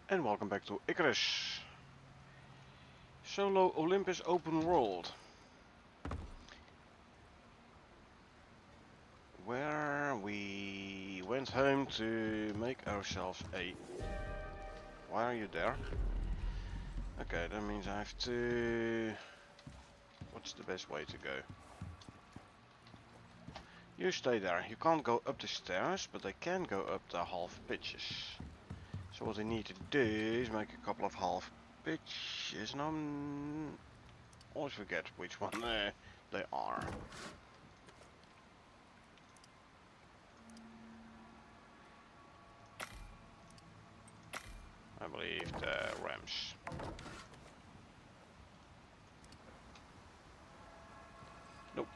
And welcome back to Icarus. Solo Olympus open world. Where we went home to make ourselves a... Why are you there? Okay, that means I have to... What's the best way to go? You stay there. You can't go up the stairs, but they can go up the half pitches. So what I need to do is make a couple of half pitches, and I always forget which one they are. I believe the ramps. Nope,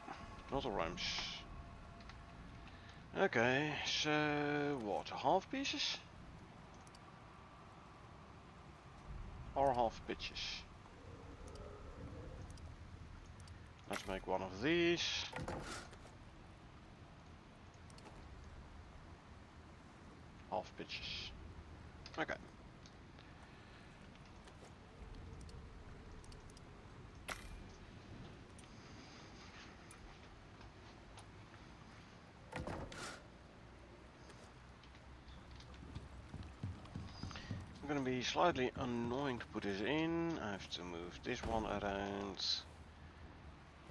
not the ramps. Okay, so what? Half pieces? Or half pitches? Let's make one of these. Half pitches. Okay. I'm gonna be slightly annoying to put this in. I have to move this one around.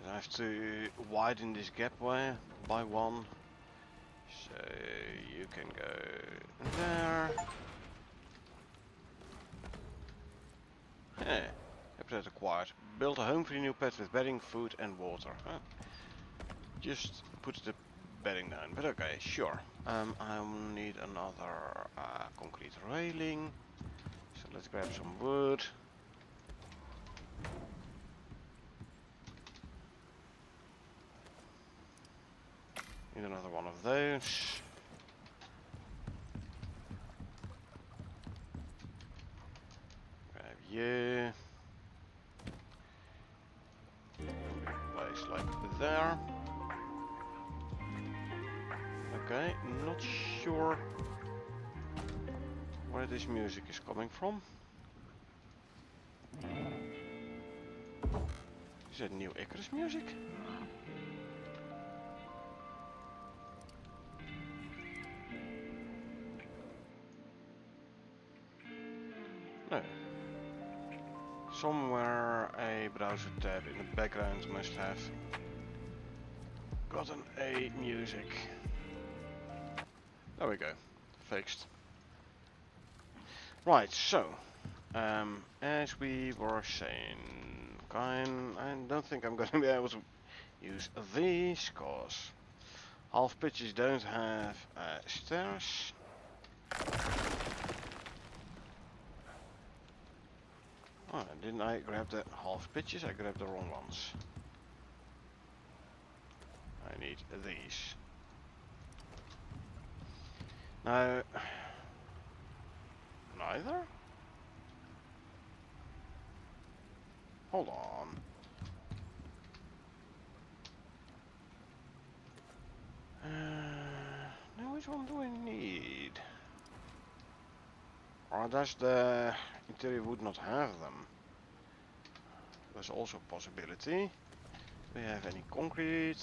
I have to widen this gap by one. So you can go there. Yeah. Habitat acquired. Build a home for your new pet with bedding, food and water. Huh? Just put the bedding down. But okay, sure. I need another concrete railing. So let's grab some wood. Need another one of those. Grab you. Place like there. Okay, not sure where this music is coming from. Is that new Icarus music? No. Somewhere a browser tab in the background must have gotten a music. There we go. Fixed. Right, so as we were saying, I don't think I'm gonna be able to use these cause half pitches don't have stairs. Oh, didn't I grab the half pitches? I grabbed the wrong ones. I need these. Now, neither? Hold on. Now which one do I need? Or does the interior wood not have them? There's also a possibility. Do we have any concrete?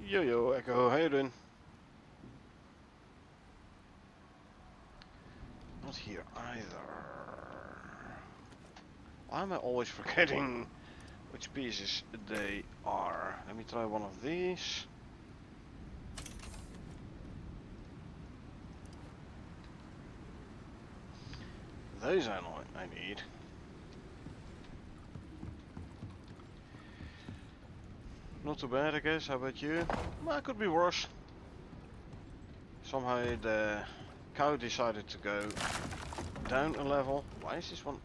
Yo, Echo, how you doing? Not here either. Why am I always forgetting which pieces they are? Let me try one of these. Those I need. Not too bad, I guess. How about you? Well, it could be worse. Somehow the cow decided to go down a level. Why is this one...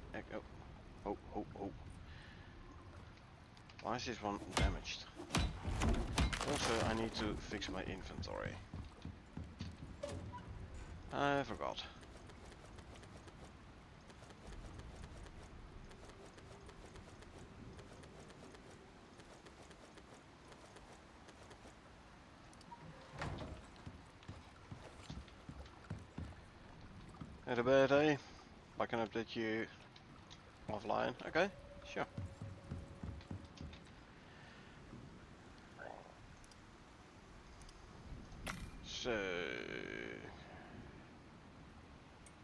Oh. Why is this one damaged? Also, I need to fix my inventory. I forgot. Had a bad day? I can update you offline. Okay, sure. So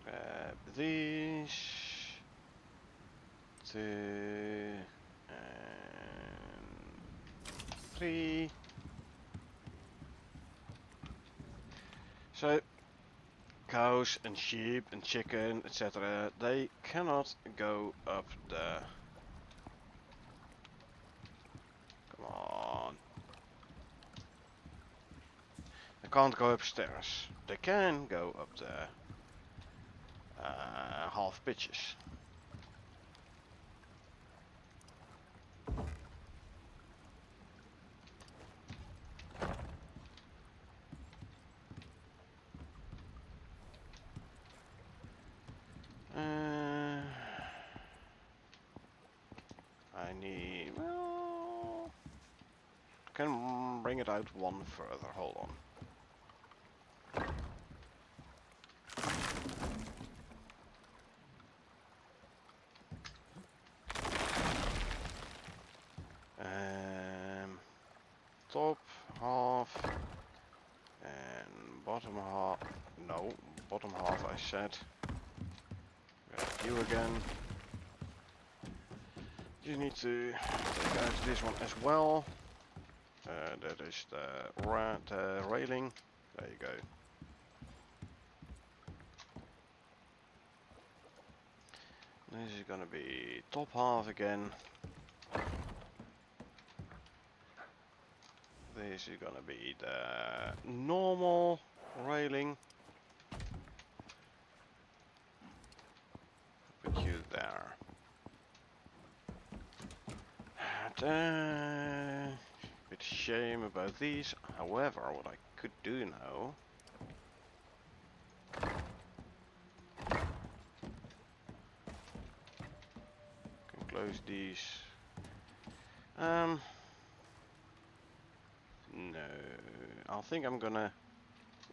grab these, two, and three. So cows and sheep and chicken, etc. They cannot go up the. Come on. They can't go upstairs. They can go up the half pitches. I need. Well, can bring it out one further. Hold on. Top half and bottom half. No, bottom half. I said. Grab you again. You need to take out this one as well. That is the railing. There you go. This is gonna be top half again. This is gonna be the normal railing. Put you there. Bit shame about these. However, what I could do now. Can close these. No, I think I'm gonna.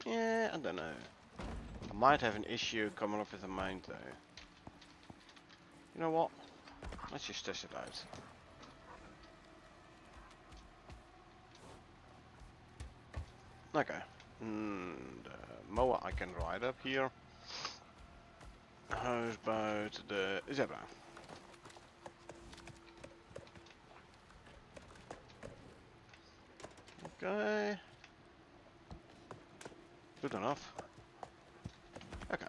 Yeah, I don't know. I might have an issue coming up with a mount though. You know what? Let's just test it out. Okay. The mower I can ride up here. How about the zebra? Okay. Good enough. Okay.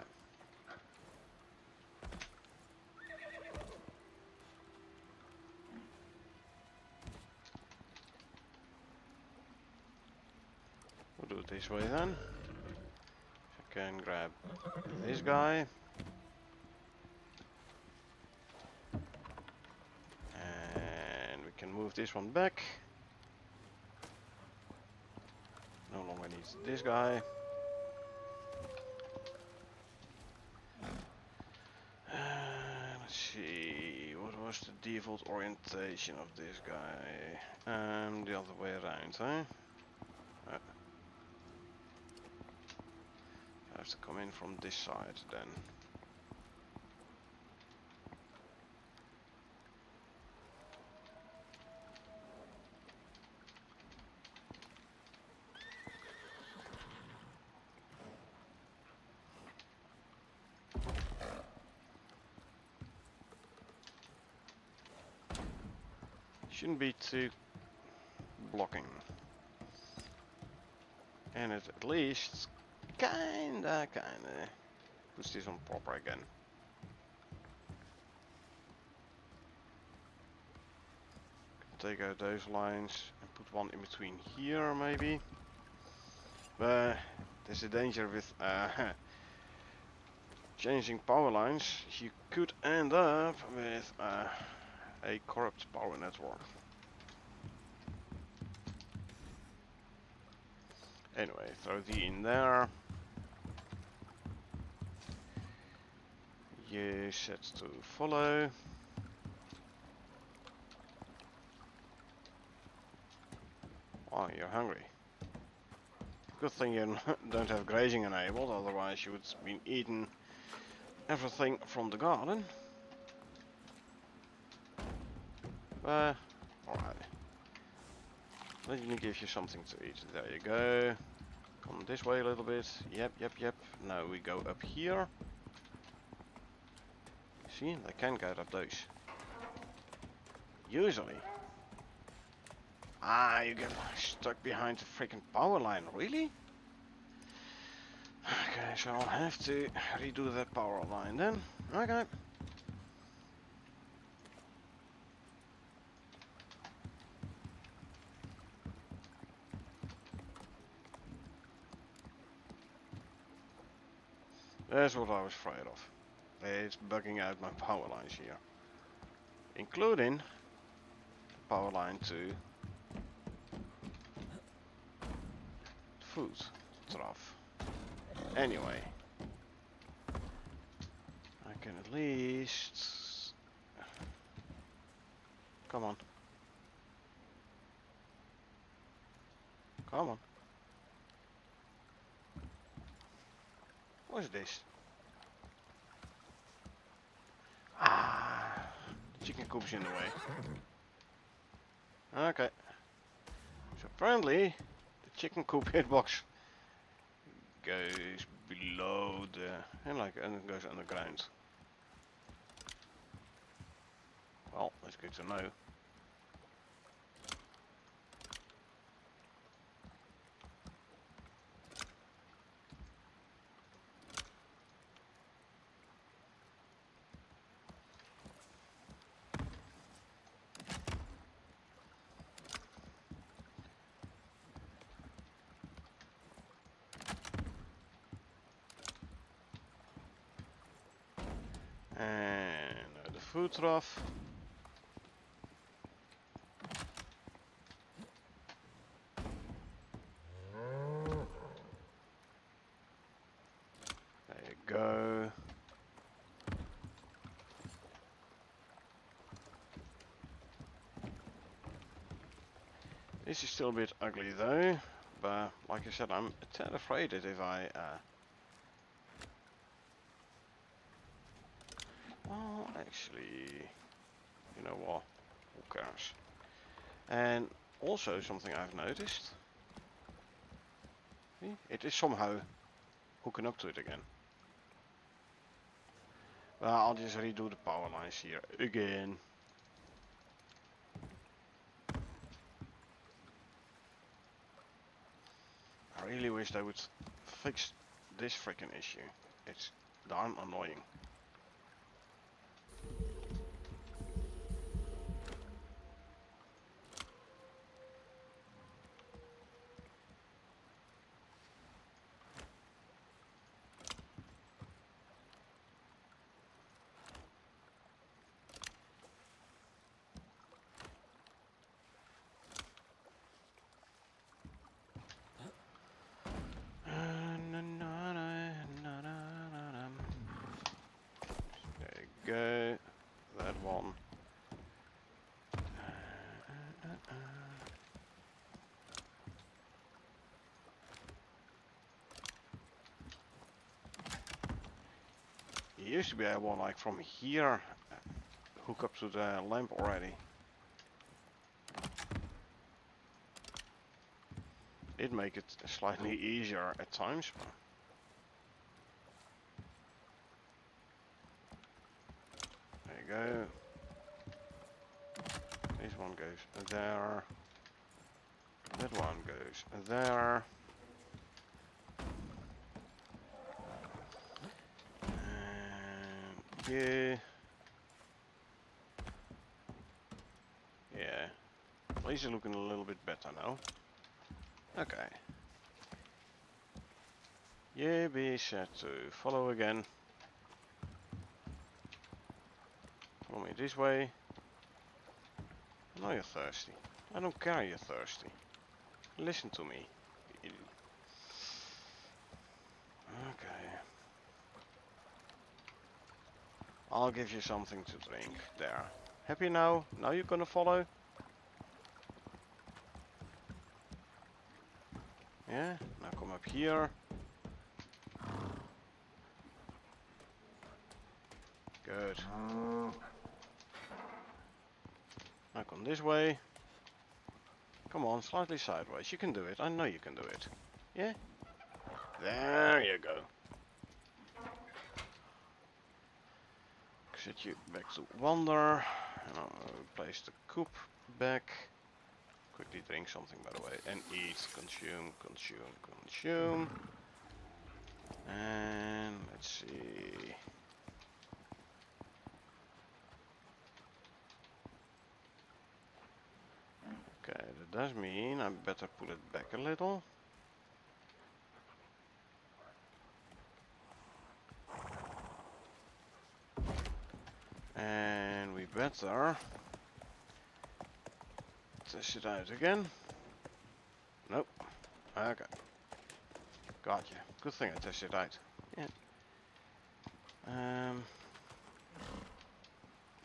We'll do it this way then. I can grab this guy. And we can move this one back. No longer needs this guy. Let's see, what was the default orientation of this guy? The other way around, huh? I have to come in from this side then. Shouldn't be too blocking. And it at least kinda puts this on proper again. Take out those lines and put one in between here maybe. But there's a danger with changing power lines. You could end up with a corrupt power network. Anyway, throw the in there. You set to follow. Oh, you're hungry. Good thing you don't have grazing enabled, otherwise you would have been eaten everything from the garden. Alright. Let me give you something to eat. There you go. Come this way a little bit. Yep. Now we go up here. See, they can get up those. Usually. Ah, you get stuck behind the freaking power line. Really? Okay, so I'll have to redo that power line then. Okay. That's what I was afraid of. It's bugging out my power lines here. Including the power line to the food trough. Anyway. I can at least... Come on. Come on. What is this? Ah, the chicken coop's in the way. Okay. So apparently, the chicken coop hitbox goes below the... and it goes underground. Well, that's good to know. And the food trough. There you go. This is still a bit ugly though, but like I said, I'm a tad afraid that if I well, actually, you know what? Who cares? And also something I've noticed. See? It is somehow hooking up to it again. Well, I'll just redo the power lines here again. I really wish they would fix this freaking issue. It's darn annoying. Go that one. You used to be able, like from here, hook up to the lamp already. It'd make it slightly easier at times. There you go. This one goes there. That one goes there. And yeah. Yeah. At least it's looking a little bit better now. Okay. Yeah, be set to follow again. Follow me this way. I know you're thirsty. I don't care you're thirsty. Listen to me. Okay. I'll give you something to drink. There. Happy now? Now you're gonna follow? Yeah? Now come up here. Good. Now come this way. Come on, slightly sideways. You can do it. I know you can do it. Yeah? There you go. Set you back to wander. And I'll place the coop back. Quickly drink something, by the way. And eat. Consume, consume, consume. And let's see. Okay, that does mean I better put it back a little. And we better test it out again. Nope. Okay. Gotcha. Good thing I tested it out. Yeah.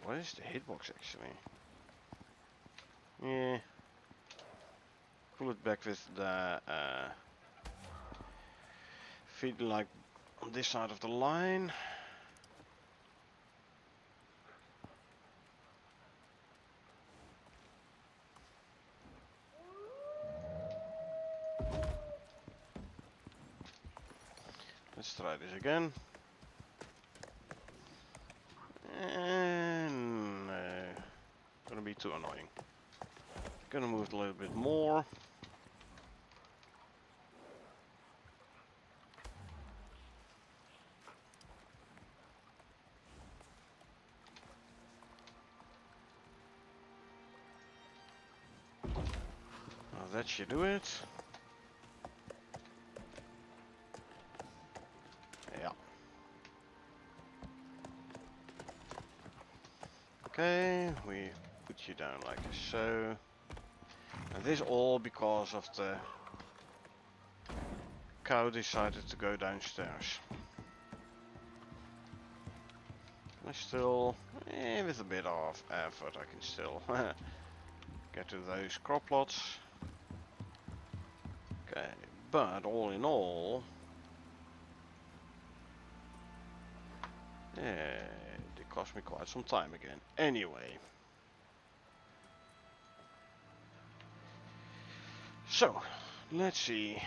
What is the hitbox actually? Yeah. Pull it back with the feet like on this side of the line. Let's try this again. And gonna be too annoying. Gonna move it a little bit more. Now that should do it. Yeah. Okay, we put you down like so. And this all because of the cow decided to go downstairs. I still, with a bit of effort, I can still get to those crop plots. Okay, but all in all, yeah, it cost me quite some time again. Anyway. So, let's see.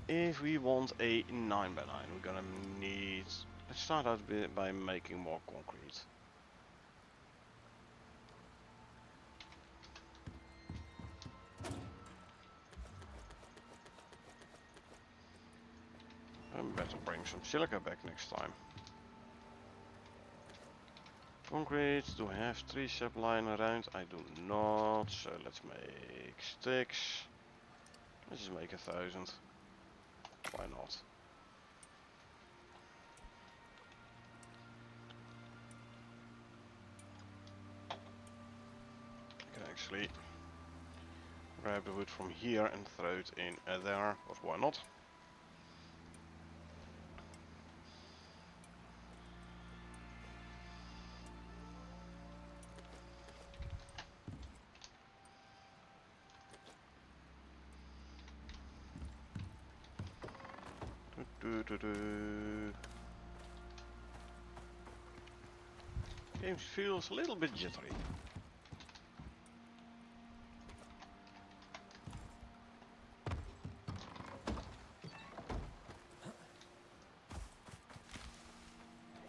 If we want a 9x9, we're gonna need... Let's start out by making more concrete. I better bring some silica back next time. Concrete, do I have 3 sublines around? I do not, so let's make sticks. Let's just make 1,000. Why not? I can actually grab the wood from here and throw it in there, but why not? Game feels a little bit jittery.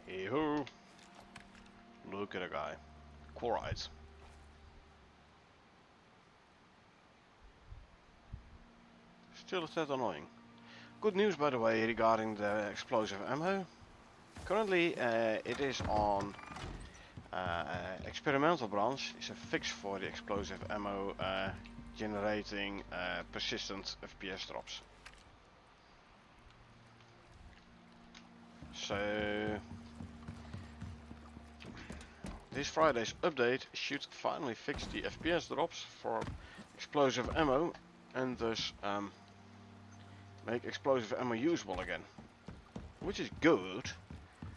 Hey-ho! Look at a guy. Quarrites. Still a tad annoying. Good news, by the way, regarding the explosive ammo. Currently, it is on experimental branch. It's a fix for the explosive ammo generating persistent FPS drops. So this Friday's update should finally fix the FPS drops for explosive ammo and thus make explosive ammo usable again. Which is good,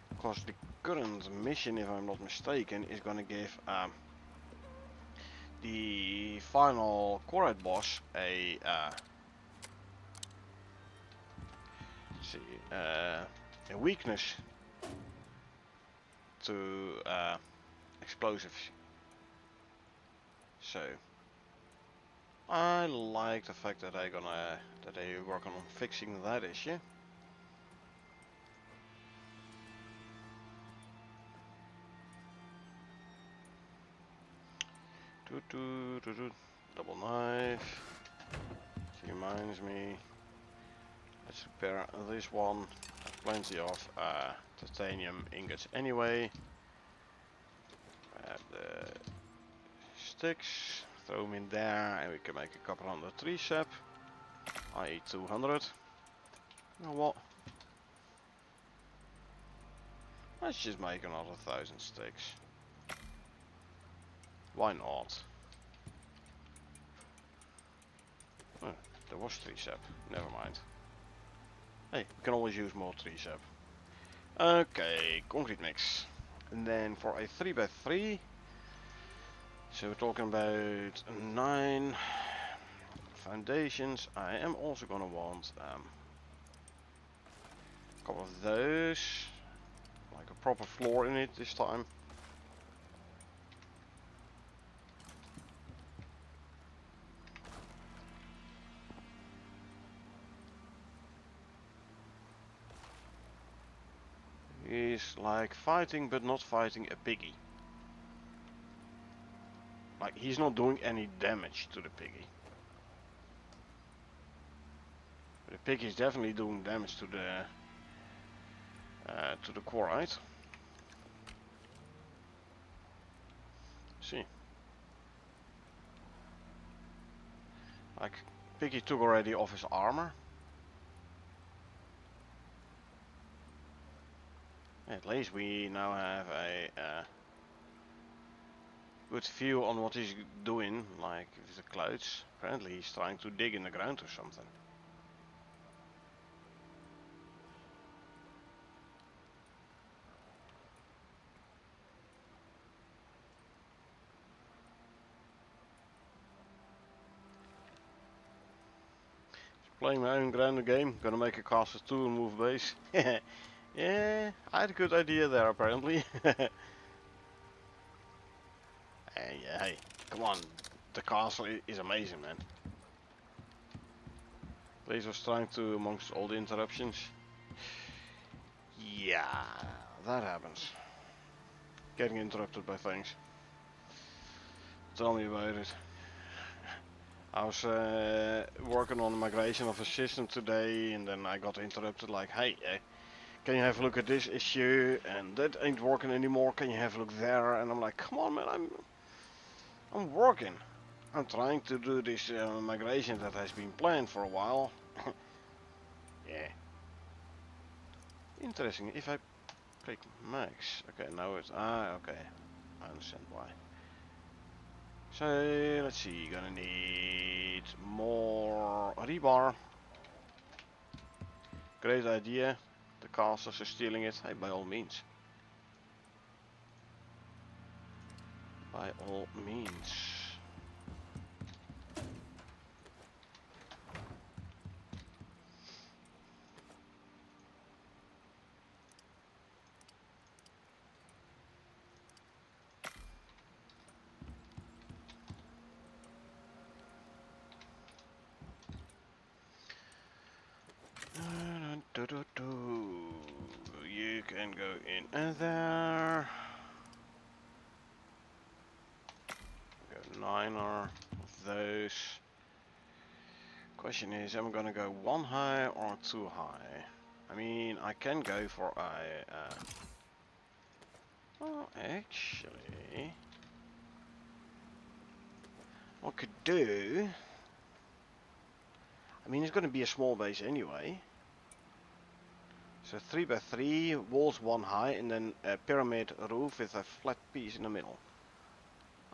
because the current mission, if I'm not mistaken, is gonna give the final Quarrite boss a let's see, a weakness to explosives. So I like the fact that they working on fixing that issue. Double knife. Reminds me. Let's repair this one. Plenty of titanium ingots anyway. Grab the sticks, throw them in there, and we can make a couple hundred tree sap, i.e. 200. You know what? Let's just make another 1000 sticks. Why not? Oh, there was tree sap. Never mind. Hey, we can always use more tree sap. Okay, concrete mix. And then for a 3x3, so we're talking about 9 foundations. I am also gonna want a couple of those, like a proper floor in it this time. He's like fighting but not fighting a piggy. Like he's not doing any damage to the piggy. The piggy is definitely doing damage to the quarrite. See. Like piggy took already off his armor. At least we now have a good view on what he's doing, like with the clouds. Apparently he's trying to dig in the ground or something. Playing my own ground game, gonna make a castle 2 and move base. Yeah, I had a good idea there apparently. Hey, come on, the castle is amazing, man. Blaze was trying to, amongst all the interruptions. Yeah, that happens. Getting interrupted by things. Tell me about it. I was working on the migration of a system today, and then I got interrupted like, hey, can you have a look at this issue? And that ain't working anymore, can you have a look there? And I'm like, come on man, I'm working. I'm trying to do this migration that has been planned for a while. Yeah. Interesting, if I click max, okay, now it's, okay, I understand why. So, let's see, gonna need more rebar. Great idea, the casters are stealing it, hey, by all means. By all means. You can go in there. Go 9 of those. Question is, am I gonna go 1 high or 2 high? I mean, I can go for a. Well, actually, what I could do. I mean, it's gonna be a small base anyway. So 3x3, walls 1 high, and then a pyramid roof with a flat piece in the middle.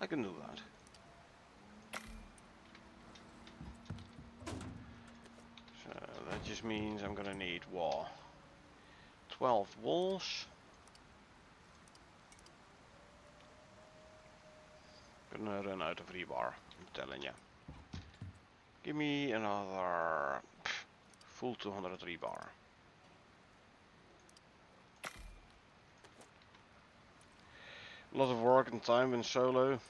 I can do that. So that just means I'm gonna need what? 12 walls. Gonna run out of rebar, I'm telling ya. Give me another full 200 rebar. A lot of work and time in solo.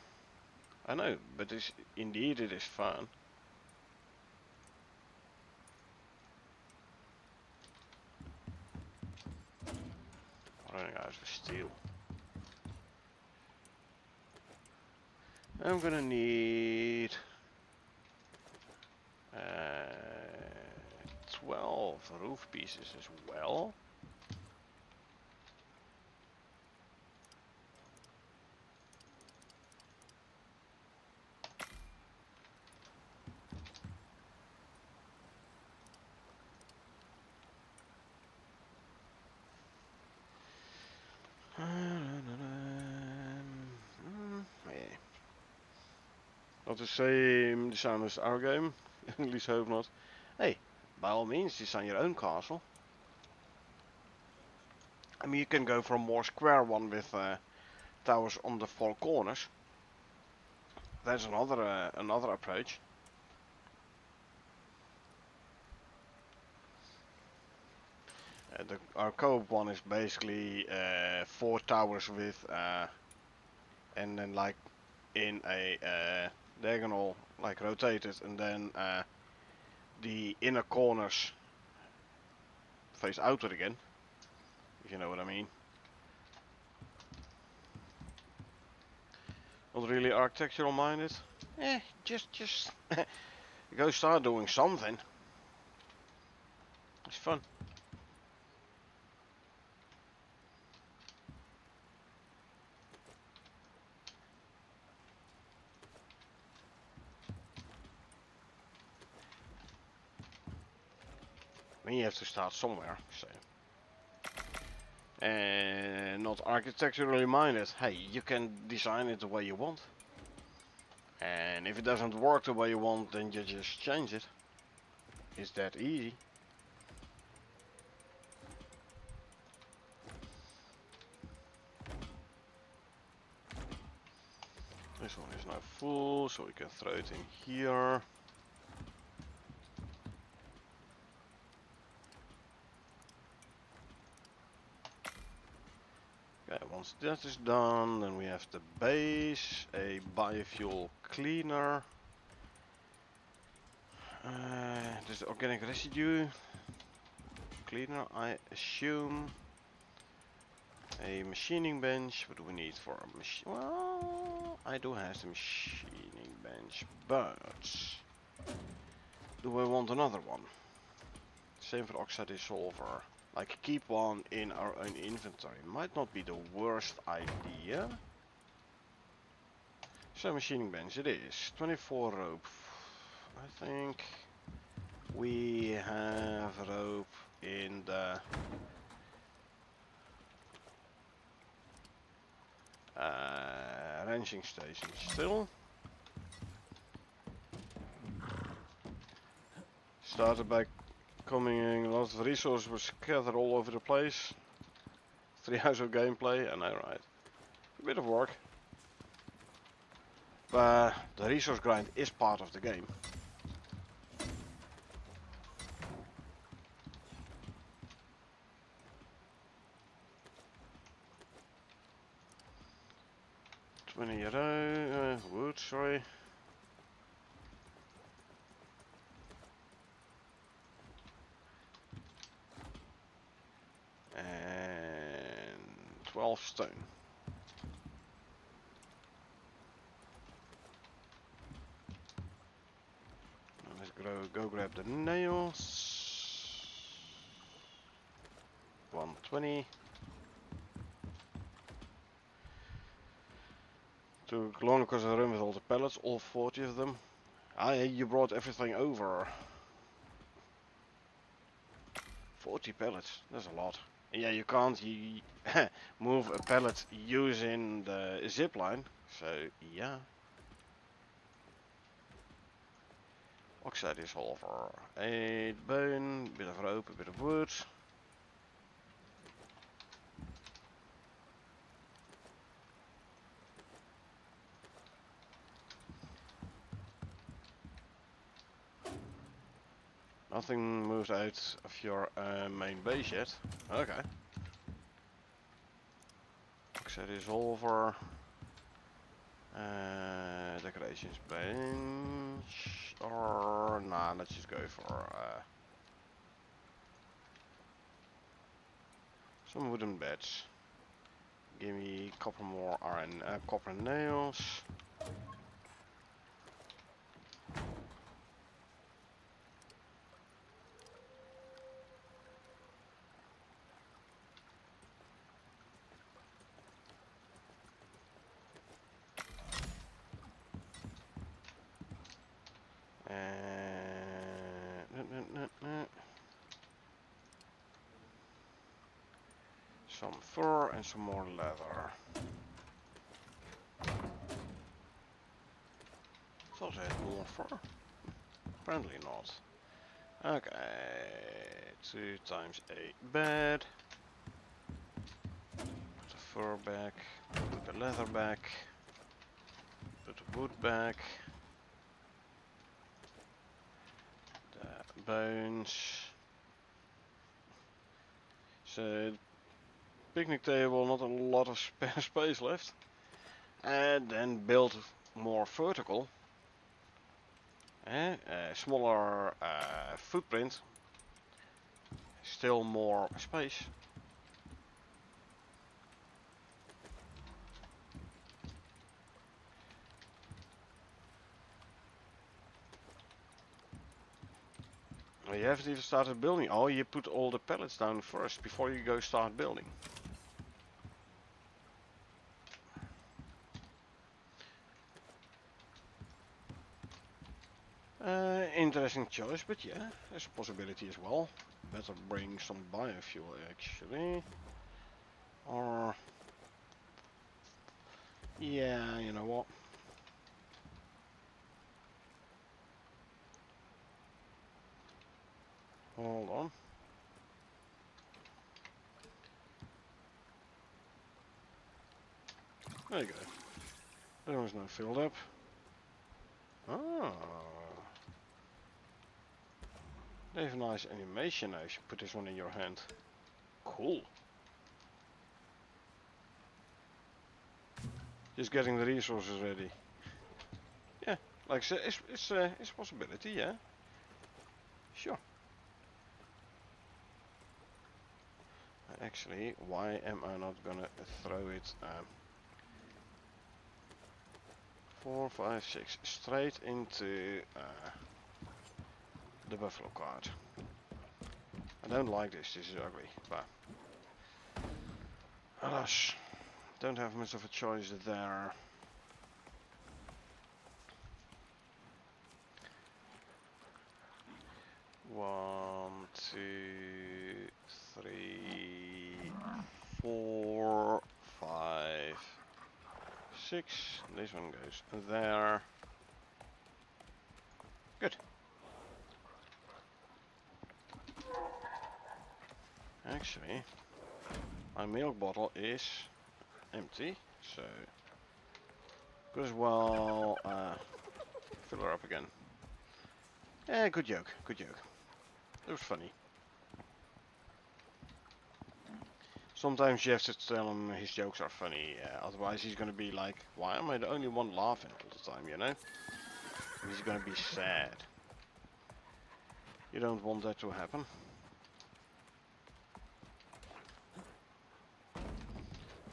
I know, but indeed it is fun. Running out of steel. I'm gonna need 12 roof pieces as well. Yeah. Not the same design as our game, at least I hope not. Hey, by all means design your own castle. I mean, you can go for a more square one with towers on the four corners. That's another approach. Our co-op one is basically 4 towers with and then like in a diagonal, like rotated, and then the inner corners face outward again, if you know what I mean. Not really architectural minded. Just go start doing something. It's fun. I mean, you have to start somewhere, so. And not architecturally minded. Hey, you can design it the way you want. And if it doesn't work the way you want, then you just change it. It's that easy. This one is now full, so we can throw it in here. Okay, once that is done, then we have the base, a biofuel cleaner. There's the organic residue cleaner, I assume. A machining bench. What do we need for a machine? Well, I do have the machining bench, but do I want another one? Same for oxide dissolver. Like keep one in our own inventory. Might not be the worst idea. So machining bench it is. 24 rope. I think we have rope in the ranching station still. Started by coming a lot of resources were scattered all over the place. 3 hours of gameplay, I know, right? A bit of work. But the resource grind is part of the game. €20 wood, sorry. And 12 stone. Let's go grab the nails. 120. Took long because I ran with all the pallets, all 40 of them. Ah, yeah, you brought everything over. 40 pallets, that's a lot. Yeah, you can't move a pallet using the zip line, so yeah. Oxide dissolver, 8 bone, bit of rope, a bit of wood. Nothing moved out of your main base yet. Okay. a resolver. Decorations bench. Or nah, let's just go for some wooden beds. Give me copper more iron, copper nails. Some fur and some more leather. Thought I had more fur. Apparently not. Okay, 2 times a bed. Put the fur back. Put the leather back. Put the wood back. The bones. So, picnic table, not a lot of spare space left. And then build more vertical. Smaller footprint. Still more space. You haven't even started building. Oh, you put all the pallets down first before you go start building. Interesting choice, but yeah, there's a possibility as well. Better bring some biofuel actually. Or... yeah, you know what? Hold on. There you go. That one's now filled up. Ah. They have a nice animation now. You should put this one in your hand. Cool. Just getting the resources ready. Yeah, like I said, it's a possibility, yeah. Sure. Actually, why am I not gonna throw it 4, 5, 6 straight into the buffalo cart? I don't like this. This is ugly, but alas, don't have much of a choice there. One, 2, 3, 4, 5, 6. This one goes there. Good. Actually, my milk bottle is empty, so could as well fill her up again. Yeah, good joke, good joke. It was funny. Sometimes you have to tell him his jokes are funny, otherwise he's gonna be like, why am I the only one laughing all the time, you know? And he's gonna be sad. You don't want that to happen.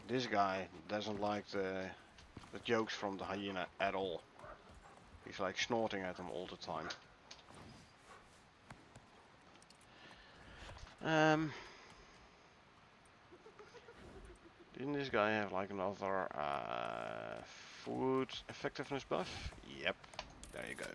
This guy doesn't like the jokes from the hyena at all. He's like snorting at them all the time. Didn't this guy have like another food effectiveness buff? Yep, there you go.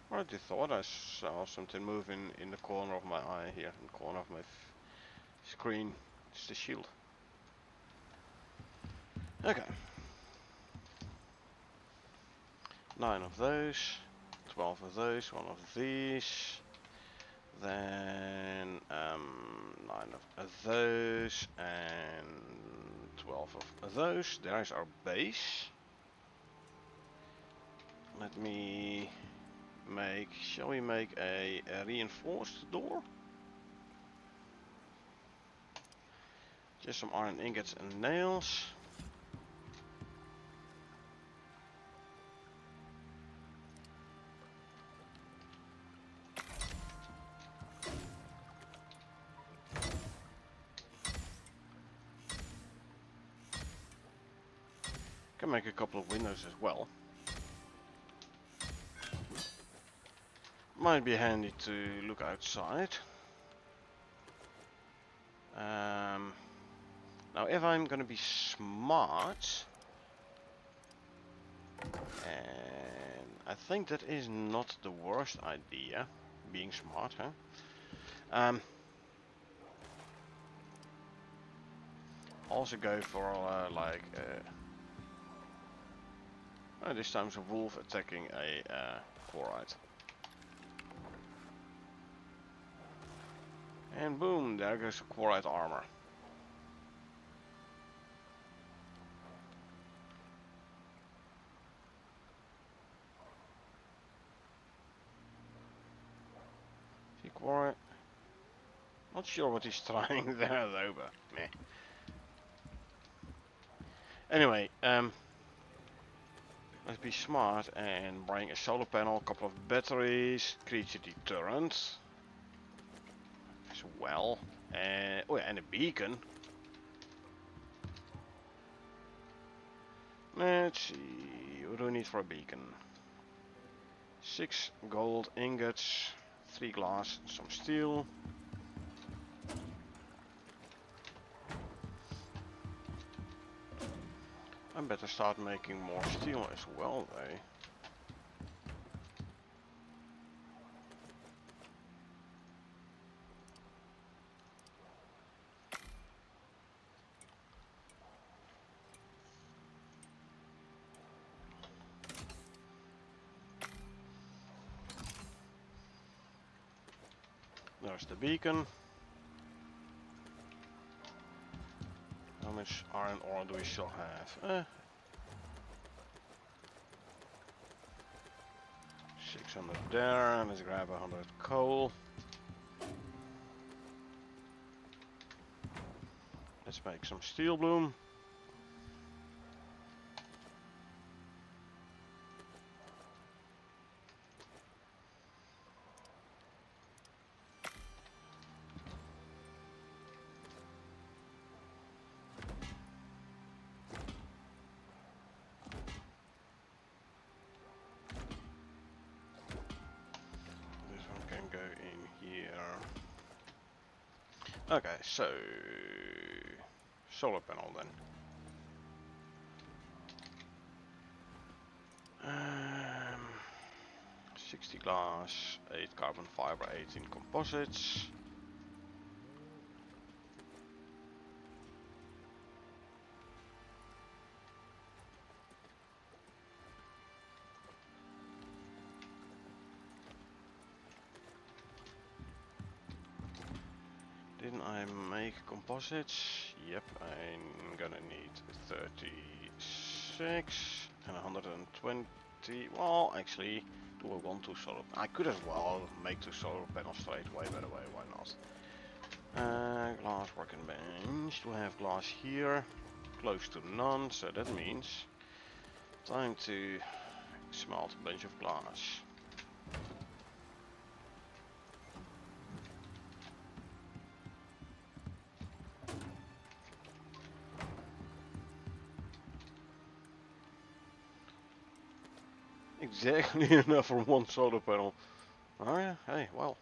I already thought I saw something moving in the corner of my eye here, in the corner of my screen. It's the shield. Okay. 9 of those, 12 of those, 1 of these, then 9 of those, and 12 of those. There's our base. Let me make, shall we make a reinforced door? Just some iron ingots and nails. Can make a couple of windows as well. Might be handy to look outside. Now if I'm gonna be smart, and I think that is not the worst idea, being smart, huh? Also go for this time's a wolf attacking a chloride. And boom, there goes the chloride armor. See chloride? Not sure what he's trying there though, but meh. Anyway, let's be smart and bring a solar panel, a couple of batteries, creature deterrent as well, and oh yeah, and a beacon. Let's see, what do we need for a beacon? 6 gold ingots, 3 glass, some steel. I better start making more steel as well, though. There's the beacon. How much iron ore do we still have? 600 there, let's grab 100 coal. Let's make some steel bloom. Go in here. Okay, so solar panel then. 60 glass, 8 carbon fiber, 18 composites. Didn't I make composites? Yep, I'm gonna need 36 and 120. Well, actually, do I want 2 solar? I could as well make 2 solar panels straight away, by the way, why not? Glass working bench. Do I have glass here? Close to none, so that means time to smelt a bunch of glass. Exactly enough for 1 solar panel. Oh yeah, hey, well,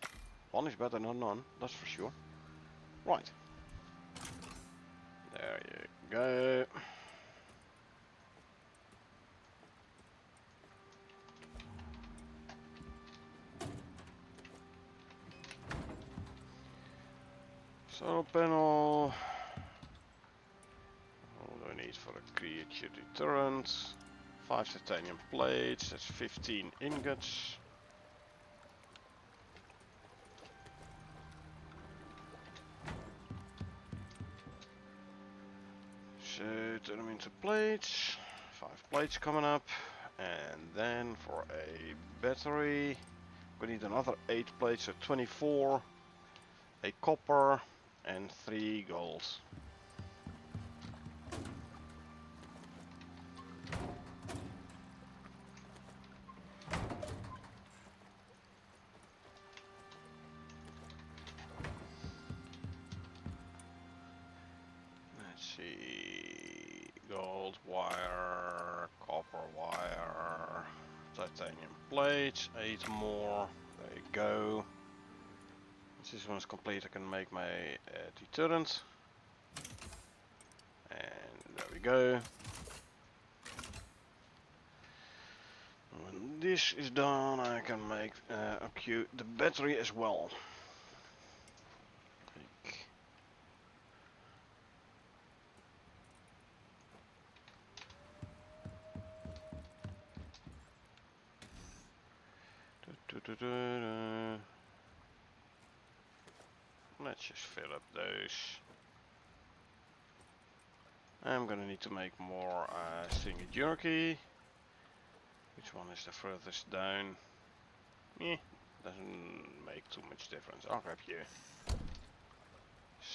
1 is better than none, that's for sure. Right. There you go. Solar panel. What do I need for a creature deterrent? 5 titanium plates, that's 15 ingots. So turn them into plates. 5 plates coming up. And then for a battery, we need another 8 plates, so 24. A copper and 3 gold. Let's see, gold wire, copper wire, titanium plates, 8 more, there you go. Once this one's complete I can make my deterrent. And there we go. When this is done I can make the battery as well. Let's just fill up those. I'm gonna need to make more stringy jerky. Which one is the furthest down? Doesn't make too much difference. I'll grab you.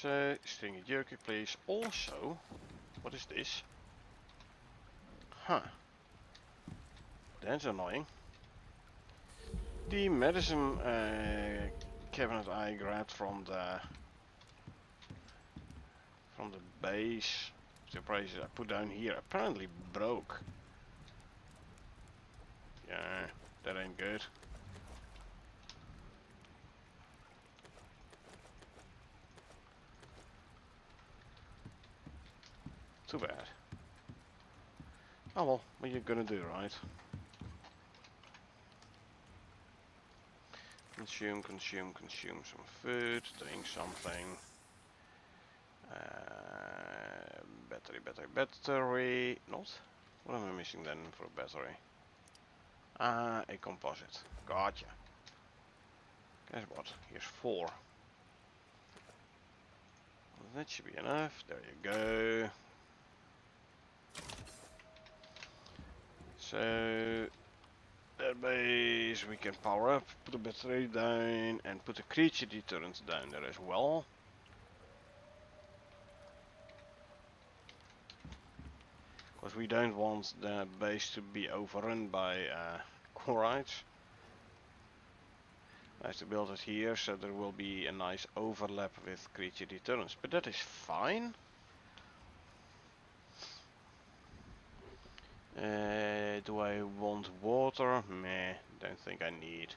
So, stringy jerky please. Also, what is this? Huh. That's annoying. The medicine cabinet I grabbed from the base, the prices I put down here apparently broke. Yeah, that ain't good. Too bad. Oh well, what are you gonna do, right? Consume some food, drink something. Battery. Not? What am I missing then for a battery? Ah, a composite. Gotcha. Guess what? Here's 4. That should be enough. There you go. So that base we can power up, put the battery down, and put the creature deterrent down there as well. Because we don't want the base to be overrun by Corites. I have to build it here so there will be a nice overlap with creature deterrents, but that is fine. Do I want water? Meh, don't think I need.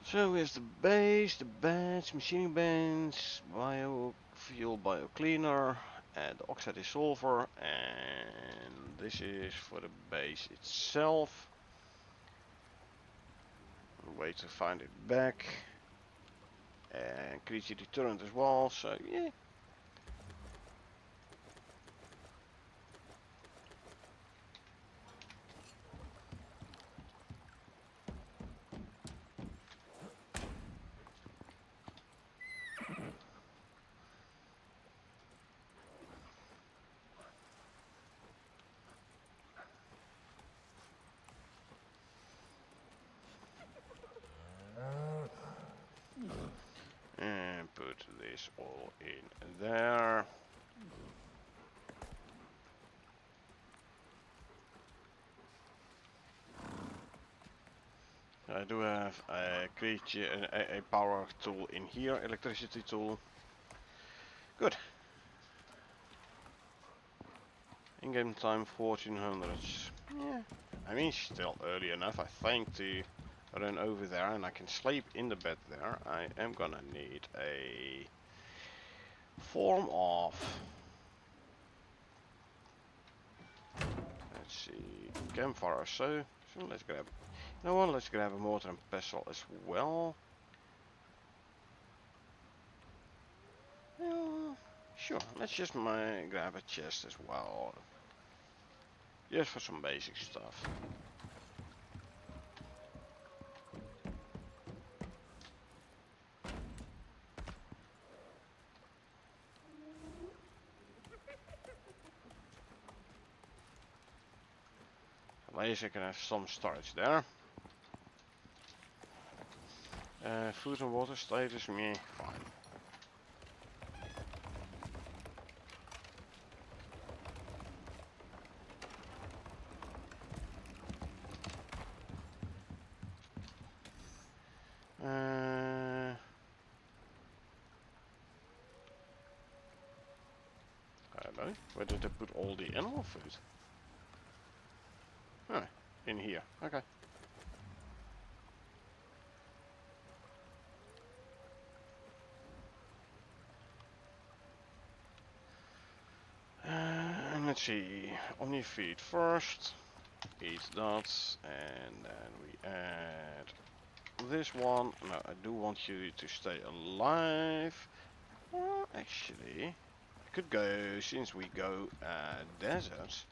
So we have the base, the beds, machining bands, biofuel, biocleaner, and the oxide dissolver, and this is for the base itself. Wait to find it back. And creature deterrent as well, so yeah. And put this all in there. I do have a creature, a power tool in here, electricity tool. Good. In-game time 1400. Yeah, I mean still early enough I think to run over there, and I can sleep in the bed there. I am gonna need a form of, let's see, campfire or so. So let's grab, you know what, let's grab a mortar and pestle as well. Sure, let's just grab a chest as well. Just for some basic stuff. At least I can have some storage there. Food and water status, meh, fine. I don't know. Where did I put all the animal food? Huh, in here. Okay. And let's see. Omni feed first. Eat that, and then we add this one. No, I do want you to stay alive. Well, actually, I could go, since we go desert,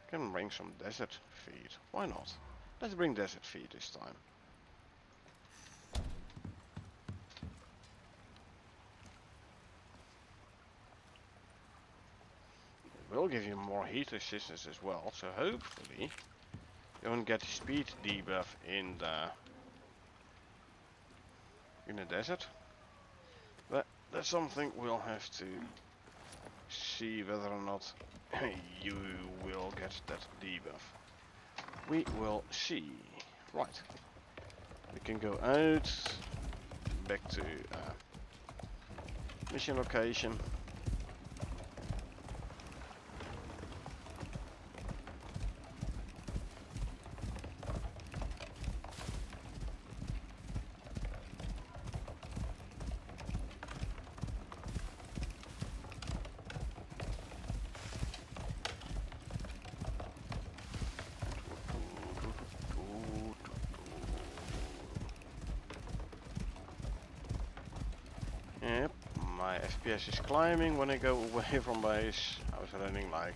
I can bring some desert feed. Why not? Let's bring desert feed this time. It will give you more heat resistance as well, so hopefully you won't get the speed debuff in the desert. But that's something we'll have to see whether or not you will get that debuff. We will see. Right. We can go out, back to mission location. Yep, my FPS is climbing when I go away from base. I was running like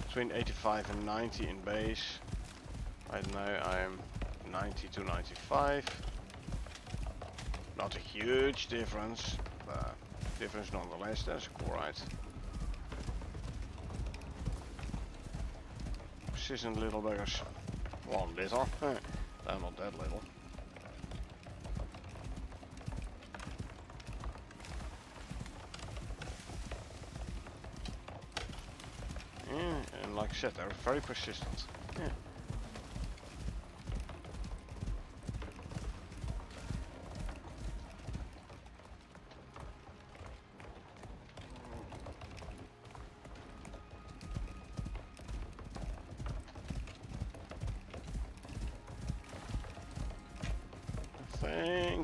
between 85 and 90 in base. Right now I'm 90 to 95. Not a huge difference, but difference nonetheless. That's alright. Persistent little beggars. One little. They're not that little. Yeah, and like I said, they're very persistent. Yeah.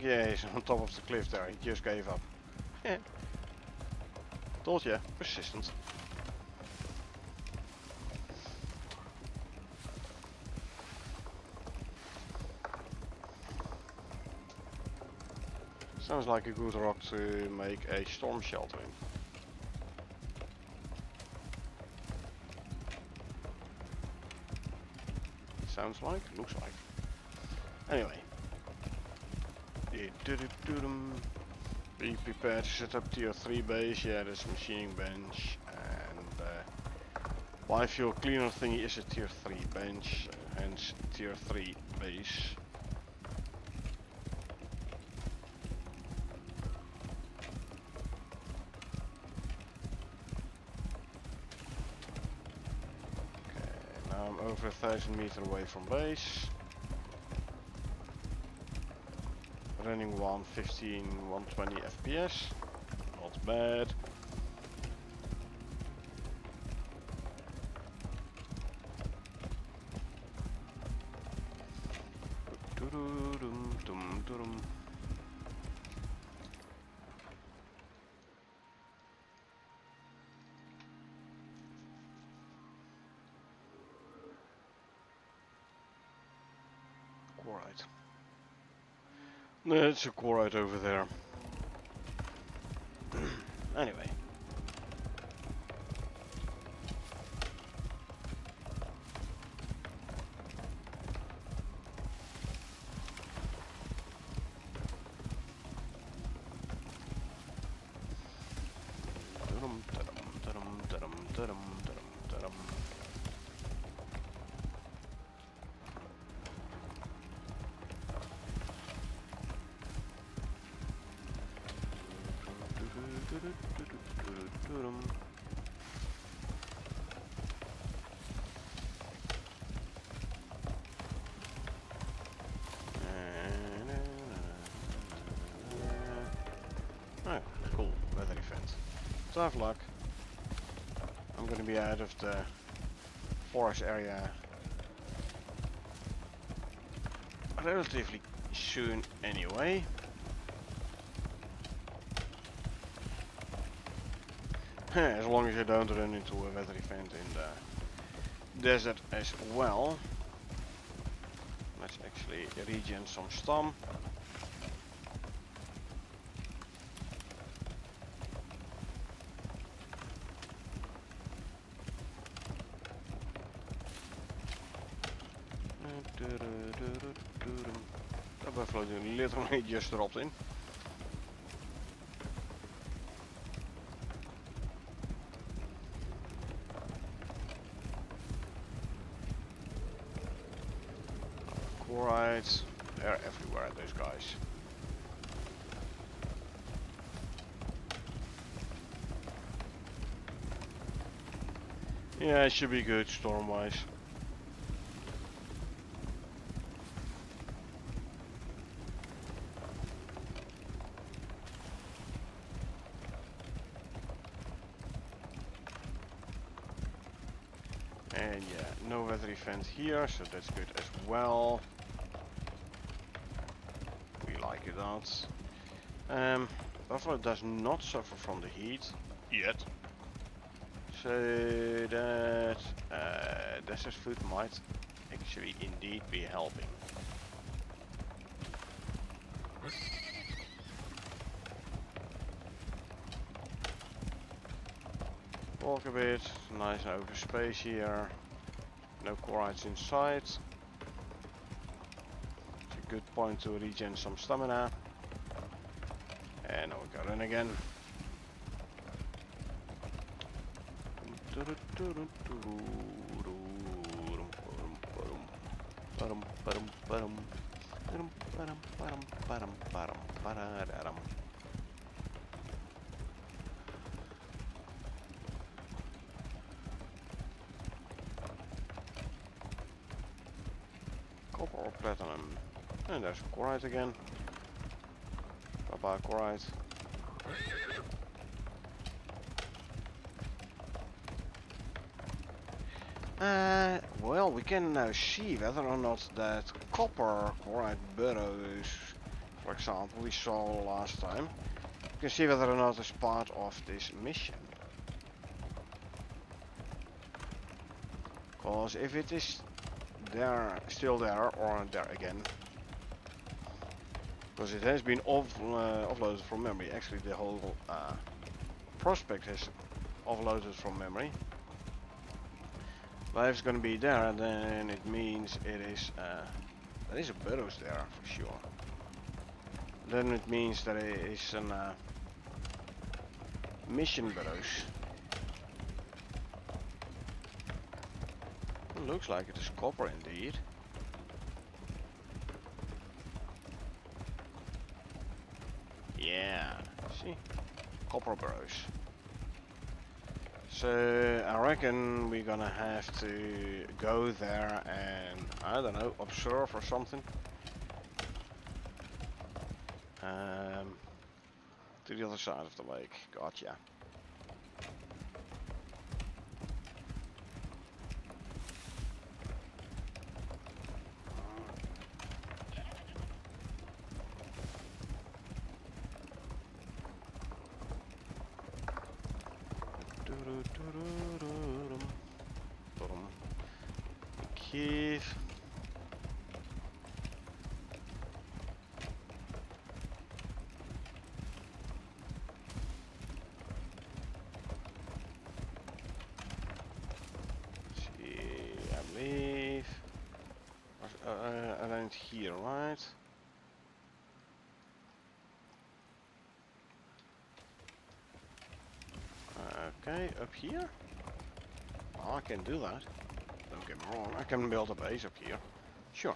Yeah, he's on top of the cliff there. He just gave up. Yeah. Told ya, persistent. Sounds like a good rock to make a storm shelter in. Sounds like, looks like. Anyway. Be prepared to set up tier 3 base. Yeah, there's machining bench. And biofuel cleaner thingy is a tier 3 bench. Hence tier 3 base. Okay, now I'm over 1,000 meters away from base. Running 115, 120 FPS, not bad. Alright. It's a quarite over there. Anyway. Ta-dum, ta-dum, ta-dum. Oh, cool, weather event. Tough luck. I'm gonna be out of the forest area relatively soon anyway. As long as you don't run into a weather event in the desert as well. Let's actually regen some stam. Dat buffalo literally just dropped in. Alright, they're everywhere, those guys. Yeah, it should be good storm-wise. And yeah, no weather event here, so that's good as well. We like it out. Buffalo does not suffer from the heat yet, so that desert food might actually indeed be helping. Walk a bit, nice open space here. No corites inside. It's a good point to regen some stamina. And now we go in again. Copper or platinum. And there's a corite again. Bye bye corite. Well, we can now see whether or not that copper corite burrows, for example, we saw last time. We can see whether or not it's part of this mission. Because if it is there, still there, or there again, because it has been offloaded from memory. Actually, the whole prospect has offloaded from memory. But if it's going to be there, then it means it is there is a burrows there for sure. Then it means that it is an mission burrows. It looks like it is copper indeed. Yeah, see, copper burrows. So I reckon we're gonna have to go there and, I don't know, observe or something. To the other side of the lake. Gotcha. Keith. I believe around here, right? Okay, up here. I can do that. Don't get me wrong. I can build a base up here. Sure.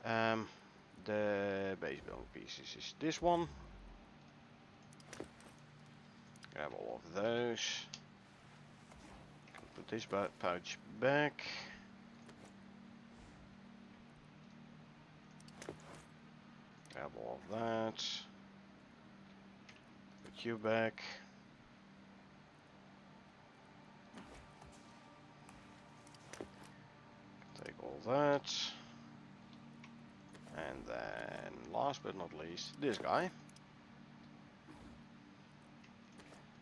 The base building pieces is this one. Grab all of those. Put this pouch back. Grab all of that. Put you back. Take all that. And then, last but not least, this guy.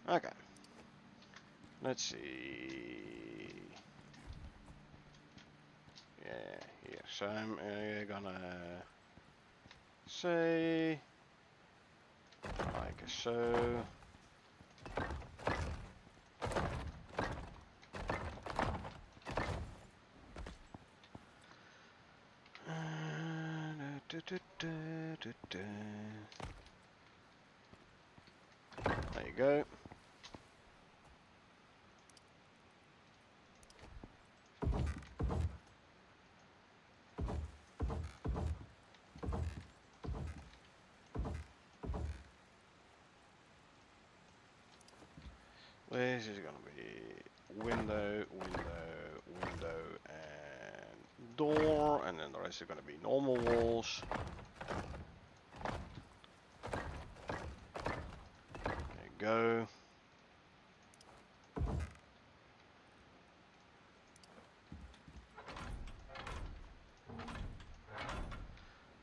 Okay. Let's see. Yeah, here. So I'm gonna say like so. There you go. This is gonna be window, window, window, and door, and then the rest are gonna be normal walls. There you go.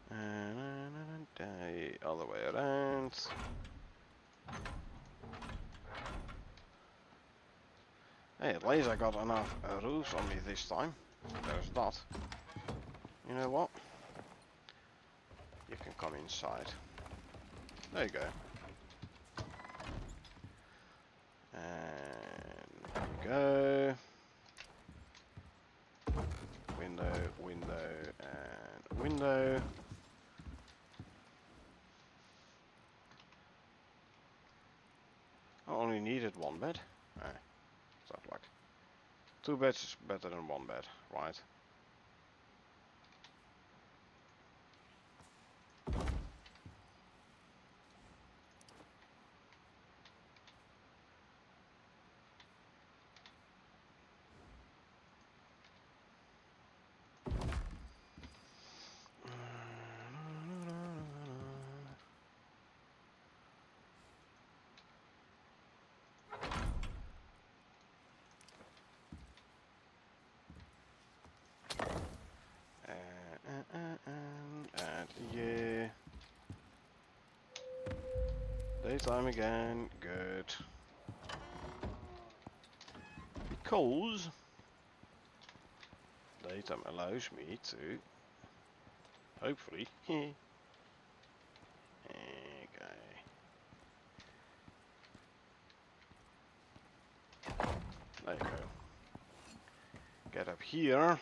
And the other way around. Hey, at least I got enough roofs on me this time. There's that. You know what? You can come inside. There you go. And there you go. Window, window, and window. I only needed one bed. Stuff like 2 beds is better than 1 bed, right? And yeah. Daytime again, good. Because daytime allows me to hopefully okay. There you go. Get up here.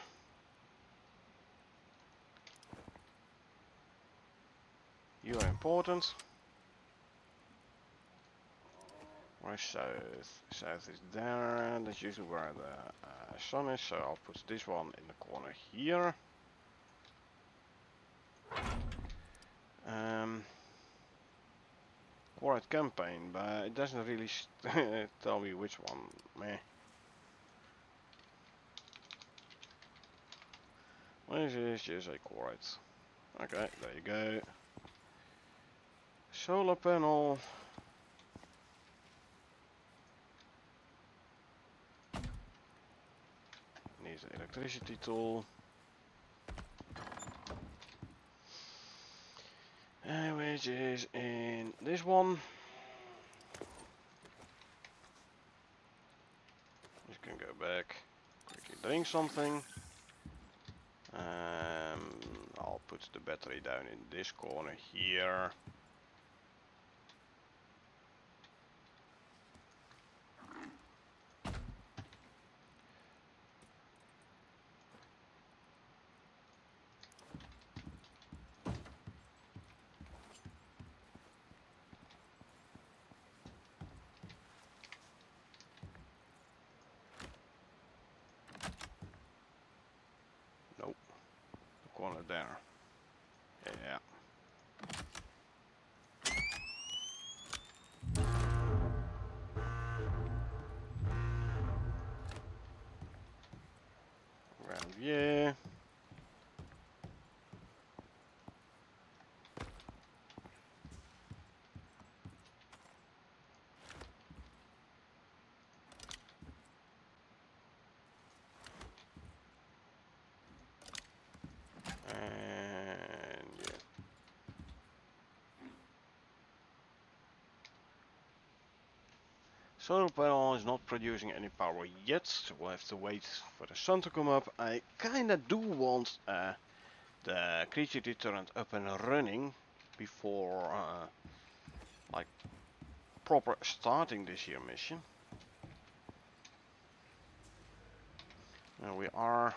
You are important. Where's south? South is there. That's usually where the sun is, so I'll put this one in the corner here. Alright, campaign, but it doesn't really tell me which one. Meh. This is just a quartz. Okay, there you go. Solar panel. Needs an electricity tool. Which is in this one. Just gonna go back, quickly drink something. I'll put the battery down in this corner here. there. Yeah. Around here. And yeah. Solar panel is not producing any power yet, so we'll have to wait for the sun to come up. I kinda do want the creature deterrent up and running before like proper starting this here mission. And we are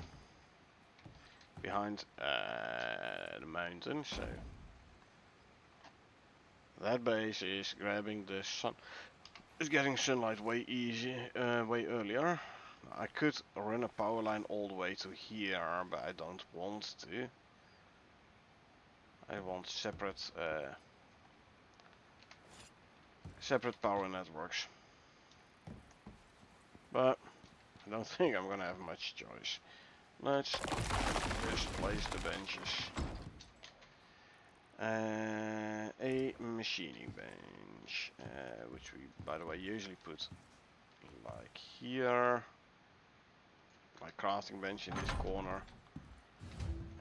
behind the mountain, so that base is grabbing the sun. It's getting sunlight way way earlier. I could run a power line all the way to here, but I don't want to. I want separate power networks. But I don't think I'm gonna have much choice. Let's just place the benches. A machining bench, which we, by the way, usually put like here. My crafting bench in this corner.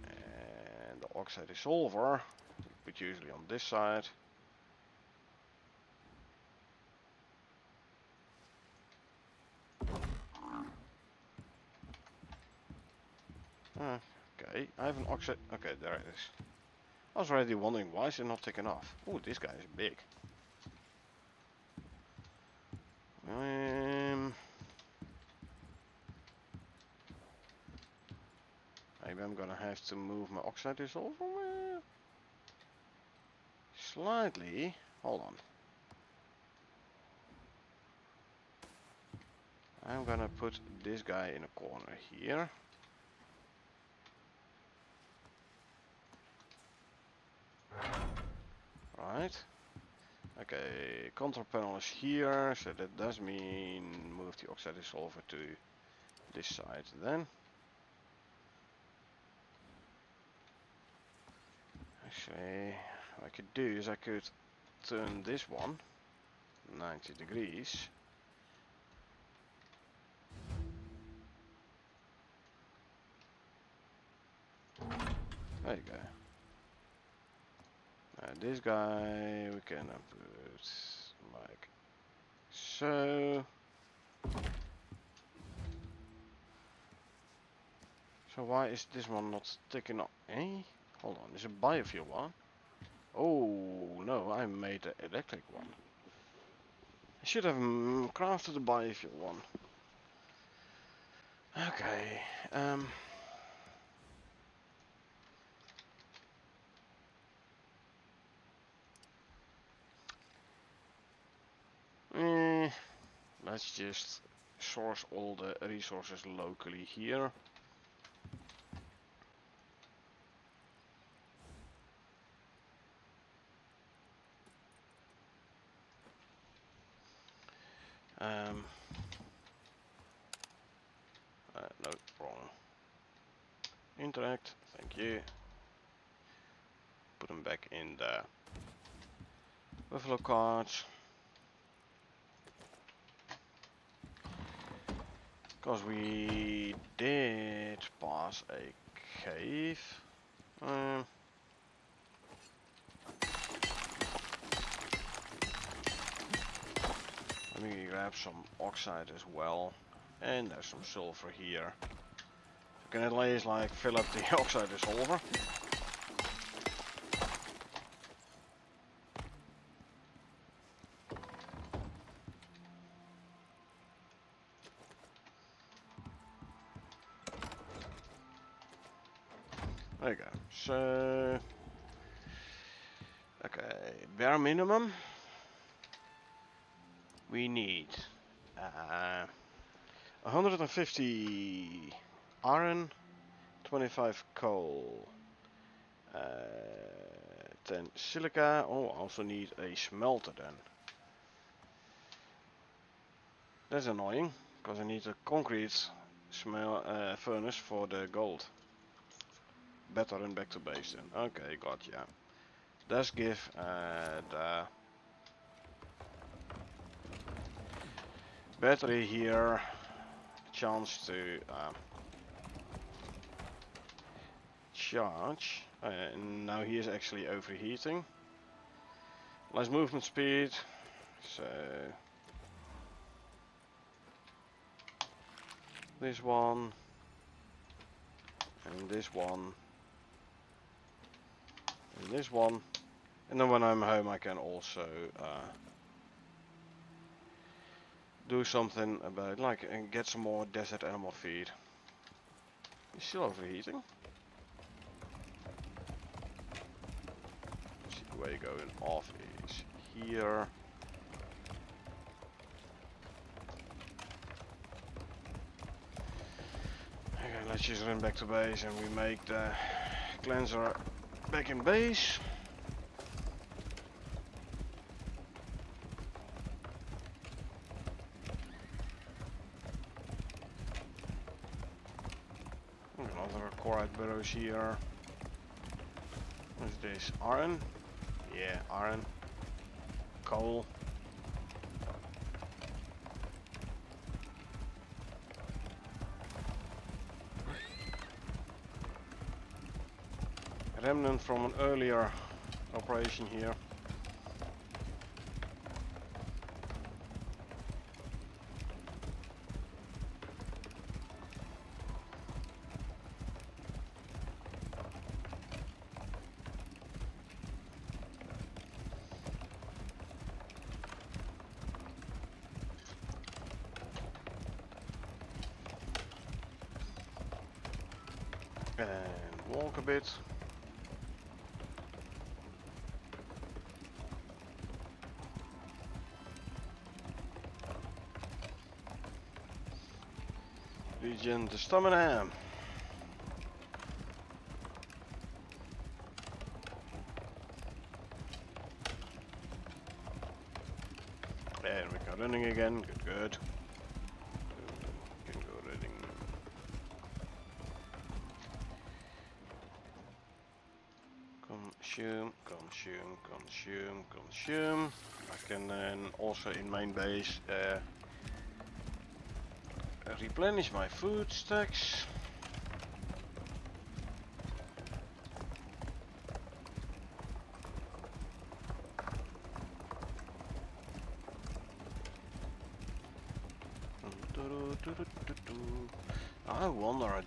And the oxide dissolver, put usually on this side. Okay, I have an oxide. Okay, there it is. I was already wondering why is it not taking off. Oh, this guy is big. Maybe I'm gonna have to move my oxide dissolver slightly. Hold on. I'm gonna put this guy in a corner here. Right. Okay, control panel is here, so that does mean move the oxide dissolver to this side then. Actually, what I could do is I could turn this one 90 degrees. There you go. This guy we can put like so. So why is this one not sticking up? Eh? Hold on, is it biofuel one? Oh no, I made the electric one. I should have crafted the biofuel one. Okay. Let's just source all the resources locally here. No, wrong. Interact, thank you. Put them back in the buffalo carts. Because we did pass a cave. Let me grab some oxide as well. And there's some sulfur here. So can at least like fill up the oxide dissolver. There you go. So, okay, bare minimum. We need 150 iron, 25 coal, Uh, 10 silica. Oh, I also need a smelter then. That's annoying, because I need a concrete furnace for the gold. Better run back to base then. Okay, gotcha. Let's give the battery here a chance to charge. Now he is actually overheating. Less movement speed. So this one and this one and this one, and then when I'm home I can also do something about, like, and get some more desert animal feed. He's still overheating. See, the way going off is here. Okay, let's just run back to base and we make the cleanser back in base. Another chloride burrows here. What's this? Iron? Yeah, iron. Coal. Remnant from an earlier operation here. And walk a bit. Regen the stamina. And we go running again. Good, good. Can go running. Consume, consume, consume, consume. I can then also in main base replenish my food stacks. I wonder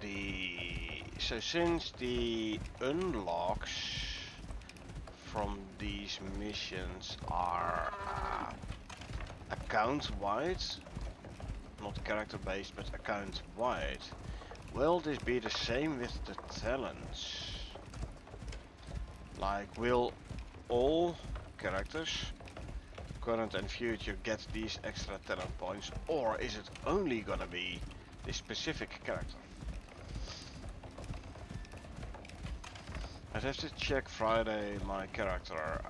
so since the unlocks from these missions are account wide, not character based but account wide, will this be the same with the talents? Like, will all characters, current and future, get these extra talent points, or is it only gonna be this specific character? I'd have to check Friday my character.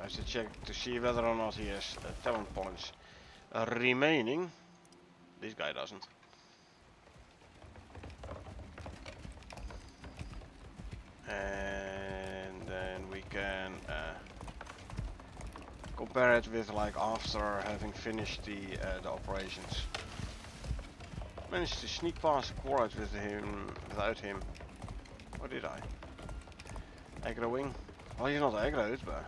I have to check to see whether or not he has talent points remaining. This guy doesn't. And then we can compare it with, like, after having finished the operations. Managed to sneak past the chloride with him without him. Or did I? Aggroing? Well, he's not aggroed, but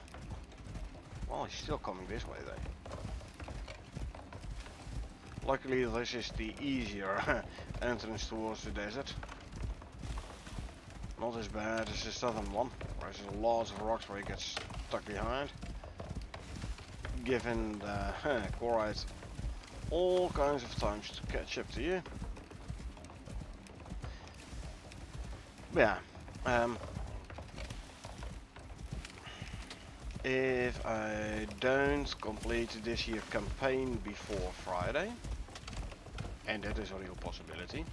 well, he's still coming this way though. Luckily this is the easier entrance towards the desert. Not as bad as the southern one, where there's lots of rocks where he gets stuck behind. Given the chloride all kinds of times to catch up to you. But yeah, if I don't complete this year campaign before Friday, and that is a real possibility,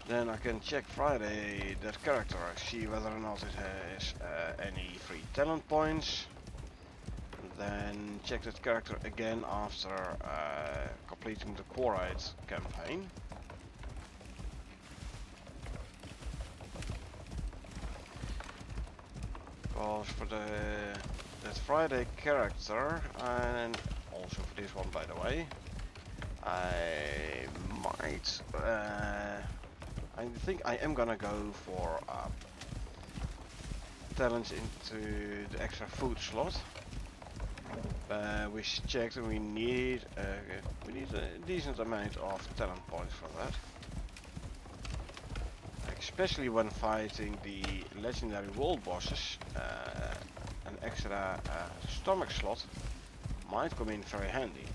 Then I can check Friday that character, see whether or not it has any free talent points. Then check that character again after completing the Quarite campaign. Because for that Friday character, and also for this one by the way, I might, I think I am gonna go for talents into the extra food slot. We checked and we need a decent amount of talent points for that. Especially when fighting the legendary world bosses, an extra stomach slot might come in very handy.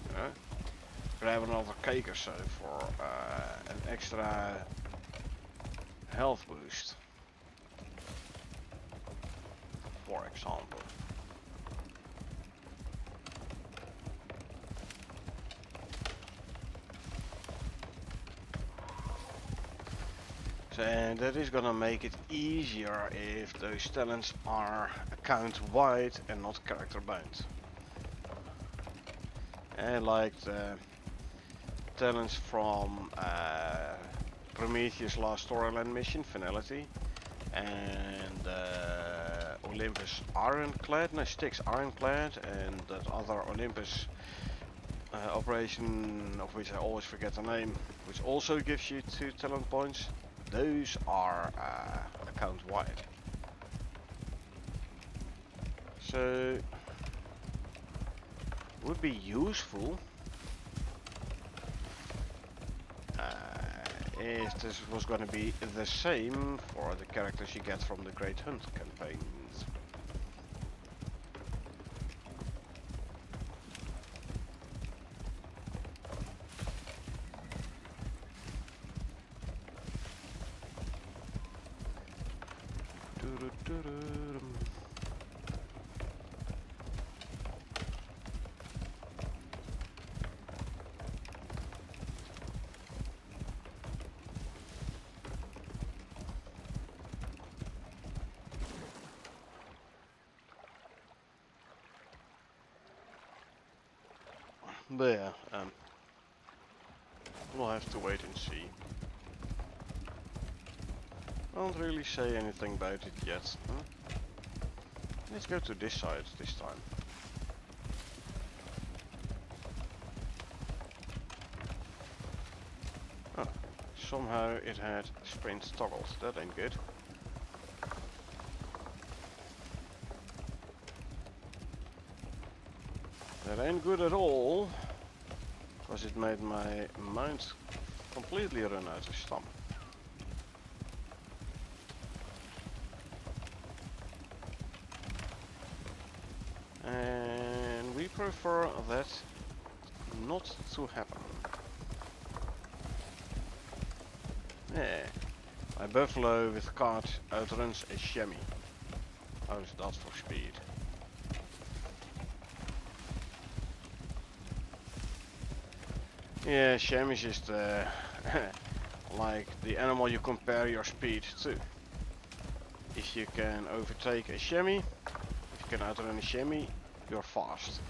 You know? Grab another cake or so for an extra health boost, for example. So, and that is gonna make it easier if those talents are account wide and not character bound. And like the talents from Prometheus' last storyline mission, Finality, and Olympus Ironclad, no, Styx Ironclad, and that other Olympus operation, of which I always forget the name, which also gives you 2 talent points. Those are account wide. So would be useful if this was going to be the same for the characters you get from the Great Hunt campaigns. But yeah, we'll have to wait and see. Won't really say anything about it yet. Huh? Let's go to this side this time. Oh, somehow it had sprint toggles. That ain't good. That ain't good at all, because it made my mount completely run out of stamina. And we prefer that not to happen. Yeah, my buffalo with cart outruns a chamois. How is that for speed? Yeah, chamois is just like the animal you compare your speed to. If you can overtake a chamois, if you can outrun a chamois, you're fast.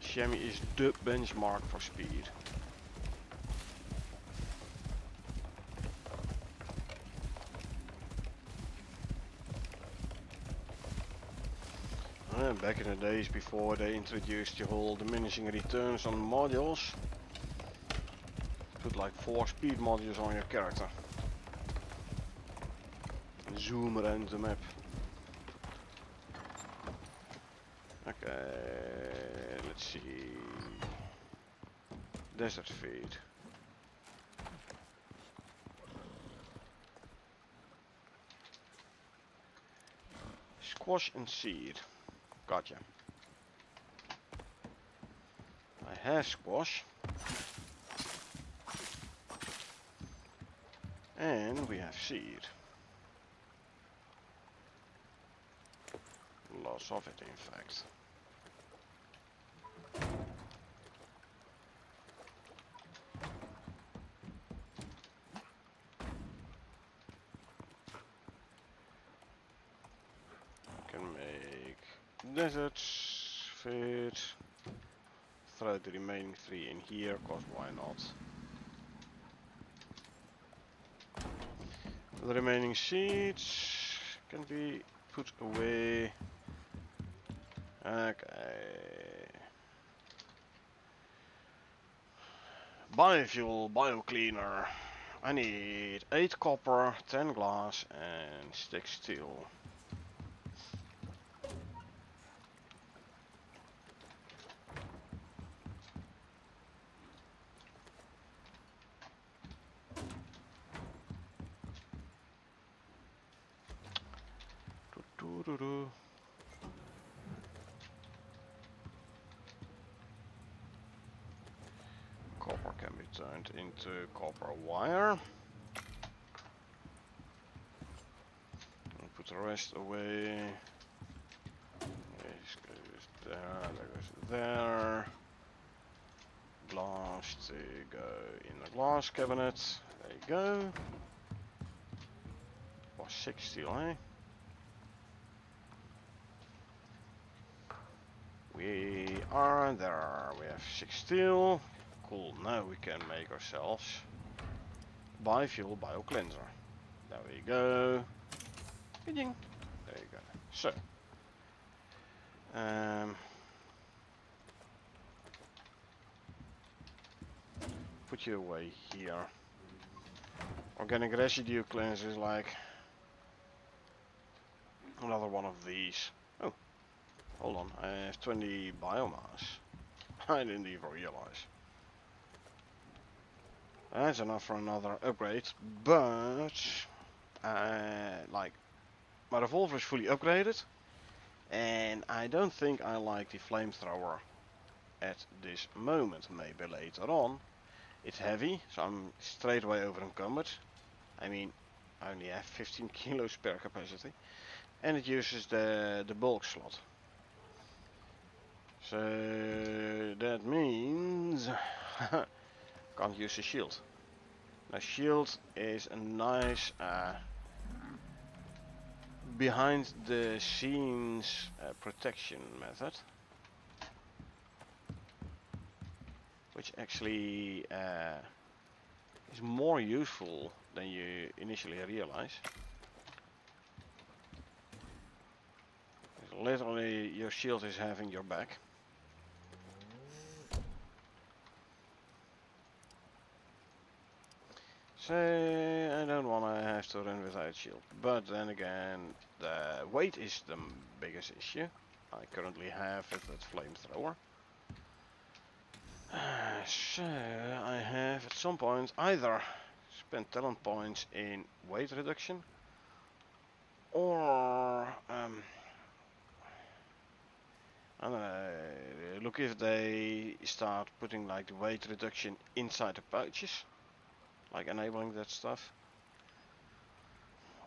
Chamois is the benchmark for speed. Back in the days before they introduced the whole diminishing returns on modules, put like 4 speed modules on your character. Zoom around the map. Okay, let's see. Desert feed. Squash and seed. Gotcha. I have squash. And we have seed. Lots of it, in fact. deserts, fit. Throw the remaining 3 in here, cause why not? The remaining seeds can be put away. Okay. Biofuel, biocleaner. I need 8 copper, 10 glass and 6 steel. Doo-doo-doo. Copper can be turned into copper wire. I'll put the rest away. This goes there, that goes there. Glass to go in the glass cabinet. There you go. Or 6 steel, eh? We are there. We have 6 steel. Cool. Now we can make ourselves biofuel biocleanser. There we go. Ding. There you go. So, put you away here. Organic residue cleanser is like another one of these. Oh, hold on. I have 20 biomass. I didn't even realize. That's enough for another upgrade, but like my revolver is fully upgraded, and I don't think I like the flamethrower at this moment. Maybe later on. It's heavy, so I'm straight away over encumbered. I mean, I only have 15 kilos spare capacity, and it uses the bulk slot. So that means can't use the shield. Now shield is a nice behind the scenes protection method, which actually is more useful than you initially realize. Literally your shield is having your back. So I don't want to have to run without shield, but then again the weight is the biggest issue. I currently have it with flamethrower. So I have at some point either spend talent points in weight reduction, or I don't know, look if they start putting like the weight reduction inside the pouches, like enabling that stuff,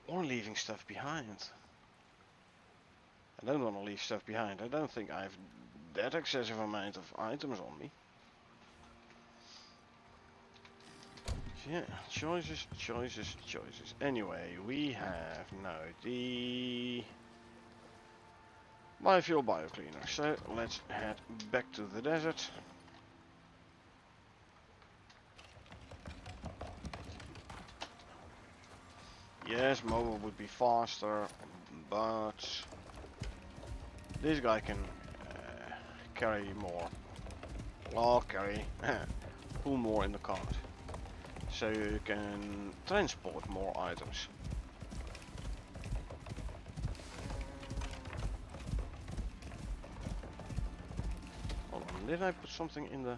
or leaving stuff behind. I don't want to leave stuff behind. I don't think I have that excessive amount of items on me. So yeah, choices, choices, choices. Anyway, we have now the biofuel biocleaner. So let's head back to the desert. Yes, mobile would be faster, but this guy can carry more. Well, carry, pull more in the cart. So you can transport more items. Hold on, did I put something in the...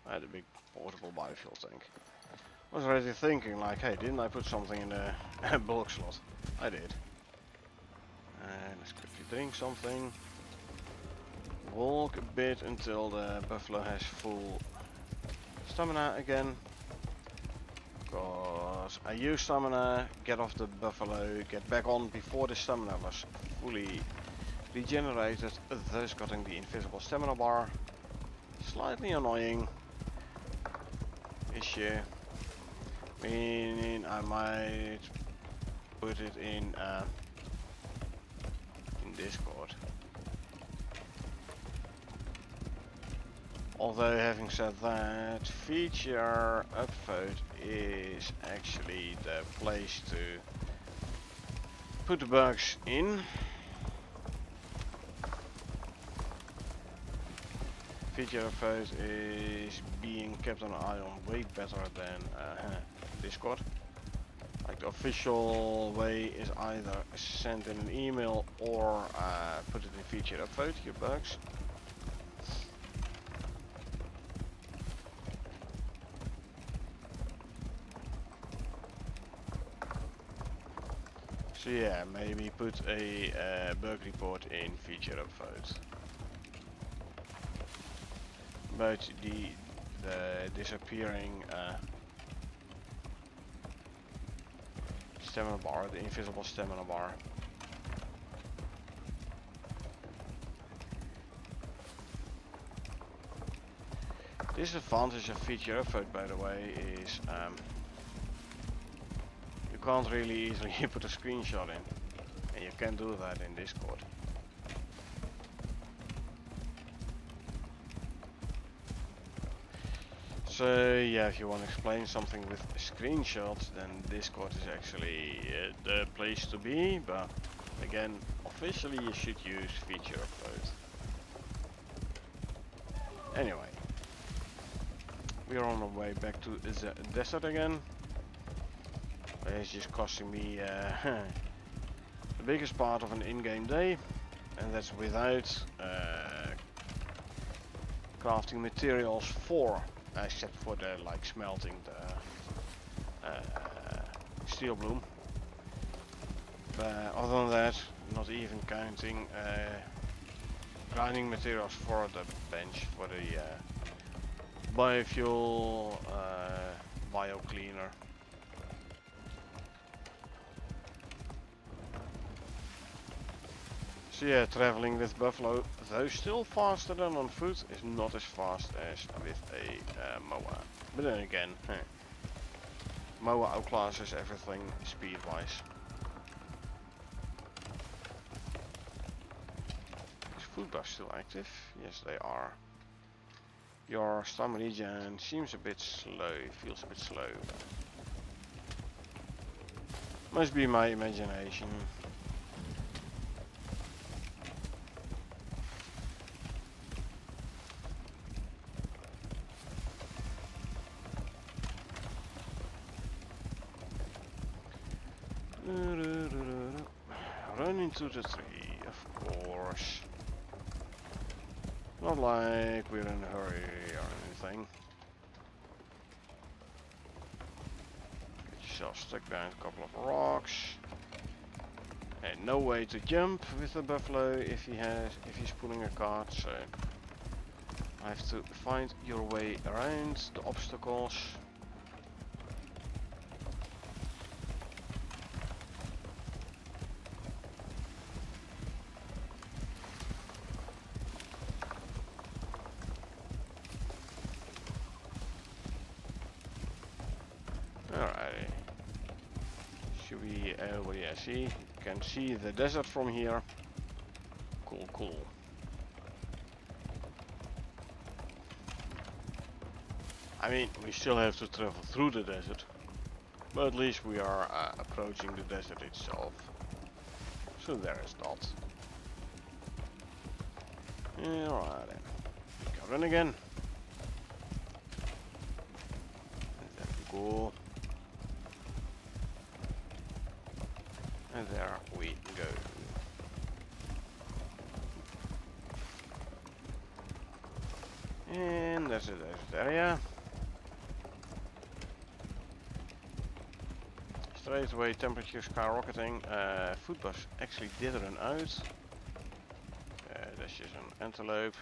I had a big portable biofuel tank. I was already thinking like, hey, didn't I put something in the bulk slot? I did. And let's quickly drink something. Walk a bit until the buffalo has full stamina again. Because I use stamina, get off the buffalo, get back on before the stamina was fully regenerated, thus getting the invisible stamina bar. Slightly annoying issue. Meaning I might put it in Discord. Although having said that, feature upvote is actually the place to put the bugs in. Feature upvote is being kept an eye on way better than Discord. Like the official way is either send in an email or put it in feature upvote, your bugs. So yeah, maybe put a bug report in feature upvote. But the disappearing stamina bar, the invisible stamina bar. Disadvantage of feature upvote, by the way, is you can't really easily put a screenshot in, and you can do that in Discord. So yeah, if you want to explain something with screenshots, then Discord is actually the place to be, but again, officially you should use feature upvote. Anyway, we are on our way back to the desert again. It's just costing me the biggest part of an in-game day, and that's without crafting materials for, except for the like smelting the steel bloom. But other than that, not even counting grinding materials for the bench, for the biofuel bio cleaner. So yeah, traveling with buffalo, though still faster than on foot, is not as fast as with a moa. But then again, moa outclasses everything speed wise. Is food buff still active? Yes, they are. Your stamina regen seems a bit slow, feels a bit slow. Must be my imagination. Run into the tree, of course. Not like we're in a hurry or anything. Get yourself stuck behind a couple of rocks. And no way to jump with the buffalo if he's pulling a cart, so I have to find your way around the obstacles. Alrighty. Should we, well yeah, see, you can see the desert from here. Cool, cool. I mean, we still have to travel through the desert, but at least we are approaching the desert itself. So there is that. Alright then. Go run again. And there we go. And there we go. And that's the desert area. Straight away temperature skyrocketing. Food bus actually did run out. That's just an antelope.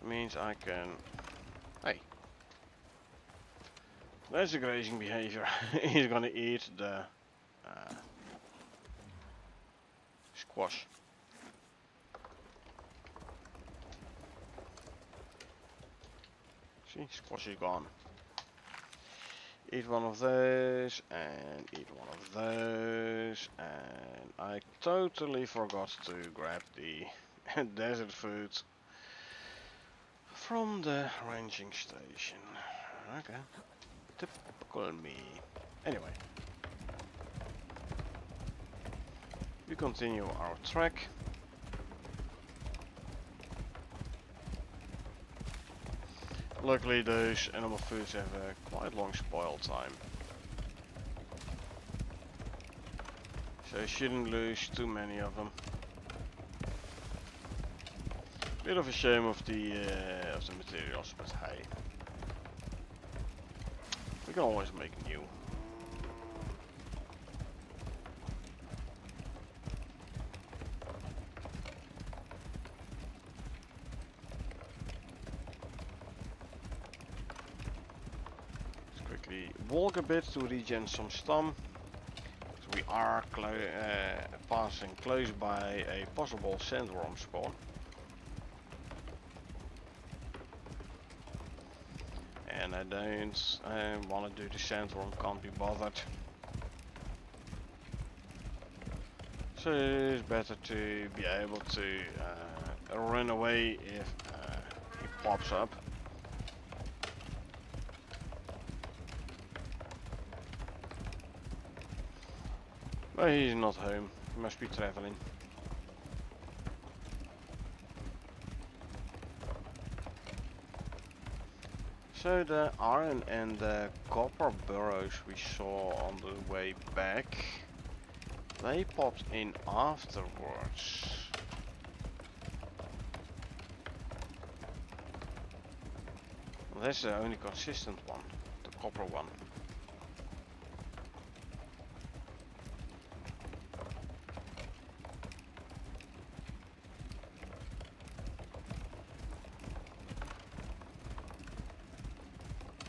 Means I can... Hey. That's a grazing behavior. He's gonna eat the squash. See, squash is gone. Eat one of those, and eat one of those, and I totally forgot to grab the desert food from the ranging station. Okay. Typical me. Anyway. We continue our trek. Luckily those animal foods have a quite long spoil time. So I shouldn't lose too many of them. Bit of a shame of the materials, but hey. We can always make new. Let's quickly walk a bit to regen some stam. So we are passing close by a possible sandworm spawn. And I don't want to do the sandworm, can't be bothered. So it's better to be able to run away if he pops up. But he's not home, he must be traveling. So the iron and the copper burrows we saw on the way back, they popped in afterwards. Well, that's the only consistent one, the copper one.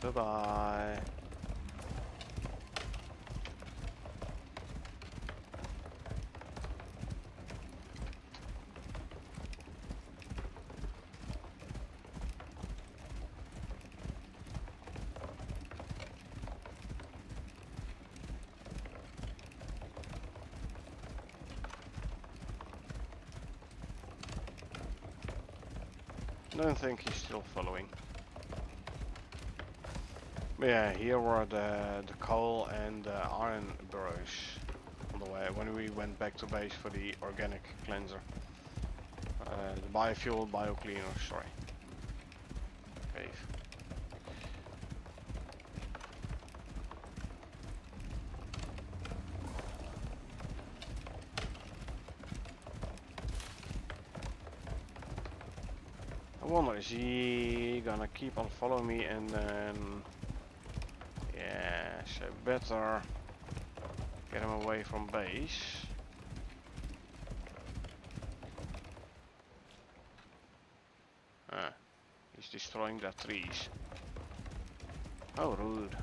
Bye-bye. Don't think he's still following. But yeah, here were the coal and the iron burrows on the way when we went back to base for the organic cleanser. The biofuel, biocleaner, sorry. Cave. I wonder, is he gonna keep on following me and then... Yeah, so better get him away from base. Ah, he's destroying the trees. Oh, rude.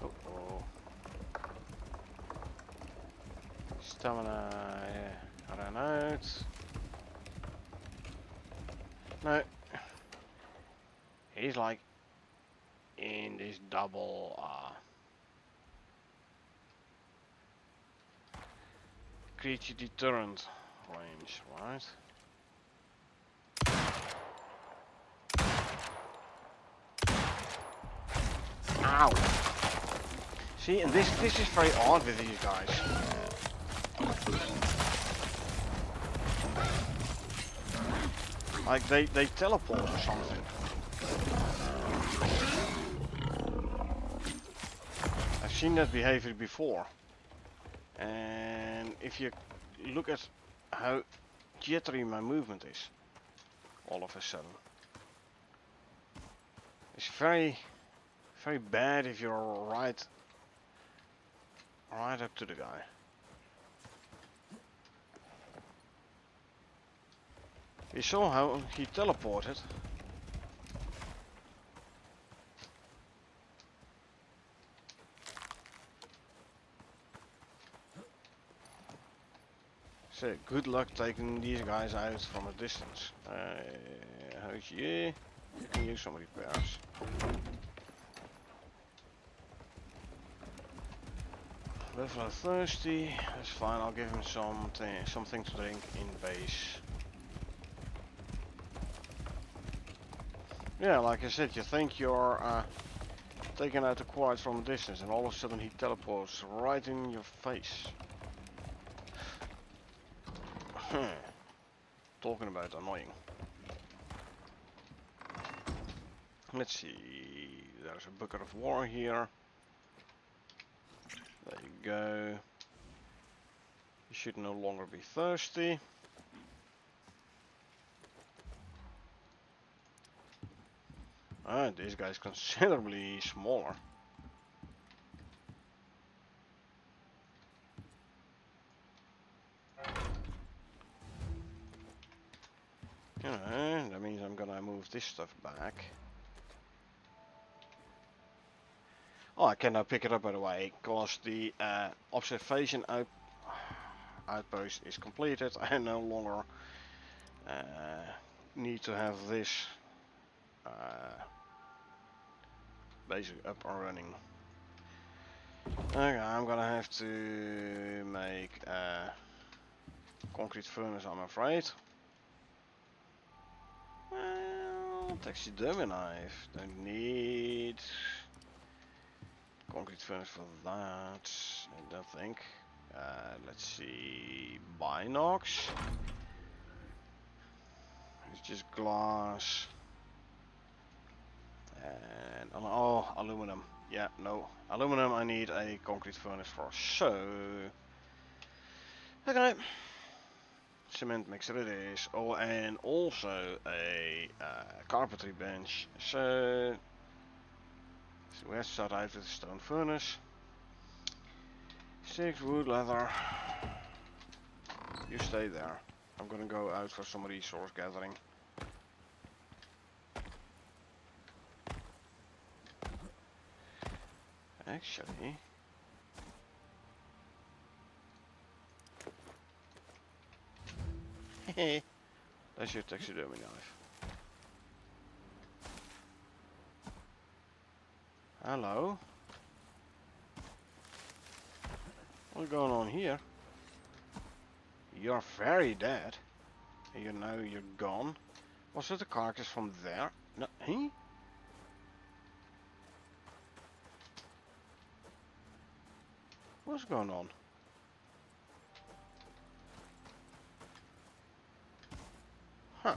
Oh, oh. Stamina, yeah, ran out. No. He's like in this double creature deterrent range, right? Ow! See, and this is very odd with these guys. Like they teleport or something. I've seen that behavior before. And if you look at how jittery my movement is, all of a sudden. It's very bad if you're right up to the guy. You saw how he teleported. So good luck taking these guys out from a distance. How's you? Can use some repairs. Buffalo thirsty. That's fine. I'll give him something to drink in base. Yeah, like I said, you think you're taking out the quartz from a distance, and all of a sudden he teleports right in your face. Talking about annoying. Let's see, there's a bucket of water here. There you go. You should no longer be thirsty. Ah, this guy's considerably smaller. That means I'm gonna move this stuff back. Oh, I can now pick it up by the way, because the observation outpost is completed. I no longer need to have this basically up and running. Okay, I'm gonna have to make a concrete furnace, I'm afraid. Well, taxidermy knife. Don't need concrete furnace for that. I don't think. Let's see. Binox. It's just glass. And oh, aluminum. Yeah, no. Aluminum I need a concrete furnace for. So. Okay. Cement mixer it is. Oh, and also a carpentry bench. So we have to start out with a stone furnace. 6 wood, leather. You stay there. I'm gonna go out for some resource gathering. Actually, hehe, that's your taxidermy knife. Hello? What's going on here? You're very dead. You know you're gone. Was it a carcass from there? No, he? What's going on? Huh.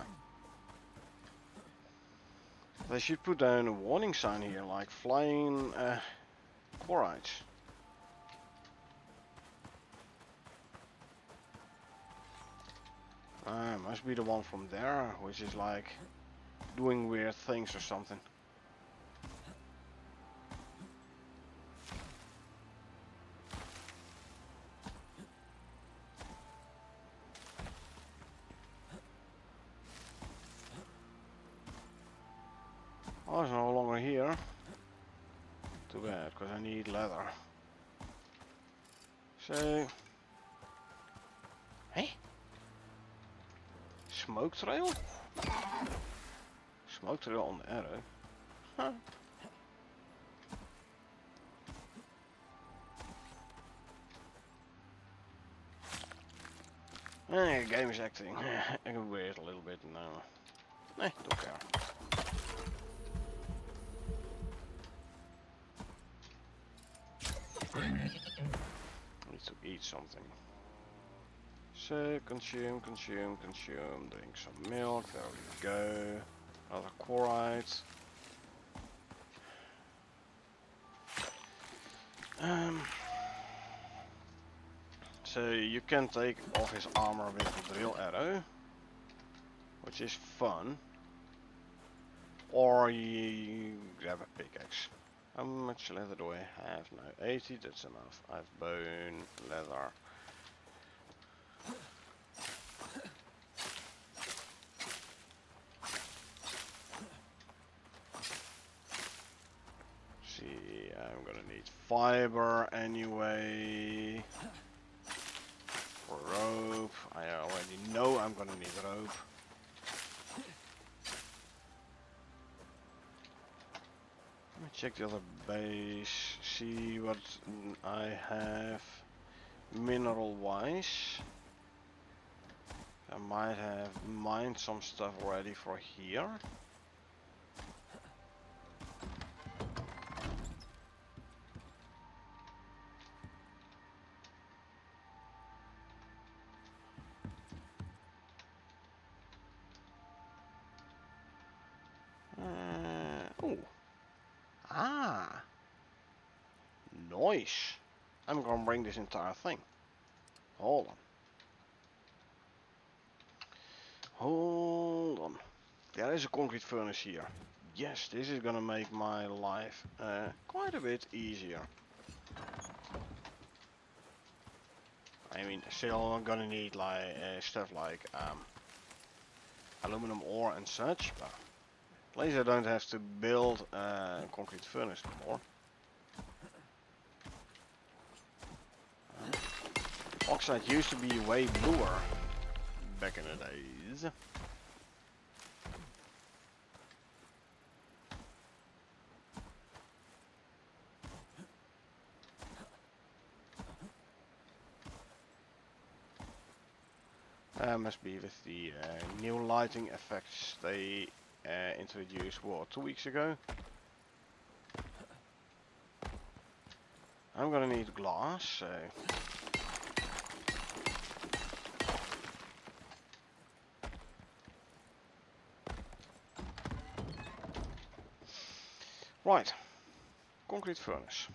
They should put down a warning sign here, like flying quartz. Must be the one from there, which is like doing weird things or something. Oh, it's no longer here. Too bad, because I need leather. So... Hey? Smoke trail? Smoke trail on the arrow? Huh. Game is acting weird a little bit now. Don't care. Need to eat something. So, consume. Drink some milk. There we go. Another quartz. So you can take off his armor with the drill arrow, which is fun. Or you grab a pickaxe. How much leather do I have now? 80, that's enough. I have bone, leather. See, I'm gonna need fiber anyway. For rope, I already know I'm gonna need rope. Let me check the other base, see what I have mineral wise. I might have mined some stuff already for here. Oh. Ah. Nice. I'm gonna bring this entire thing. Hold on. Hold on. There is a concrete furnace here. Yes, this is gonna make my life quite a bit easier. I mean, still I'm gonna need like stuff like aluminum ore and such, but at least I don't have to build a concrete furnace anymore. Oxide used to be way bluer back in the days. Must be with the new lighting effects they introduced, what, 2 weeks ago? I'm gonna need glass, so... Right, concrete furnace.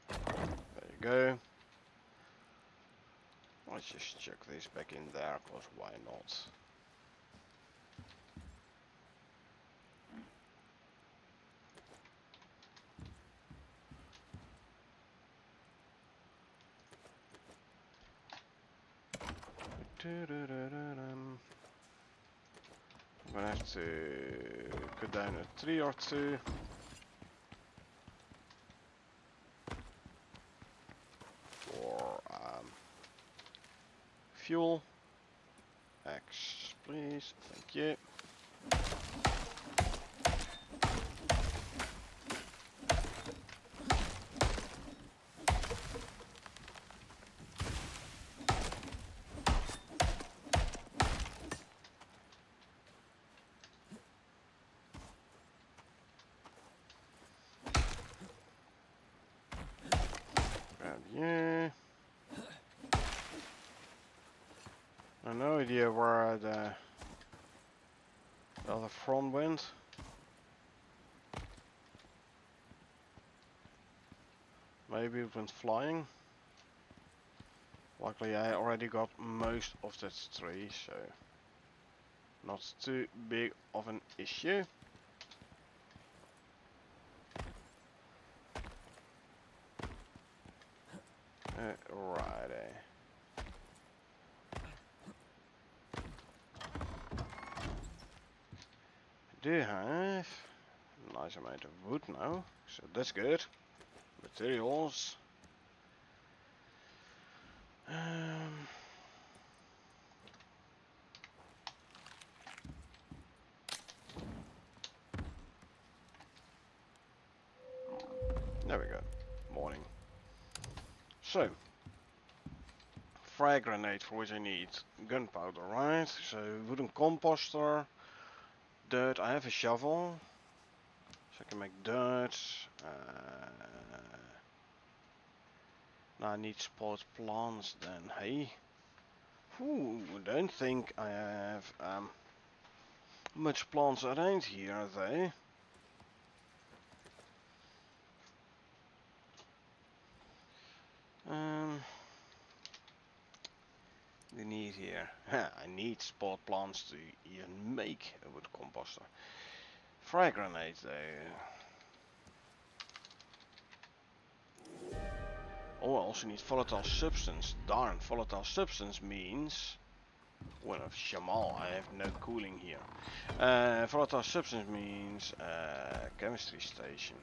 There you go. Let's just chuck this back in there, cause why not? I'm gonna have to cut down a tree or two. For fuel. X, please. Thank you. Yeah. I have no idea where the other front went. Maybe it went flying. Luckily I already got most of that tree, so not too big of an issue. Righty. I do have a nice amount of wood now, so that's good. Materials. There we go. Morning. So, frag grenade for which I need gunpowder, right? So, wooden composter, dirt. I have a shovel, so I can make dirt. Now I need spotted plants then, hey? Ooh, don't think I have much plants around here though. We need here. I need spot plants to even make a wood composter. Frag grenades though. Oh, I also need volatile substance. Darn, volatile substance means... Well, of Shamal, I have no cooling here. Volatile substance means chemistry station.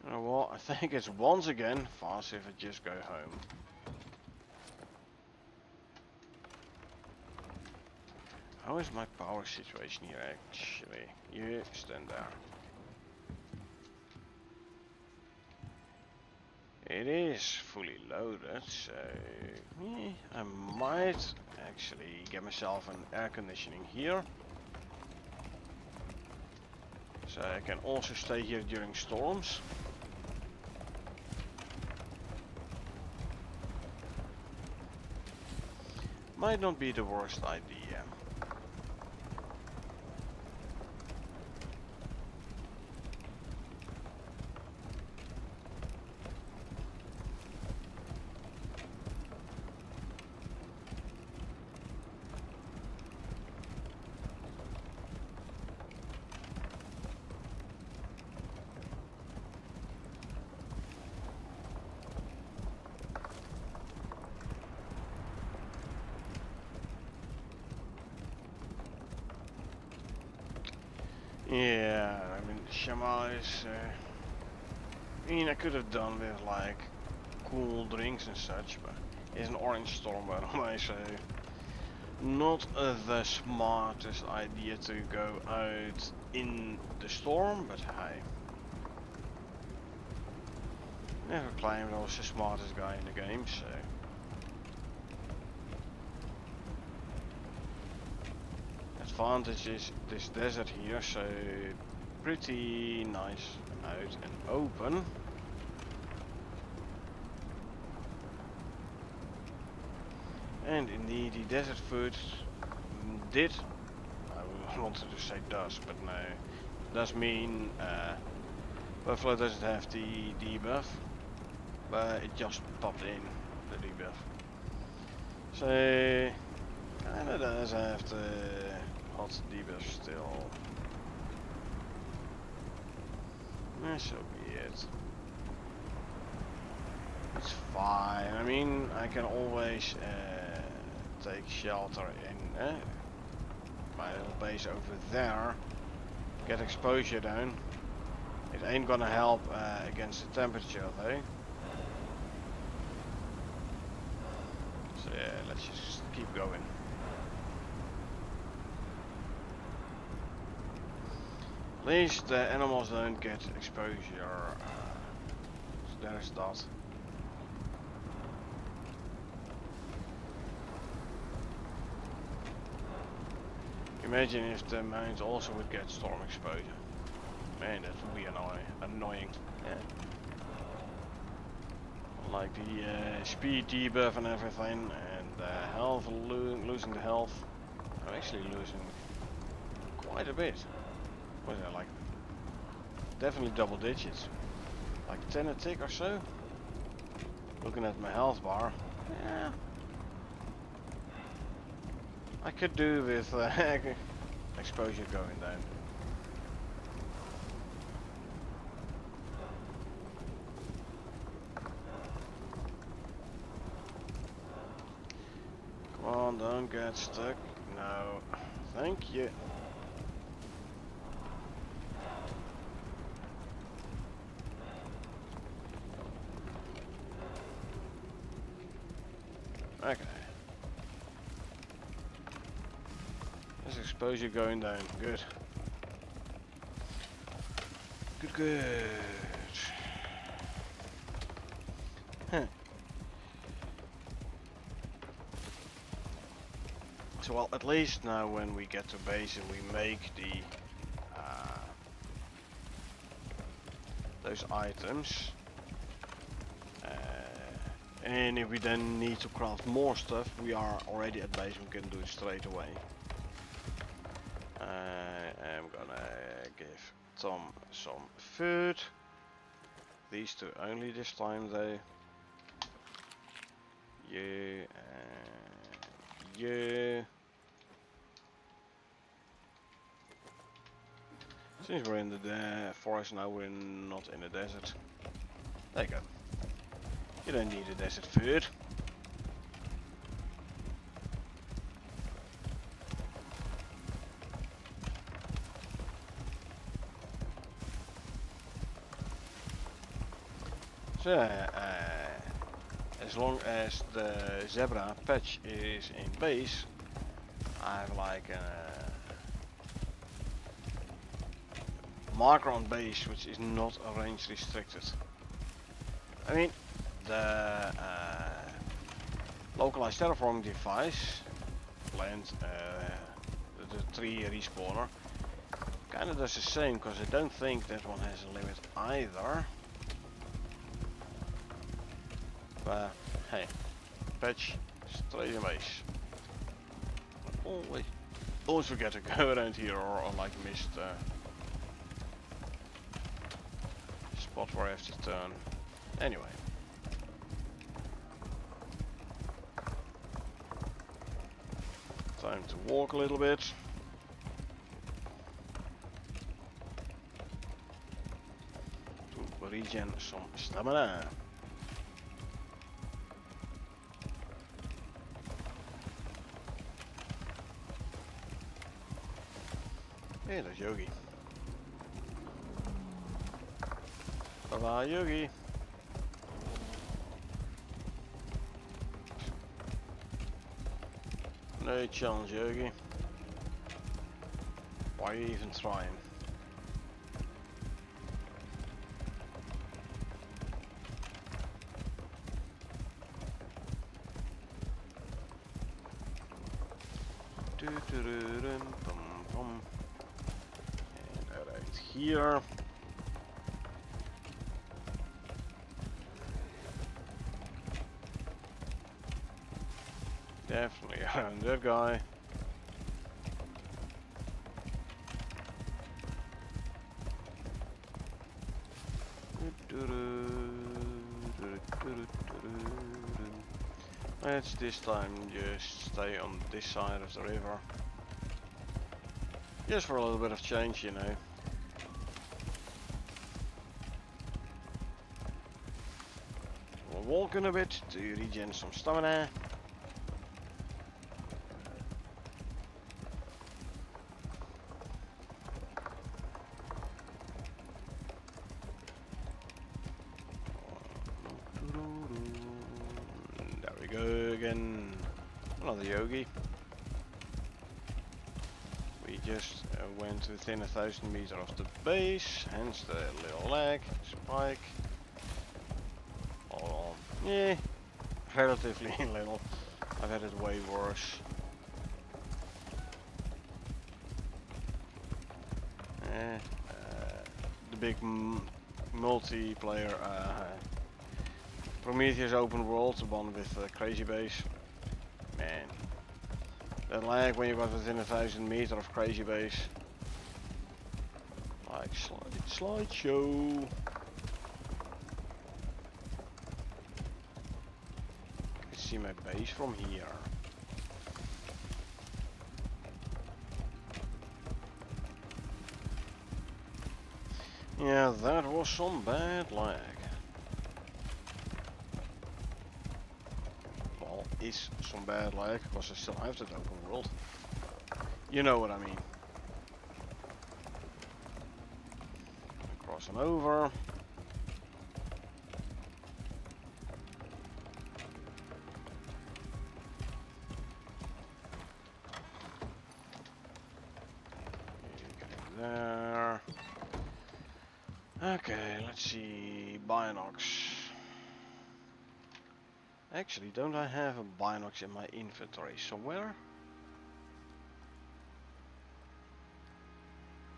You know what, I think it's once again fast if I just go home. How is my power situation here actually? You stand there. It is fully loaded, so I might actually get myself an air conditioning here. So I can also stay here during storms. might not be the worst idea. Yeah, I mean, Shama is. I mean, I could have done with like cool drinks and such, but it's an orange storm, by the way, so not the smartest idea to go out in the storm, but hey. Never claimed I was the smartest guy in the game, so. Advantage is this desert here, so pretty nice out and open. And indeed, the desert food did, I wanted to say does, but no, does mean Buffalo doesn't have the debuff, but it just popped in the debuff. So, kinda does have the hot debuff still. So be it. It's fine. I mean, I can always take shelter in my little base over there. Get exposure down. It ain't gonna help against the temperature though. So yeah, let's just keep going. At least the animals don't get exposure. So there's that. Imagine if the mines also would get storm exposure. Man, that would be annoying. Yeah. Like the speed debuff and everything, and health, losing the health. I'm actually losing quite a bit. What is that, like? Definitely double digits. Like 10 a tick or so. Looking at my health bar. Yeah. I could do with exposure going down. Come on, don't get stuck. No. Thank you. Okay. There's exposure going down. Good. Good. Huh. So, well, at least now when we get to base and we make the those items, and if we then need to craft more stuff, we are already at base. We can do it straight away. I'm gonna give Tom some food. These two only this time though. You and you. Since we're in the forest now, we're not in the desert. There you go. You don't need a desert food. So, as long as the zebra patch is in base, I have like a marker on base which is not range restricted. I mean, the localized terraforming device, plant, the tree respawner, kind of does the same, because I don't think that one has a limit either. But hey, patch straight in base. always forget to go around here, or like missed spot where I have to turn. Anyway. Time to walk a little bit. To regen some stamina. Hey, there's Yogi. Bye-bye, Yogi. No challenge, Yogi. Why are you even trying? And right here. Definitely around that guy. Let's this time just stay on this side of the river. Just for a little bit of change, you know. We'll walk in a bit to regen some stamina. There we go again. Another Yogi. We just went within 1,000 meters of the base, hence the little lag, spike. Oh, yeah, relatively little. I've had it way worse. The big multiplayer Prometheus open world, the one with crazy base. Man, that lag when you got within 1,000 meters of crazy base. Like slideshow. You can see my base from here. Yeah, that was some bad lag. Well, is some bad lag, because I still have that open world. You know what I mean. Crossing over. Get in there. Okay, let's see. Binox. Actually, don't I have a Binox in my inventory somewhere?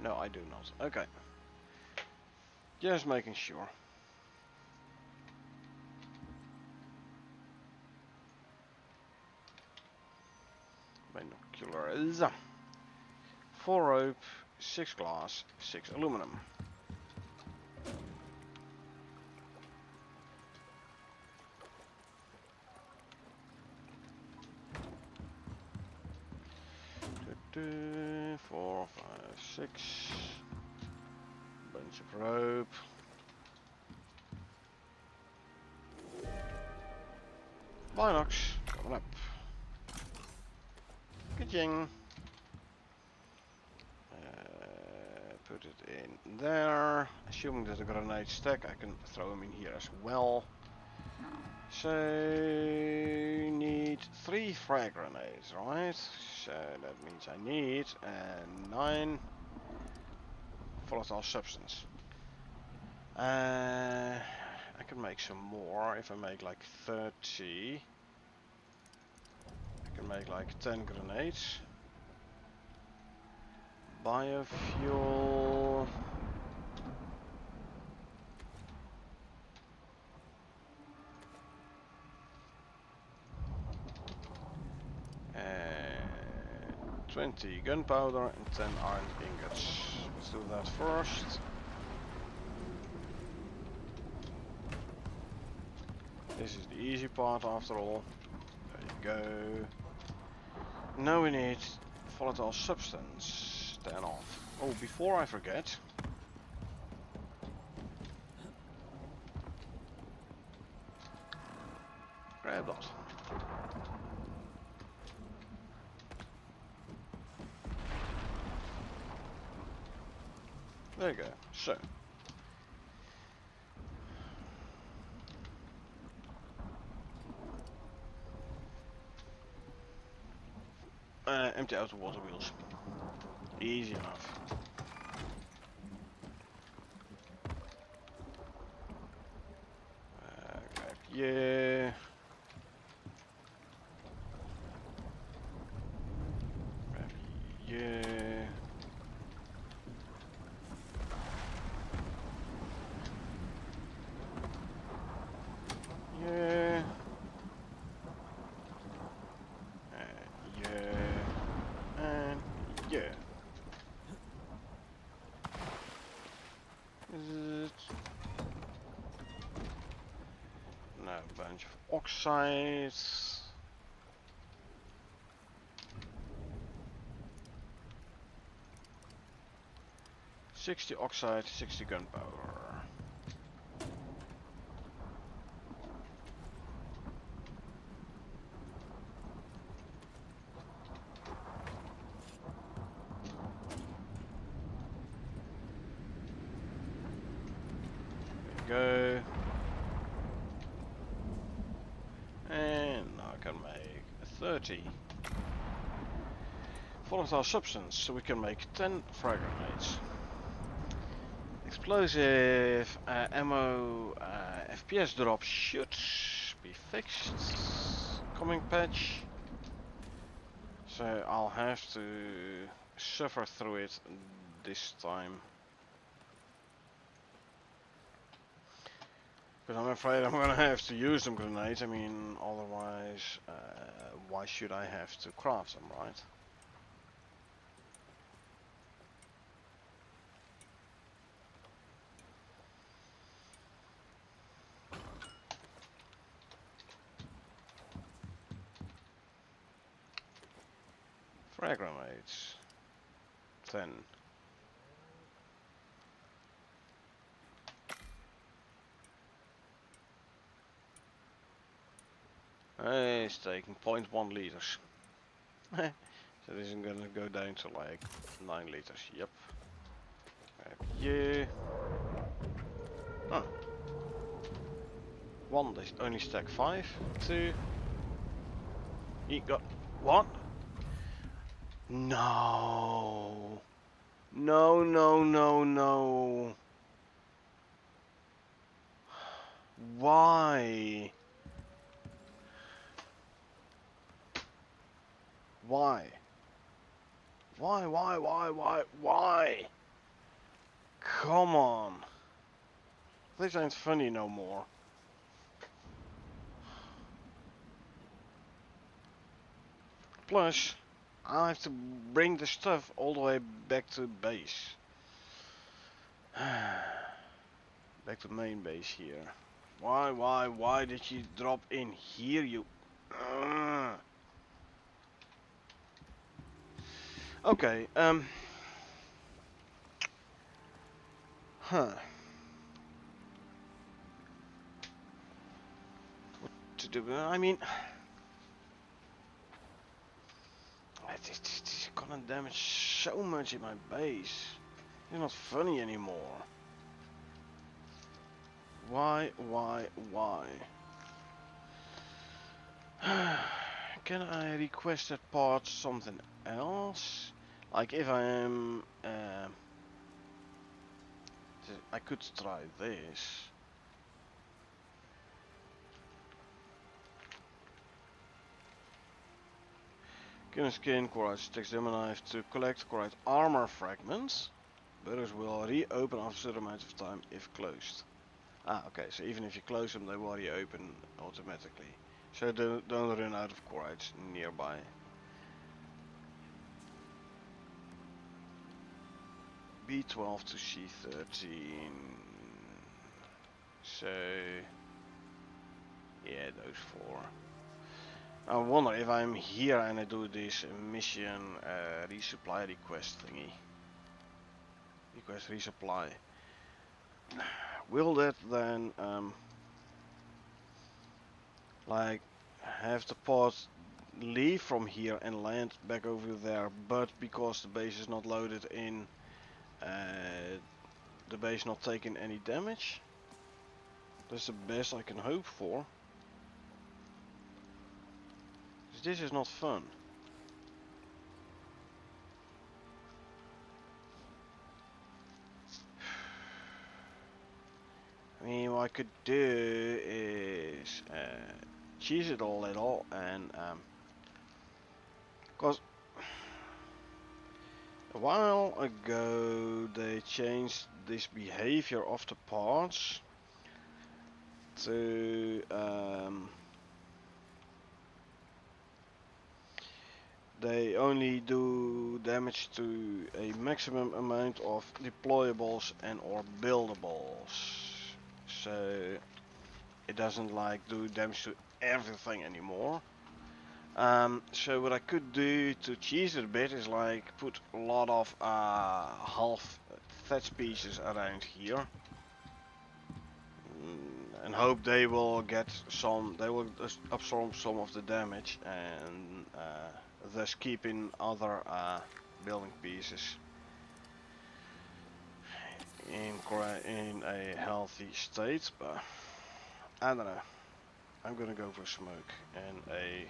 No, I do not. Okay. Just making sure. Binoculars. 4 rope, 6 glass, 6 aluminum. Four, 5, 6. Bunch of rope. Binox coming up. Ka-ching. Put it in there. Assuming there's a grenade stack, I can throw them in here as well. So need 3 frag grenades, right? So that means I need 9 volatile substance. I can make some more if I make like 30. I can make like 10 grenades. Biofuel. 20 gunpowder and 10 iron ingots. Let's do that first. This is the easy part after all. There you go. Now we need volatile substance. 10 off. Oh, before I forget. Grab that. There you go. So. Empty out the water wheels. Easy enough. Grab yeah. Grab yeah. Yeah. Yeah. And yeah. Now a bunch of oxides. $60 oxide, 60 gunpowder. There you go. And now I can make 30 volatile substance, so we can make 10 frag grenades. Explosive ammo FPS drop should be fixed. Coming patch. So I'll have to suffer through it this time. Because I'm afraid I'm gonna have to use them grenades. I mean, otherwise, why should I have to craft them, right? Frag grenades. 10. It's taking 0.1 liters. So this is gonna go down to like 9 liters. Yep. Yeah. Oh. 1, they only stack 5. 2. You got 1. No. No, no, no, no. Why? Why? Why? Come on. This ain't funny no more. Plus, I have to bring the stuff all the way back to base. Back to main base here. Why did you drop in here, you... Okay, Huh. What to do? I mean... It's gonna damage so much in my base. It's not funny anymore. Why? Can I request that part something else? Like if I am... I could try this. Skin skin, chloride sticks them, and I have to collect chloride armor fragments. Burrows will reopen after a certain amount of time if closed. Ah, okay, so even if you close them, they will reopen automatically. So don't run out of chlorides nearby. B12 to C13. So yeah, those four. I wonder if I'm here and I do this mission resupply request thingy. Request resupply. Will that then like have the pod leave from here and land back over there, but because the base is not loaded in, the base not taking any damage? That's the best I can hope for. 'Cause this is not fun. I mean, what I could do is cheese it a little and cause a while ago they changed this behavior of the parts to they only do damage to a maximum amount of deployables and or buildables. So it doesn't like do damage to everything anymore. So what I could do to cheese it a bit is like put a lot of half thatch pieces around here. And hope they will get some, they will absorb some of the damage and thus keeping other building pieces in a healthy state. But I don't know. I'm gonna go for a smoke and a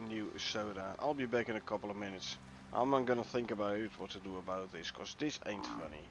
new soda. I'll be back in a couple of minutes. I'm not gonna think about what to do about this, cause this ain't funny.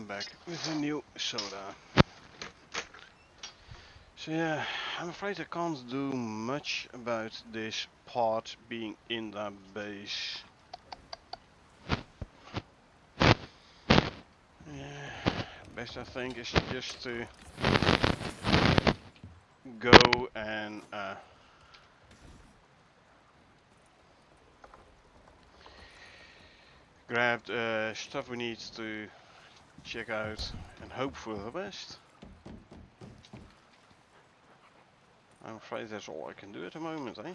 back with a new soda. So yeah, I'm afraid I can't do much about this part being in the base. Yeah, best I think is just to go and grab the stuff we need to check out and hope for the best. I'm afraid that's all I can do at the moment, eh?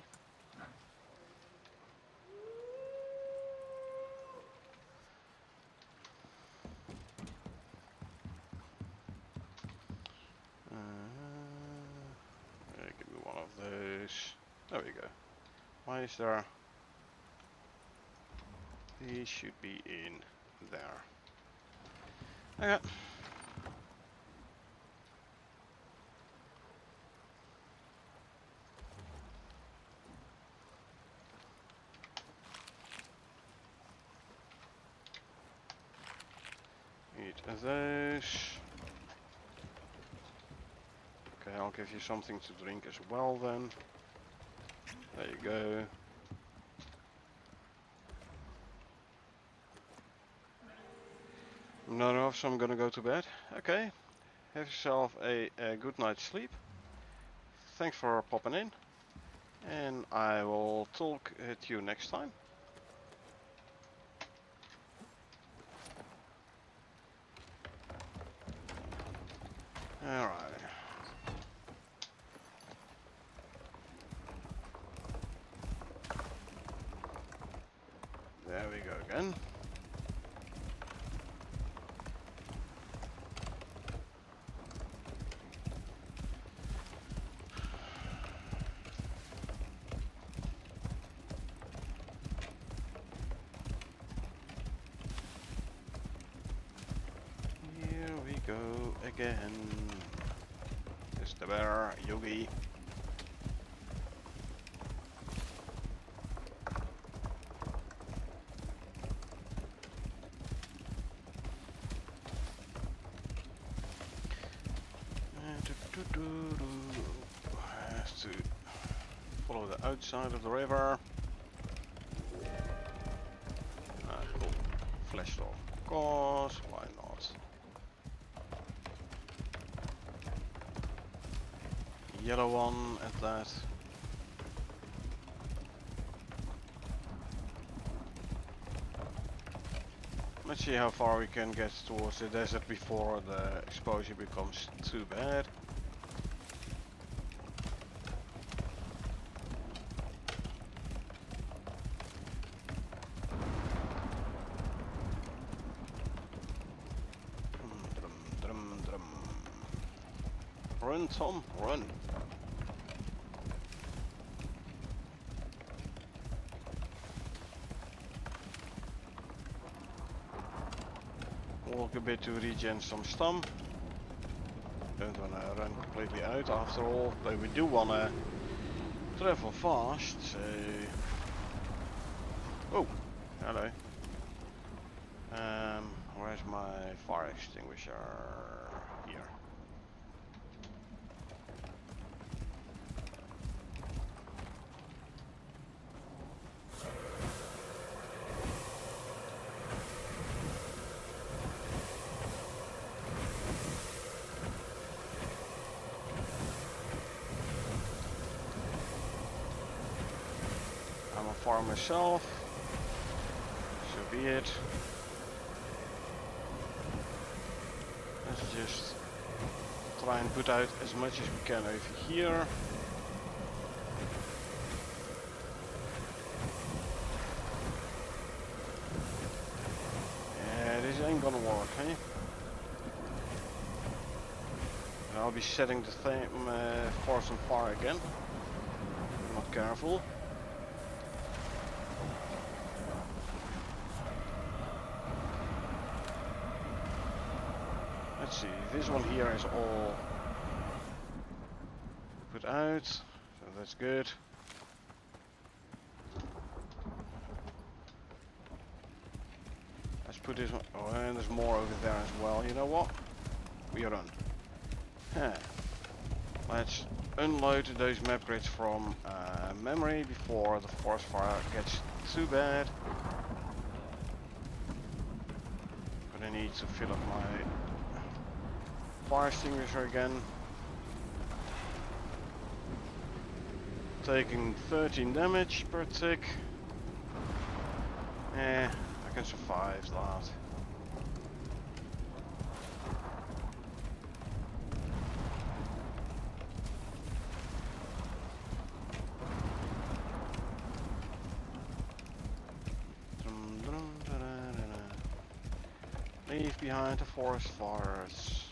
Give me one of those. There we go. Why is there? These should be in there. Okay. Eat those. Okay, I'll give you something to drink as well then. There you go. I'm not enough, so I'm gonna go to bed. Okay. Have yourself a good night's sleep. Thanks for popping in. And I will talk to you next time. Alright. There we go again. Here we go again. It's the bear, Yogi. Have to follow the outside of the river. Cool. Flash off. Of course, why not? Yellow one at that. Let's see how far we can get towards the desert before the exposure becomes too bad. Run, Tom, run. Walk a bit to regen some stam. Don't wanna run completely out after all, but we do wanna travel fast, so... Oh, hello. Where's my fire extinguisher? Here. I'm a farm myself, so be it. Let's just try and put out as much as we can over here. Yeah, this ain't gonna work, hey? And I'll be setting the same forest on fire again. I'm not careful. Let's see, this one here is all put out, so that's good. Let's put this one. Oh, and there's more over there as well. You know what? We run. Huh. Let's unload those map grids from memory before the forest fire gets too bad. But I need to fill up my fire extinguisher again. Taking 13 damage per tick. I can survive that. Leave behind the forest fires.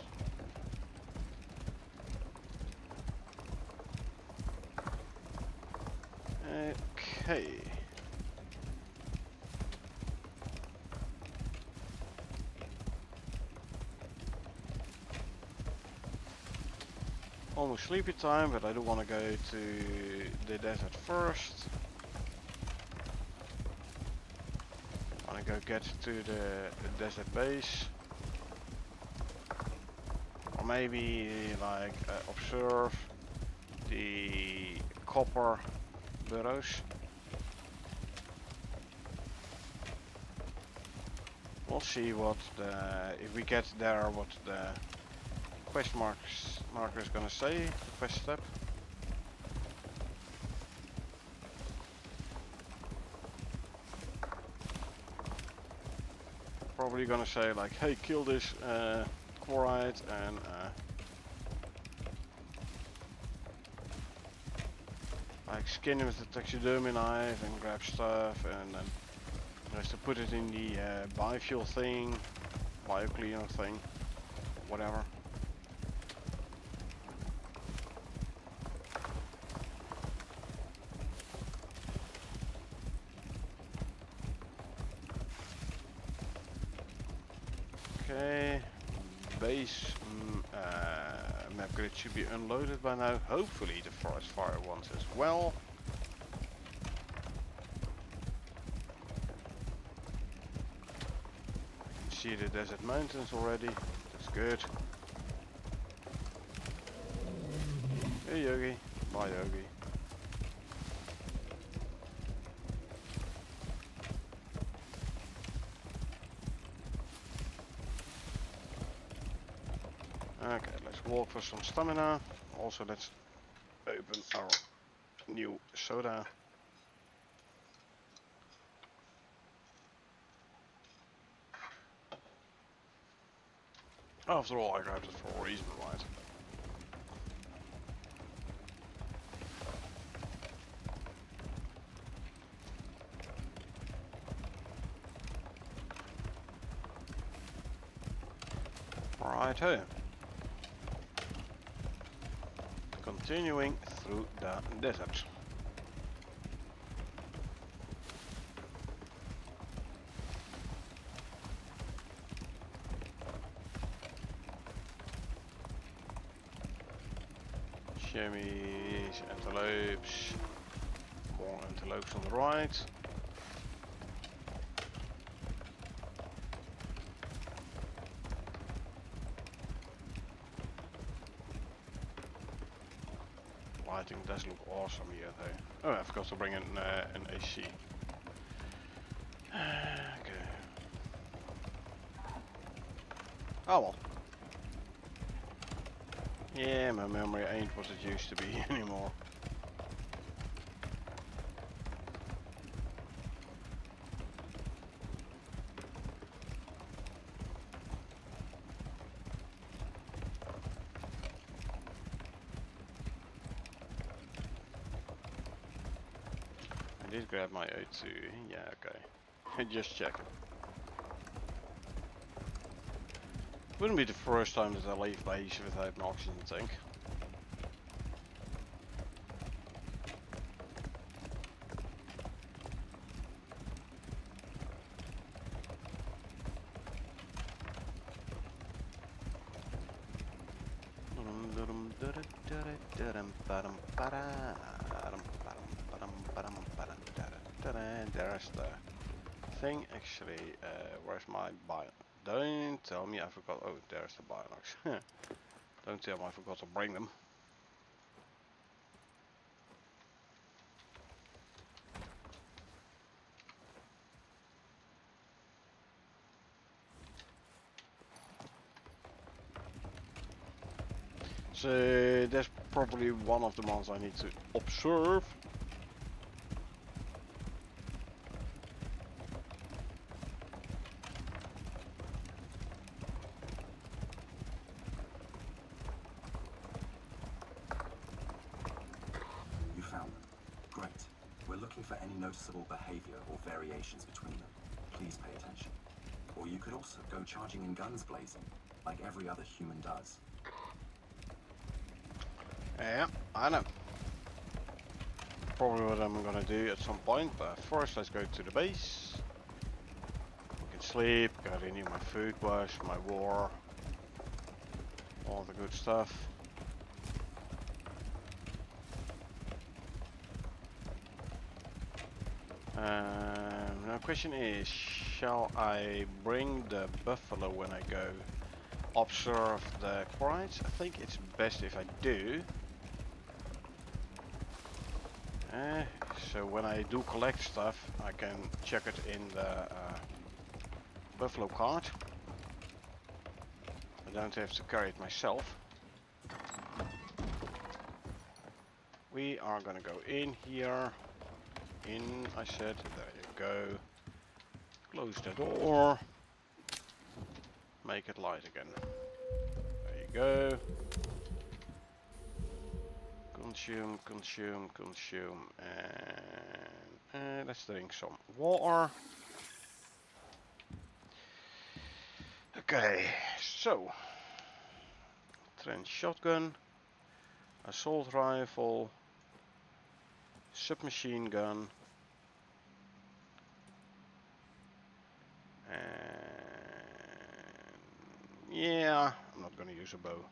Okay. Almost sleepy time, but I do want to go to the desert first. I want to go get to the desert base. Or maybe like observe the copper burrows. We'll see what if we get there, what the quest marker is gonna say, the quest step. Probably gonna say like, hey, kill this chloride and like skin him with the taxidermy knife and grab stuff, and then just to put it in the biofuel thing, biocleaner thing, whatever. Okay, base map grid should be unloaded by now. Hopefully the forest fire ones as well. I can see the desert mountains already. That's good. Hey Yogi, bye Yogi. Okay, let's walk for some stamina. Also, let's open our new soda. After all, I grabbed it for a reason, right? Righto. Continuing through the desert. Chamois, antelopes, more antelopes on the right. Lighting does look awesome here though. Oh, I forgot to bring in an AC. Okay. Oh well. Yeah, my memory ain't what it used to be anymore. I did grab my O2, yeah, okay. Just checking. Wouldn't be the first time that I leave base without an oxygen tank. There's the thing. Actually, where's my bio? Don't tell me I forgot. Oh, there's the bionox. Don't tell me I forgot to bring them. So that's probably one of the ones I need to observe. You found them. Great. We're looking for any noticeable behavior or variations between them. Please pay attention. Or you could also go charging in guns blazing, like every other human does. Yeah, I know. Probably what I'm gonna do at some point, but first let's go to the base. I can sleep, gotta renew my food wash, my war, all the good stuff. Now question is, shall I bring the buffalo when I go observe the quarries? I think it's best if I do. So when I do collect stuff, I can check it in the buffalo cart. I don't have to carry it myself. We are gonna go in here. In, I said, there you go. Close the door. Make it light again. There you go. Consume, consume, consume, and let's drink some water. Okay, so trench shotgun, assault rifle, submachine gun, and yeah, I'm not gonna use a bow.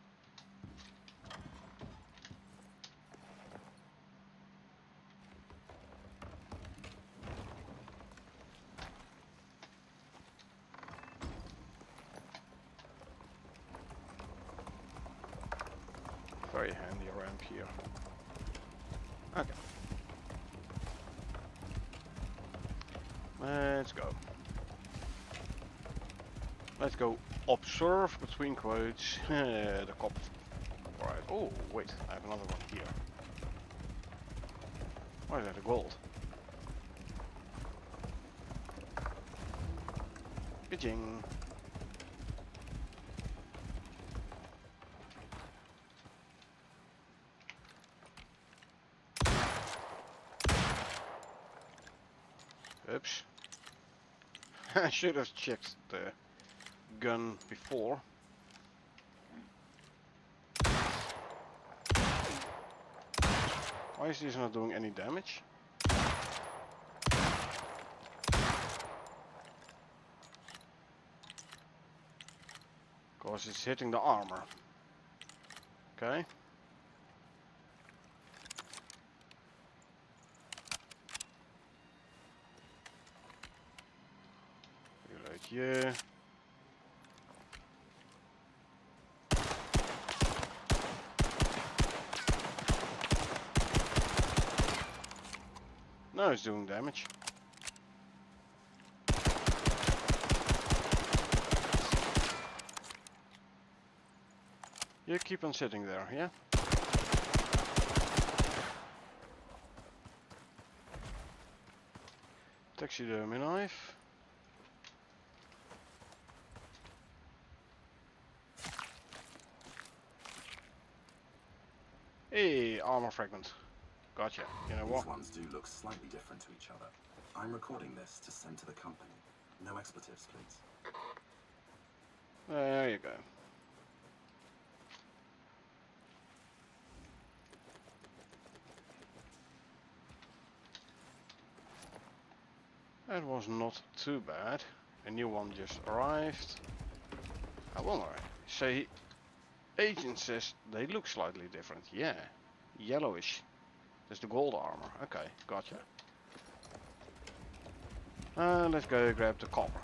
Very handy ramp here. Okay. Let's go. Let's go observe between quotes the copper. Alright. Oh, wait, I have another one here. Why is that a gold? Ka-ching. Oops. I should have checked the gun before. Why is this not doing any damage? Because it's hitting the armor. Okay. Reload here. Now it's doing damage. You keep on sitting there, yeah? Taxidermy knife. Hey, armor fragment. Gotcha. You know what? These ones do look slightly different to each other. I'm recording this to send to the company. No expletives, please. There you go. That was not too bad. A new one just arrived. I wonder. Say, agent says they look slightly different. Yeah, yellowish. That's the gold armor. Okay, gotcha. Let's go grab the copper.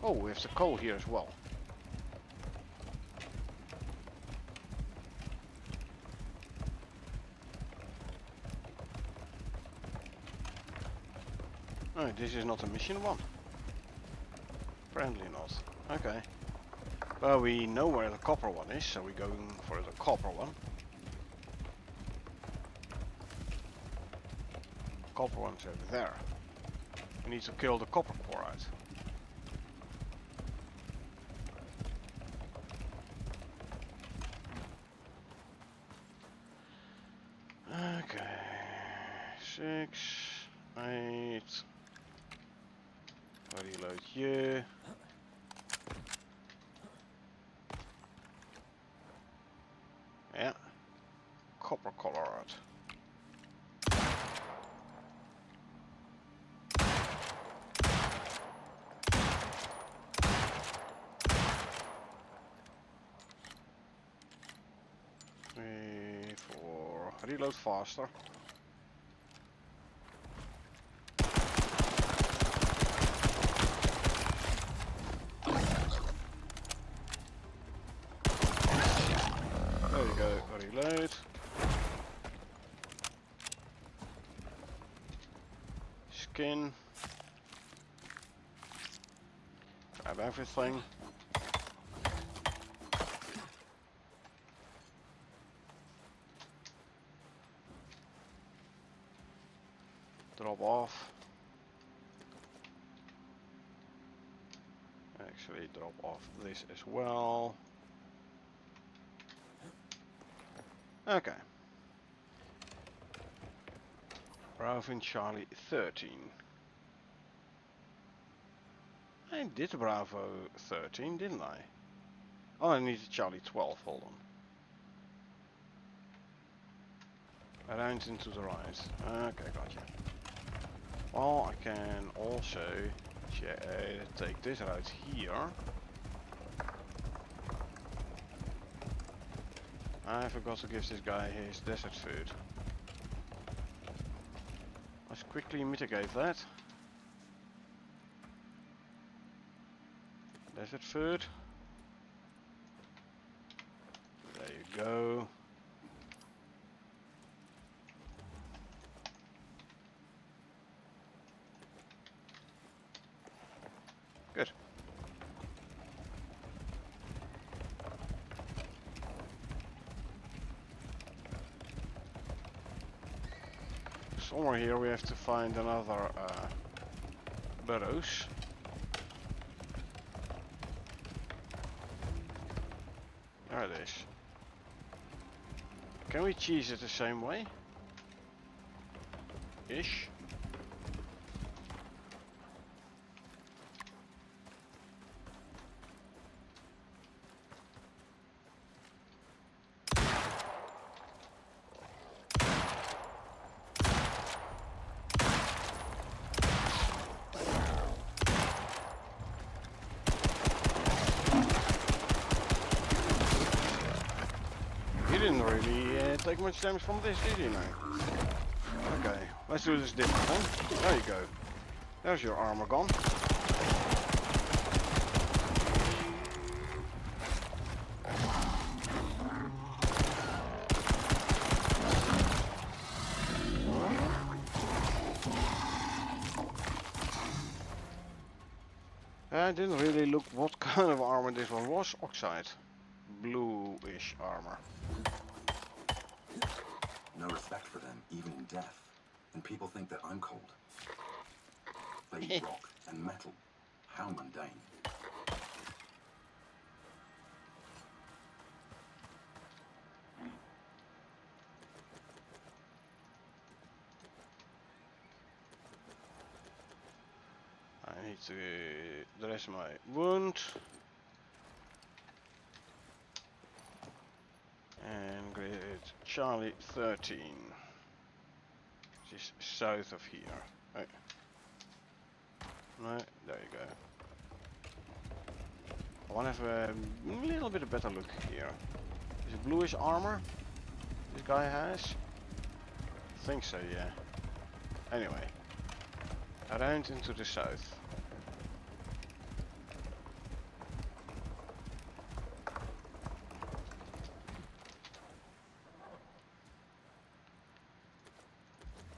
Oh, we have the coal here as well. Oh, this is not a mission one. Apparently not. Okay. Well, we know where the copper one is, so we're going for the copper one. Copper one's over there. We need to kill the copper chloride. Okay. 6, 8. Reload you. Yeah. Copper chloride. Reload faster. There you go, reload. Skin. Grab everything. Drop off. Actually, drop off this as well. Okay. Bravo in Charlie 13. I did Bravo 13, didn't I? Oh, I needed Charlie 12, hold on. Around into the right. Okay, gotcha. Well, I can also take this route here. I forgot to give this guy his desert food. Let's quickly mitigate that. Desert food. There you go. Good. Somewhere here we have to find another burrows. There it is. Can we cheese it the same way? Ish. Didn't really take much damage from this, did you now? Okay, let's do this different one. There you go. There's your armor gone. I didn't really look what kind of armor this one was. Oxide. Bluish armor. No respect for them, even in death. And people think that I'm cold. They eat rock and metal. How mundane. I need to dress my wound. And grade Charlie 13. Which is south of here. Right. No, there you go. I want to have a little bit of better look here. Is it bluish armor this guy has? I think so, yeah. Anyway. around into the south.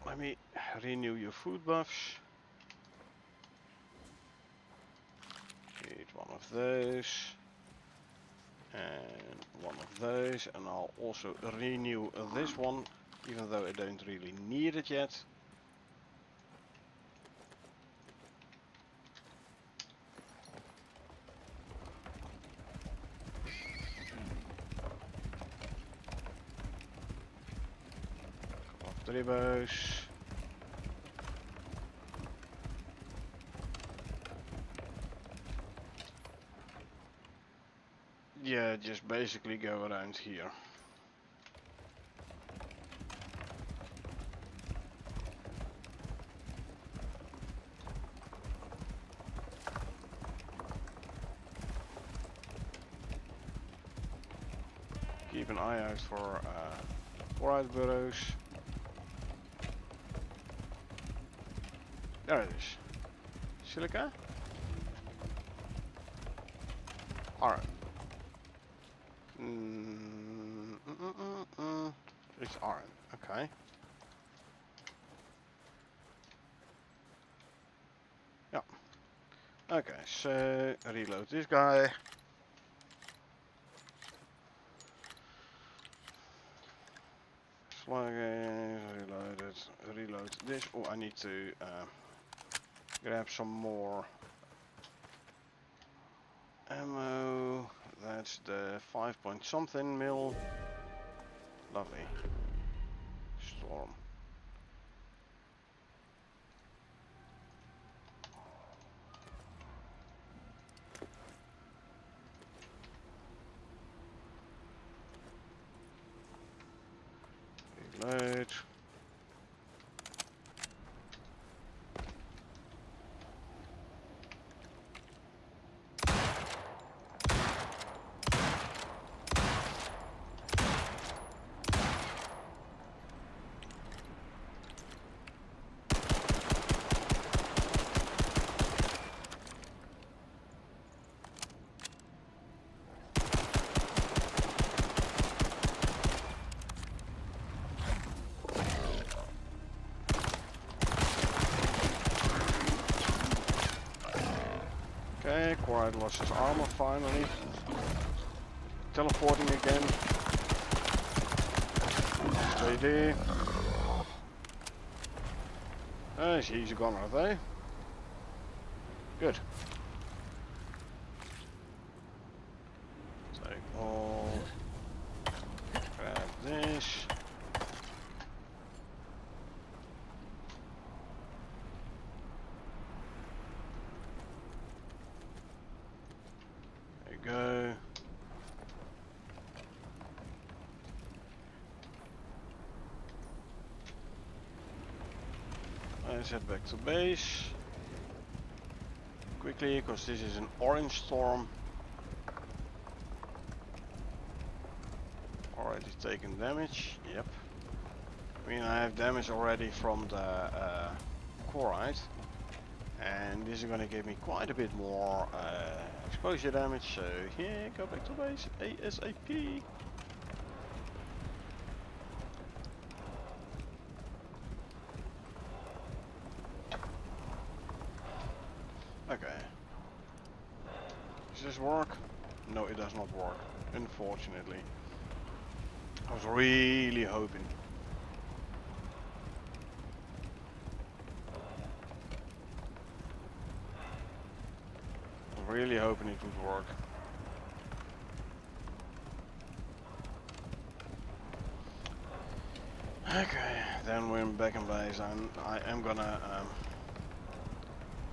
Let me renew your food buffs. Need one of those. And one of those. And I'll also renew this one, even though I don't really need it yet. Couple of tribos. Yeah, just basically go around here. Keep an eye out for chloride burrows. There it is. Silica? Alright. It's iron. Okay. Yeah. Okay, so reload this guy. Slugging, reload it, reload this. Oh, I need to grab some more ammo. That's the 5 point something mil. Lovely. Storm. Reload. Okay, Quiet lost his armor finally. Teleporting again. Stay there. He's gone, are they? Good. Take all. Grab this. There you go. Let's head back to base. Quickly, because this is an orange storm. Already taken damage, yep. I mean, I have damage already from the chloride. And this is gonna give me quite a bit more exposure damage, so yeah, go back to base ASAP. Okay. Does this work? No, it does not work, unfortunately. I was really hoping. I was really hoping it would work. Okay, then we're back in base, and I am gonna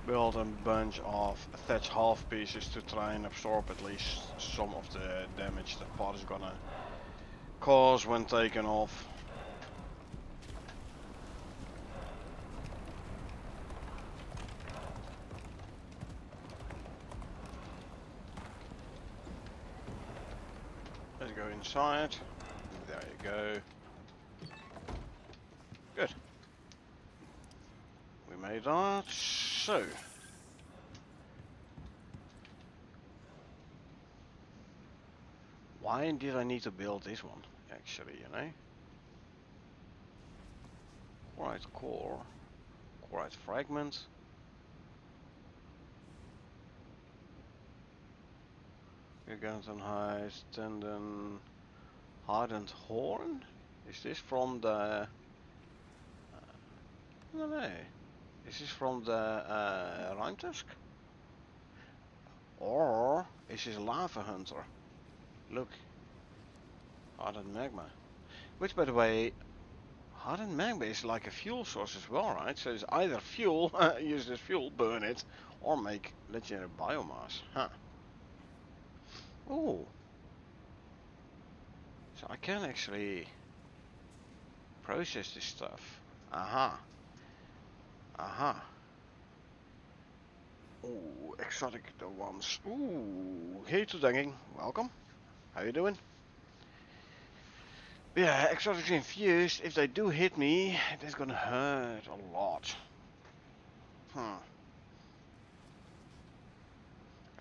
build a bunch of thatch half pieces to try and absorb at least some of the damage that part is gonna cause when taken off. Let's go inside. There you go. Good. We made that. So. Why did I need to build this one, actually, you know? Chloride core, chloride fragment. Giganton hide, tendon, hardened horn? Is this from the... no, no. Is this from the Rime Tusk? Or is this Lava Hunter? Look. Hardened magma. Which, by the way, hardened magma is like a fuel source as well, right? So it's either fuel, use this fuel, burn it, or make legendary biomass. Huh. Ooh. So I can actually process this stuff. Aha. Aha. Ooh, exotic the ones. Ooh, hey to Danging. Welcome. How you doing? Yeah, exotics infused. If they do hit me, that's gonna hurt a lot.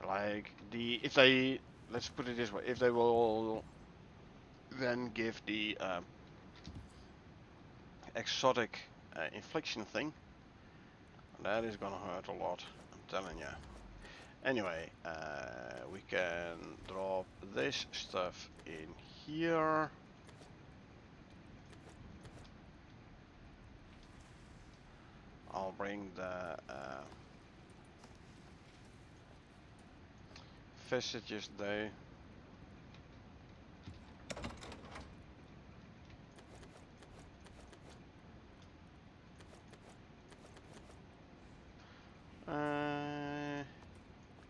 Like if they, let's put it this way, if they will then give the exotic infliction thing, that is gonna hurt a lot. I'm telling you. Anyway, we can drop this stuff in here. I'll bring the Vestiges there.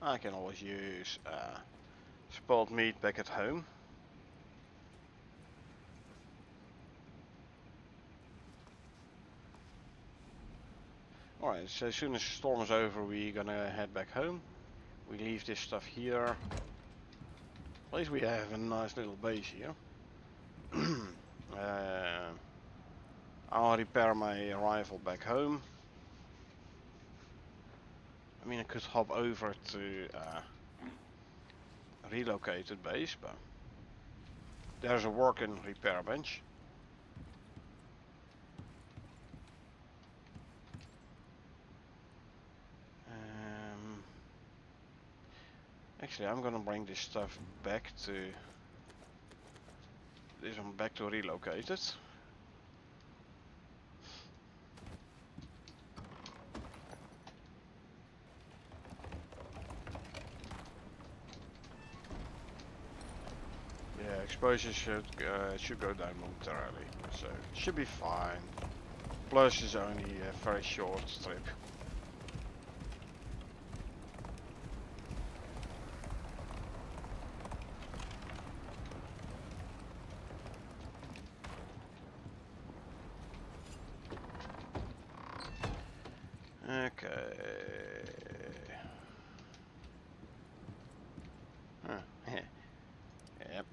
I can always use spoiled meat back at home. Alright, so as soon as the storm is over, we're gonna head back home. We leave this stuff here. At least we have a nice little base here. I'll repair my rifle back home. I mean, I could hop over to relocated base, but there's a working repair bench. Actually, I'm gonna bring this stuff back to this one back to relocated. Yeah, exposure should go down momentarily, so it should be fine. Plus, it's only a very short trip. Okay. Huh. Yep.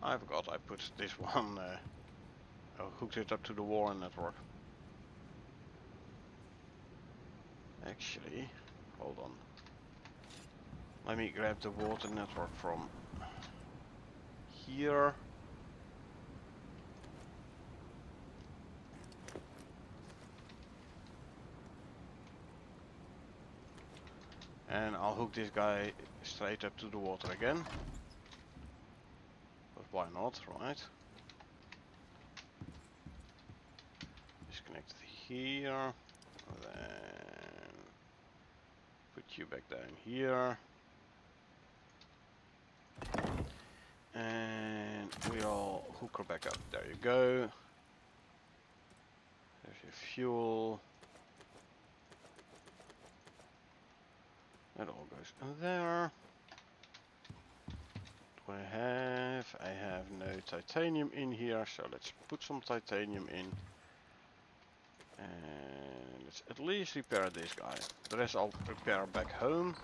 I forgot I put this one. I hooked it up to the Warren network. Actually, hold on. Let me grab the water network from here. And I'll hook this guy straight up to the water again. But why not, right? Disconnect here. Then put you back down here. And we'll hook her back up. There you go. There's your fuel. That all goes in there. What do I have? I have no titanium in here, so let's put some titanium in. And let's at least repair this guy. The rest I'll repair back home.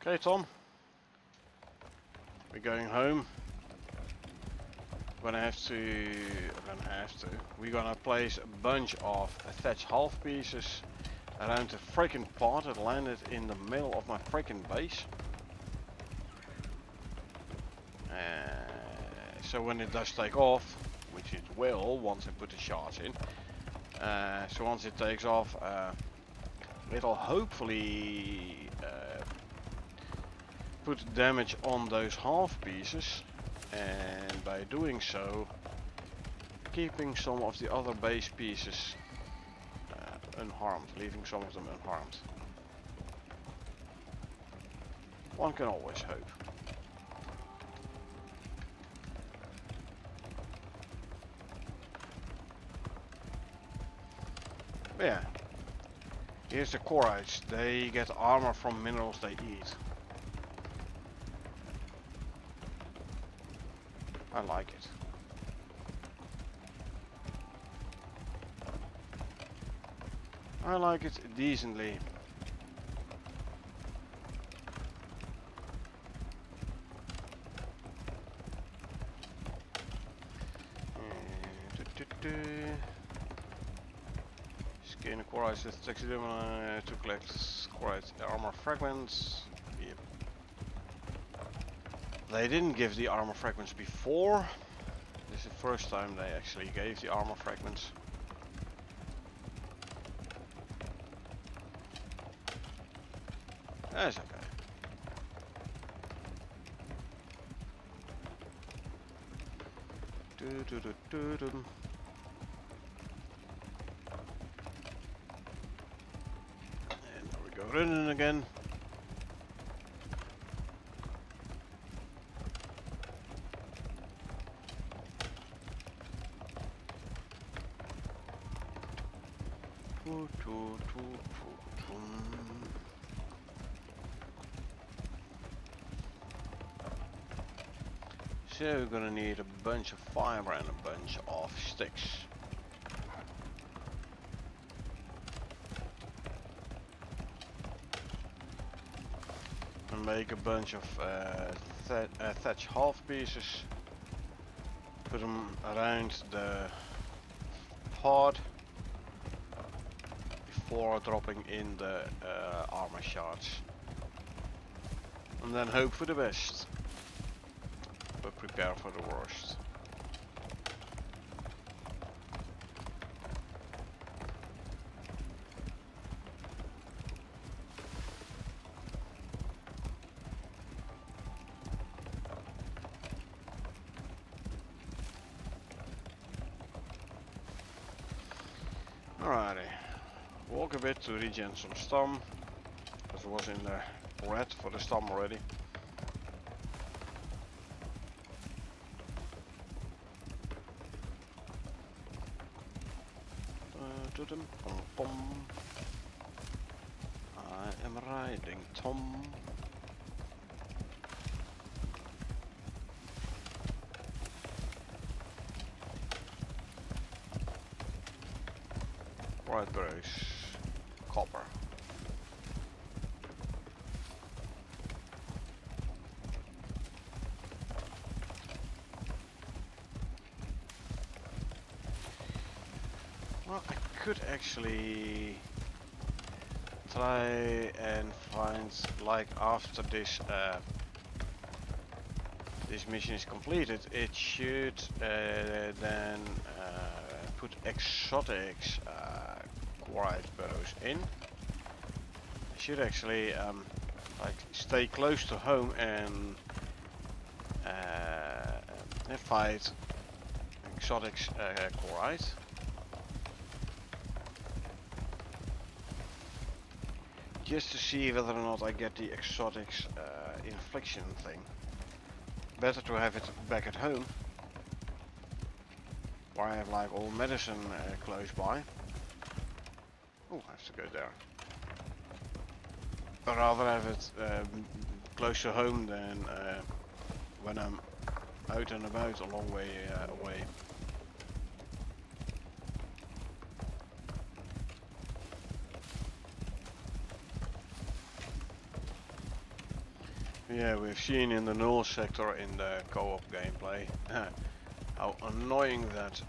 Okay, Tom. We're going home. We're gonna place a bunch of thatch half pieces around the freaking pod that landed in the middle of my freaking base. So when it does take off, which it will once I put the shards in, so once it takes off, it'll hopefully put damage on those half pieces, and by doing so, keeping some of the other base pieces unharmed, leaving some of them unharmed. One can always hope. But yeah, here's the Corites. They get armor from minerals they eat. I like it. I like it decently. Skin Corites with taxidermy to collect Corite armor fragments. Yep. They didn't give the armor fragments before. This is the first time they actually gave the armor fragments. That's okay. And there we go, running again. So we're gonna need a bunch of fiber and a bunch of sticks. And make a bunch of thatch half pieces. Put them around the pod before dropping in the armor shards. And then hope for the best. But prepare for the worst. Alrighty, walk a bit to regen some stam, because it was in the red for the stam already. I am riding Tom. Right brace, copper. Well, I could actually try and find, like, after this this mission is completed, it should then put exotics Corite burrows in. I should actually like stay close to home and fight exotics Corite. Just to see whether or not I get the exotics infliction thing. Better to have it back at home, where I have like all medicine close by. Oh, I have to go there. But rather have it close to home than when I'm out and about a long way away. Yeah, we've seen in the North sector in the co-op gameplay how annoying that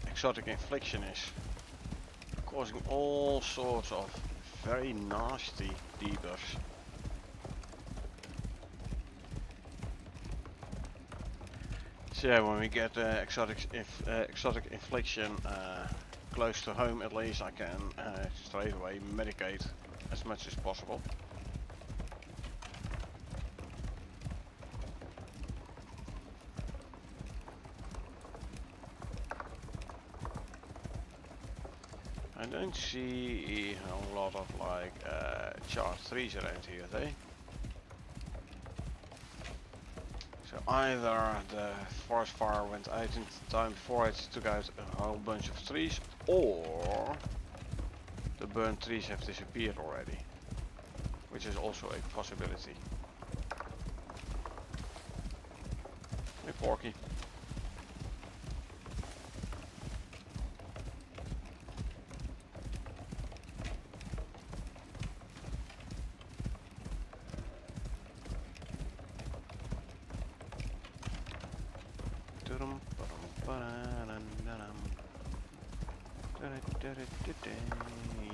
exotic infliction is, causing all sorts of very nasty debuffs. So yeah, when we get exotic infliction close to home, at least I can straight away medicate as much as possible. I don't see a lot of like charge 3s around here, they? So either the forest fire went out in time before it took out a whole bunch of trees, or the burnt trees have disappeared already, which is also a possibility. Hey Porky.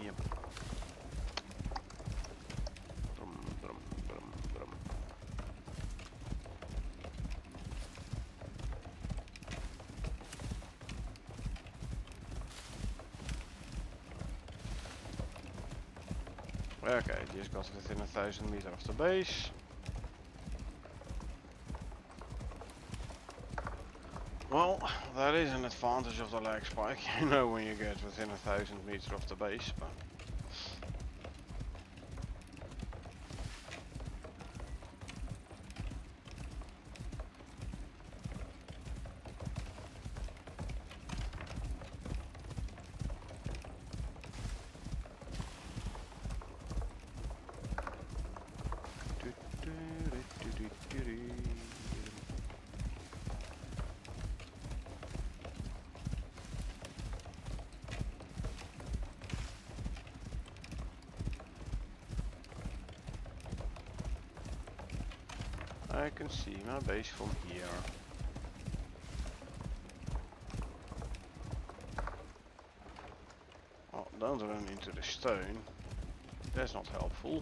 Yep. Okay, just got within 1,000 meters of the base. Well, that is an advantage of the lag spike, you know, when you get within 1,000 meters of the base. But I can see my base from here. Oh, don't run into the stone. That's not helpful.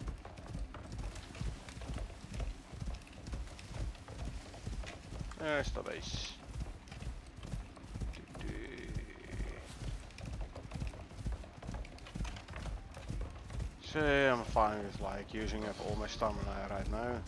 There's the base. So I'm fine with like using up all my stamina right now.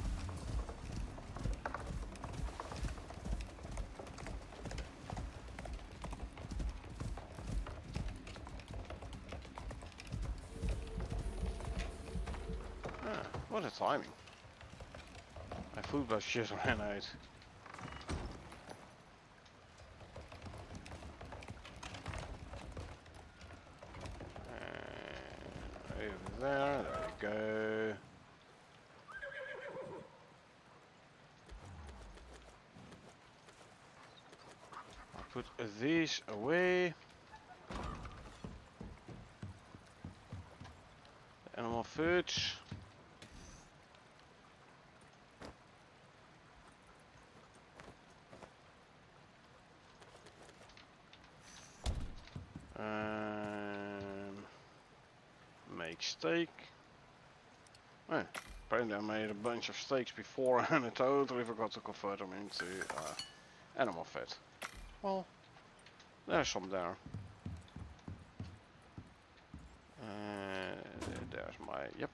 What a timing. My food bus just ran out. Over there we go. I'll put these away. Animal foods. Make steak. Oh, apparently I made a bunch of steaks before and I totally forgot to convert them into animal fat. Well, there's some there. There's my, yep.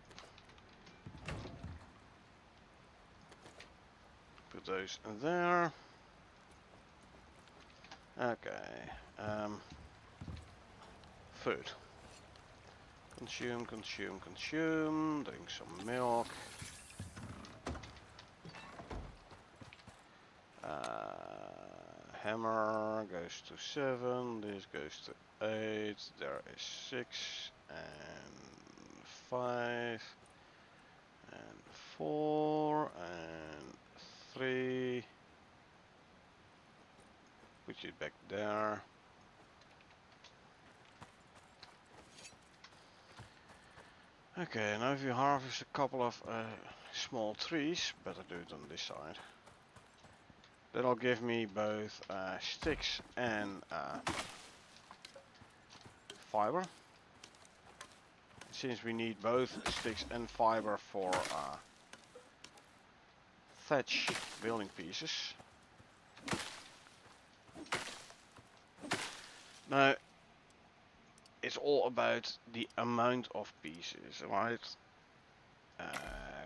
Put those in there. Okay. Food. Consume, consume, consume. Drink some milk. Hammer goes to 7. This goes to 8. There is 6 and 5 and 4 and 3. Put it back there. Okay, now if you harvest a couple of small trees, better do it on this side. That'll give me both sticks and fiber. Since we need both sticks and fiber for thatch building pieces. Now, it's all about the amount of pieces, right?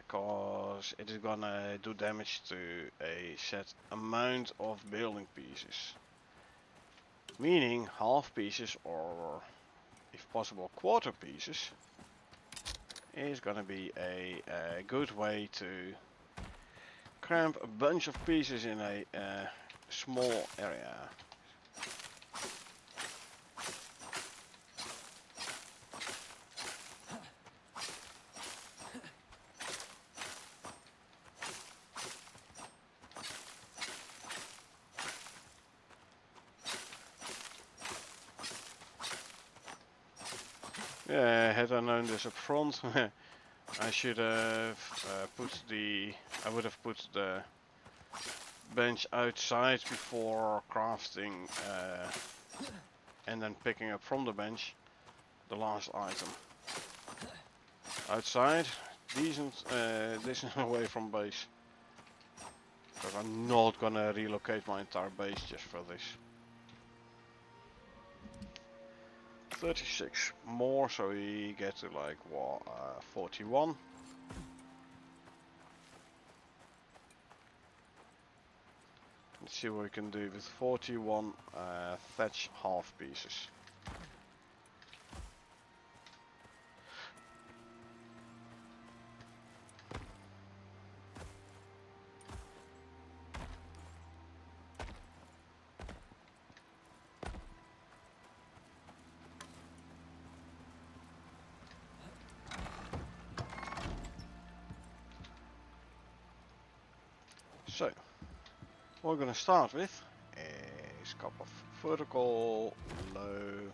Cause it is gonna do damage to a set amount of building pieces. Meaning half pieces, or if possible quarter pieces, is gonna be a good way to cramp a bunch of pieces in a small area. Yeah, had I known this up front, I should have I would have put the bench outside before crafting and then picking up from the bench the last item. Outside, decent distance away from base. Because I'm not gonna relocate my entire base just for this. 36 more, so we get to like what, 41. Let's see what we can do with 41 thatch half pieces. So, what we're going to start with is a couple of vertical, low,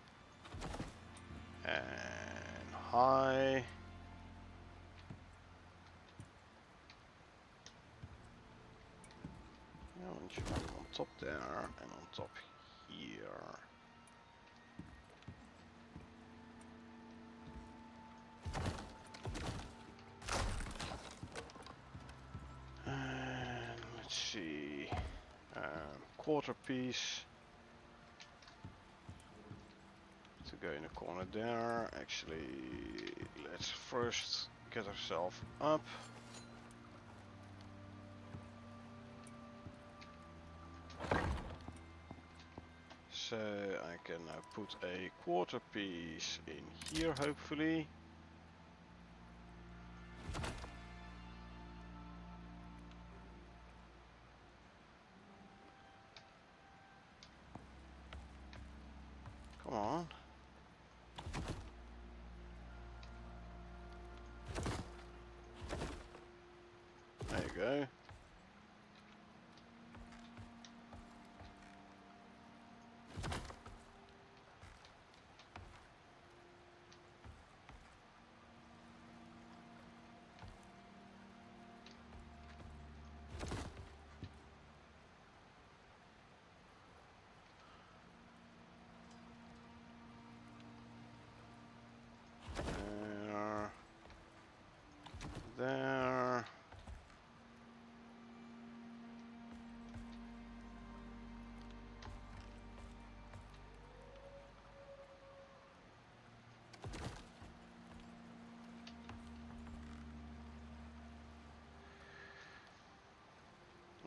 and high. And you have them on top there and on top here. And let's see, quarter piece to go in the corner there. Actually, let's first get ourselves up. So I can now put a quarter piece in here, hopefully. Come on. There you go. There.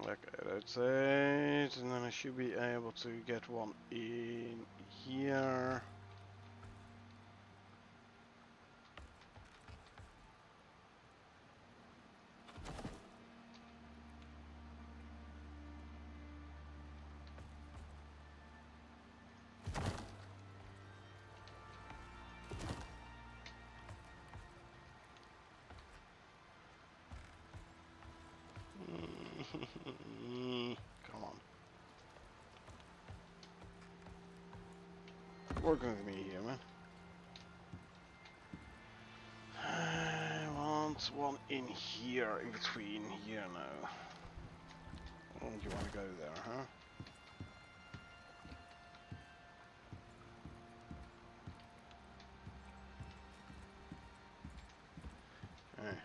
Okay, that's it, and then I should be able to get one in here. Come on. Working with me here, man. I want one in here, in between here now. Don't you want to go there, huh? Hey.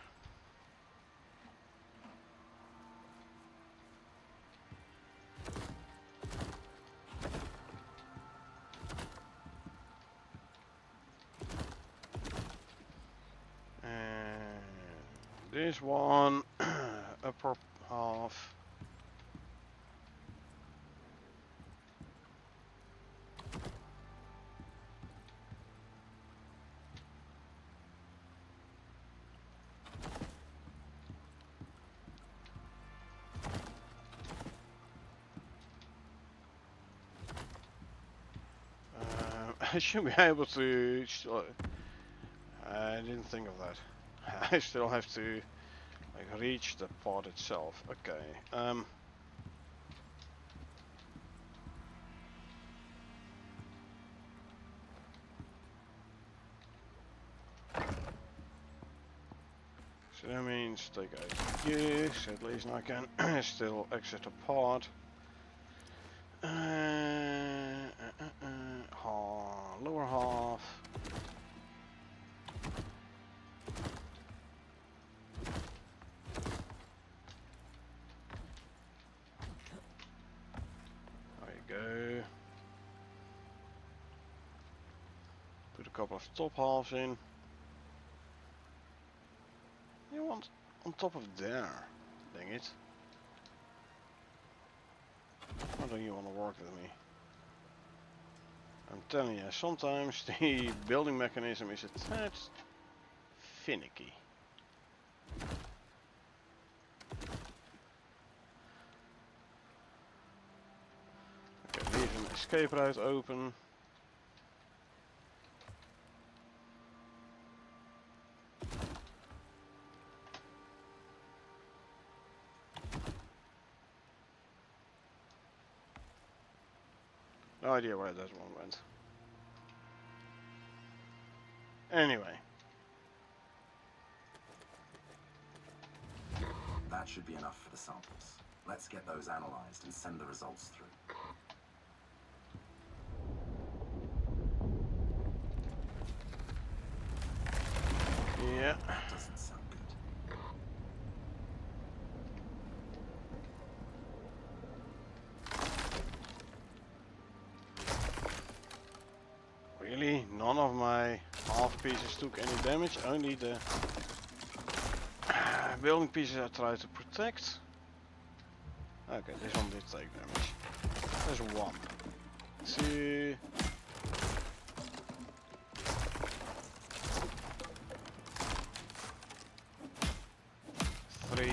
And this one, upper half. I should be able to. I didn't think of that. I still have to like reach the pod itself. Okay. So that means take out this. At least I can still exit the pod. Lower half. There you go. Put a couple of top halves in. You want on top of there. Dang it. Why don't you want to work with me? I'm telling you, sometimes the building mechanism is a tad finicky. Okay, leave an escape route open. No idea where that one went. Anyway. That should be enough for the samples. Let's get those analyzed and send the results through. Yeah. That doesn't sound good. Really? None of my half pieces took any damage, only the building pieces I tried to protect. Okay, this one did take damage. There's 1, 2, 3.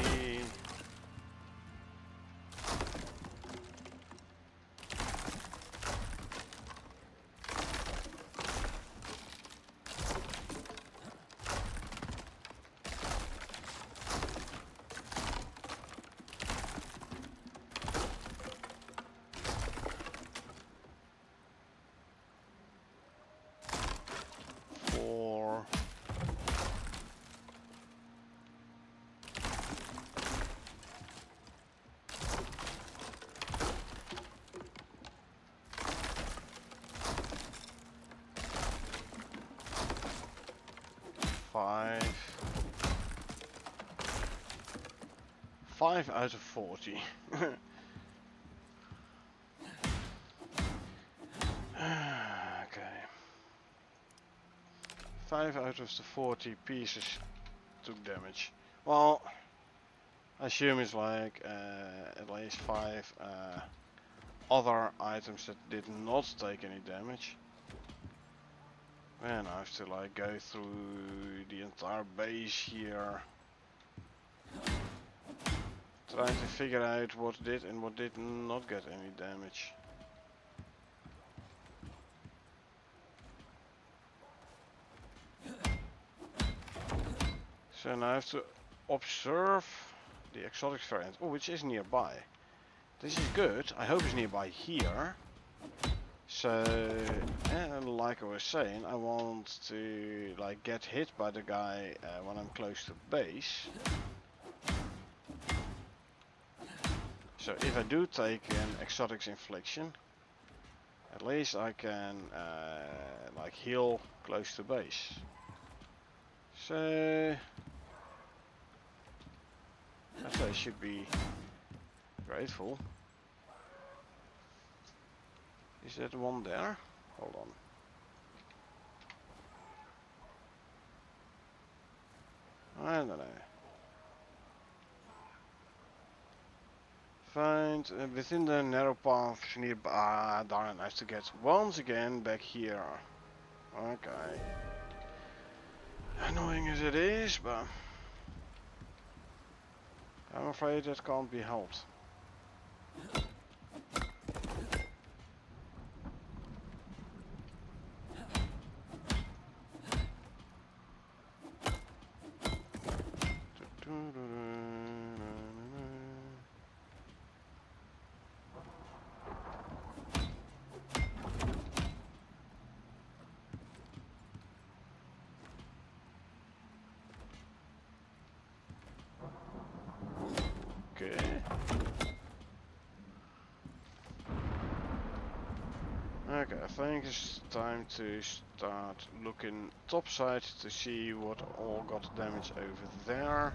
4. 5 out of 40. Okay. 5 out of the 40 pieces took damage. Well, I assume it's like at least 5 other items that did not take any damage. Man, I have to like go through the entire base here, trying to figure out what did and what did not get any damage. So now I have to observe the exotic variant, which is nearby. This is good. I hope it's nearby here. So, like I was saying, I want to like get hit by the guy when I'm close to base. So if I do take an exotics infliction, at least I can like heal close to base. So I should be grateful. Is that one there? Hold on. I don't know. Find within the narrow path nearby. Ah, darn, I have to get once again back here. Okay. Annoying as it is, but I'm afraid that can't be helped. Okay. Okay, I think it's time to start looking topside to see what all got damage over there.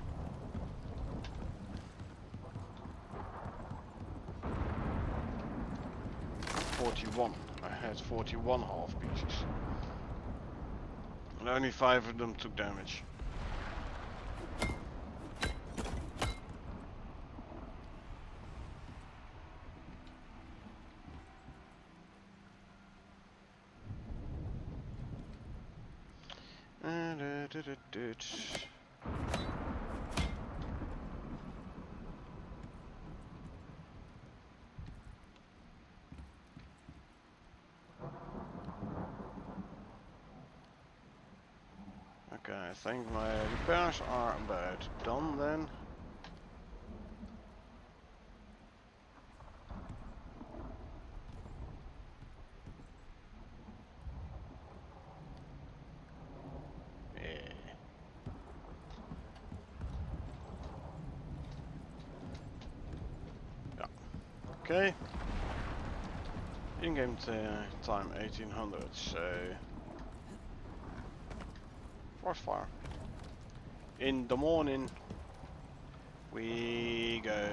I had 41 half pieces. And only 5 of them took damage. Okay, I think my repairs are about done then. Yeah. Okay. In-game time 1800, so forest fire. In the morning we go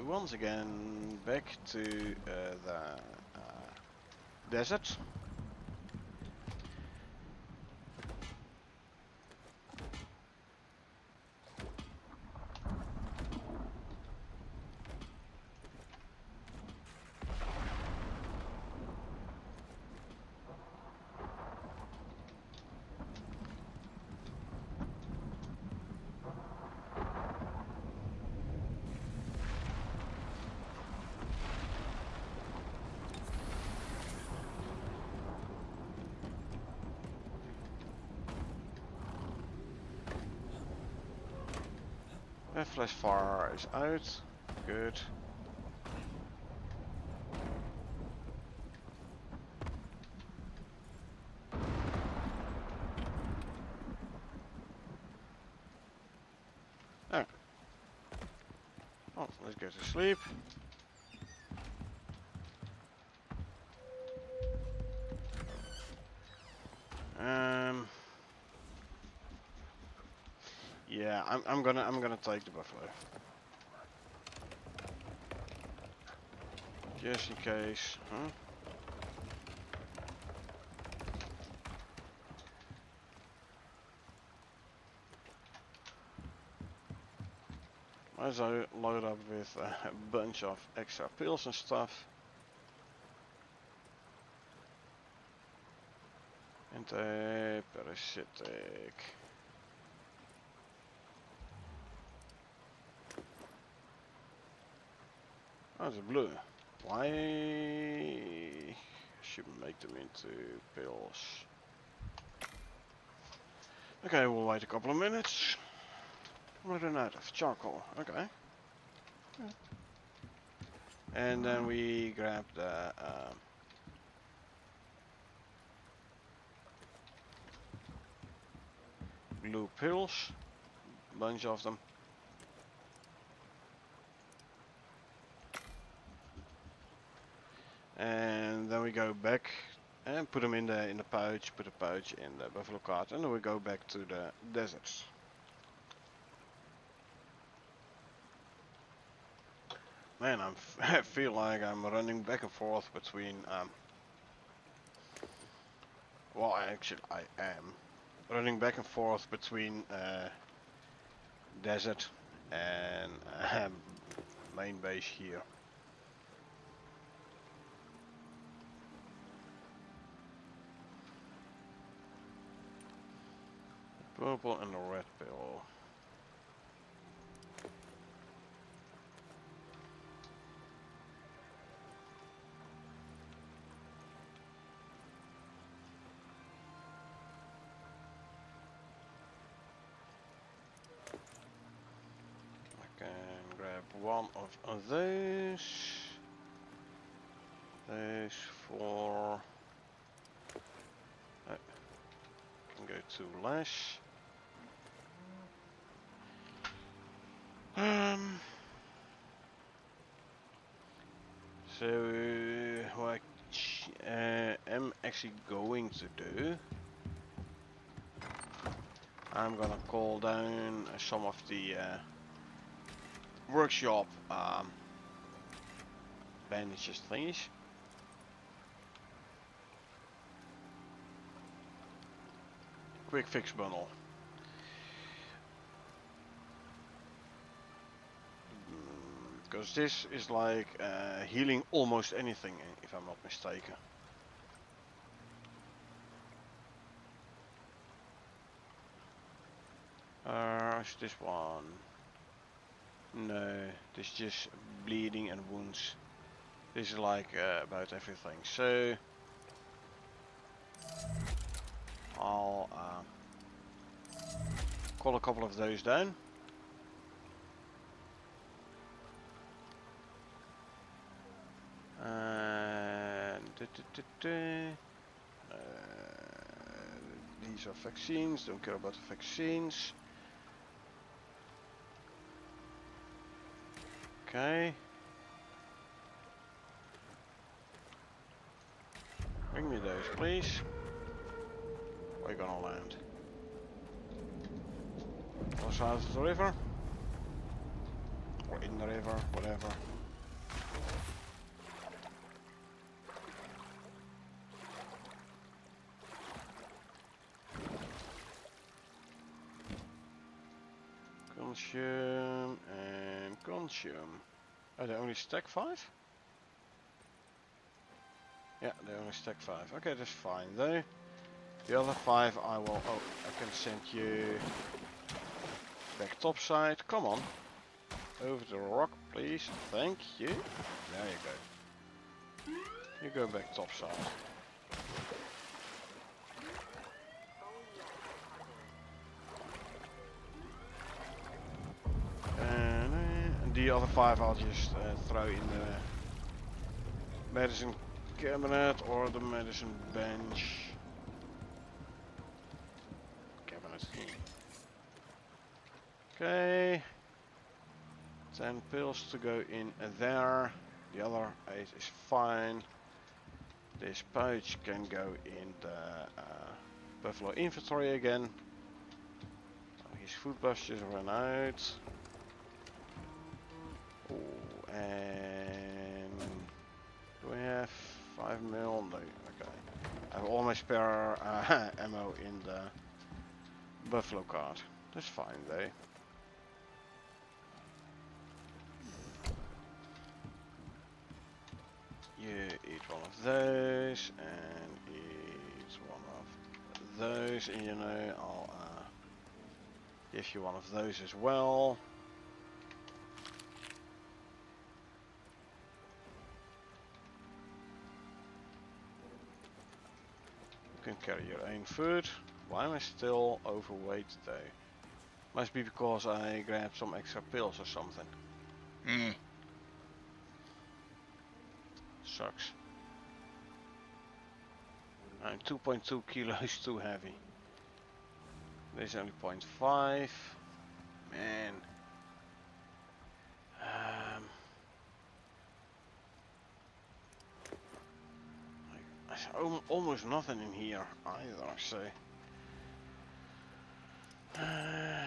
once again back to the desert. The flash fire is out. Good. Oh. Oh, let's go to sleep. Yeah, I'm gonna take the buffalo. Just in case, huh? As I load up with a bunch of extra pills and stuff. Anti-parasitic. Oh, it's blue. Why shouldn't make them into pills? Okay, we'll wait a couple of minutes. Run out of charcoal. Okay. Yeah. And then we grab the blue pills, bunch of them. and then we go back and put them in the pouch, put the pouch in the buffalo cart, and then we go back to the deserts. Man, I feel like I'm running back and forth between well, I am running back and forth between desert and main base here. Purple and the red pill. I can grab one of those. Those four. I can go to less. So what I am actually going to do, I'm gonna call down some of the workshop bandages thingies. Quick fix bundle. Because this is like healing almost anything, if I'm not mistaken. Is this one? No, this is just bleeding and wounds. This is like about everything. So I'll call a couple of those down. And these are vaccines, don't care about the vaccines. Okay. Bring me those, please. Where are you gonna land? Other side of the river? Or in the river, whatever. Consume and consume. Oh, they only stack 5? Yeah, they only stack 5. Okay, that's fine though. The other 5 I will... Oh, I can send you back topside. Come on. Over the rock, please. Thank you. There you go. You go back topside. And the other 5 I'll just throw in the medicine cabinet or the medicine bench. Cabinet. Okay. 10 pills to go in there. The other 8 is fine. This pouch can go in the buffalo inventory again. His food buffs just ran out. Oh, and do we have 5 mil? No, okay. I have all my spare ammo in the buffalo cart. That's fine though. You eat one of those and eat one of those, and you know I'll give you one of those as well. You can carry your own food. Why am I still overweight though? Must be because I grabbed some extra pills or something. Sucks. I'm 2.2 kilos too heavy. This is only 0.5. Man. almost nothing in here either, so... then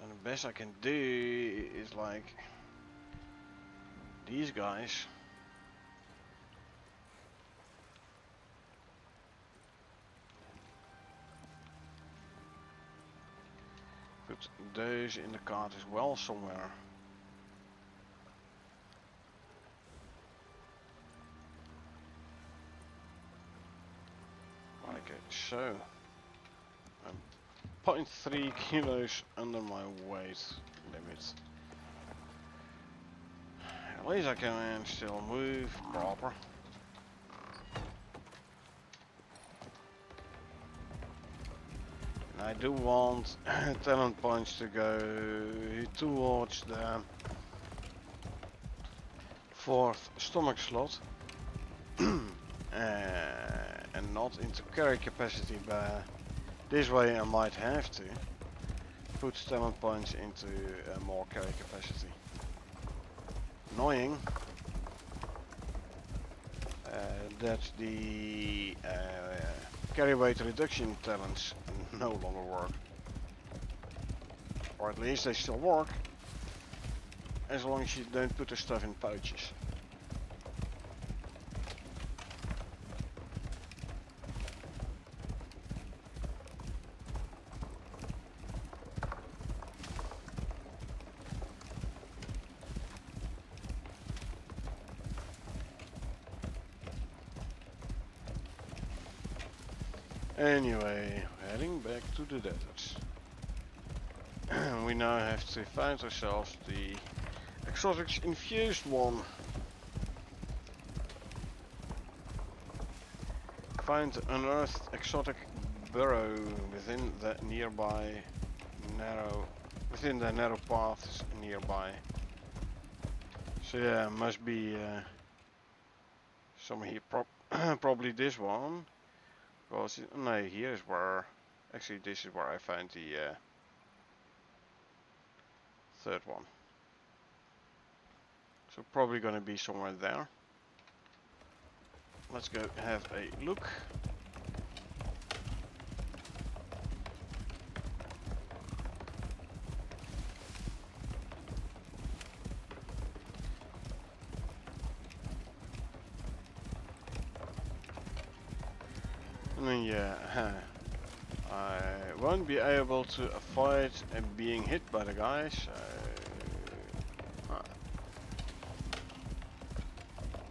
the best I can do is like... these guys. Put those in the cart as well somewhere. Like so. I'm 0.3 kilos under my weight limit. At least I can still move proper. And I do want talent points to go towards the 4th stomach slot. And not into carry capacity, but this way I might have to put talent points into more carry capacity. Annoying that the carry weight reduction talents no longer work, or at least they still work as long as you don't put the stuff in pouches. Anyway, heading back to the deserts. We now have to find ourselves the exotics infused one. Find unearthed exotic burrow within the narrow paths nearby. So yeah, must be somewhere here. Probably this one. Because no, here is where, actually this is where I found the 3rd one. So probably gonna be somewhere there. Let's go have a look. And then yeah, I won't be able to avoid being hit by the guys.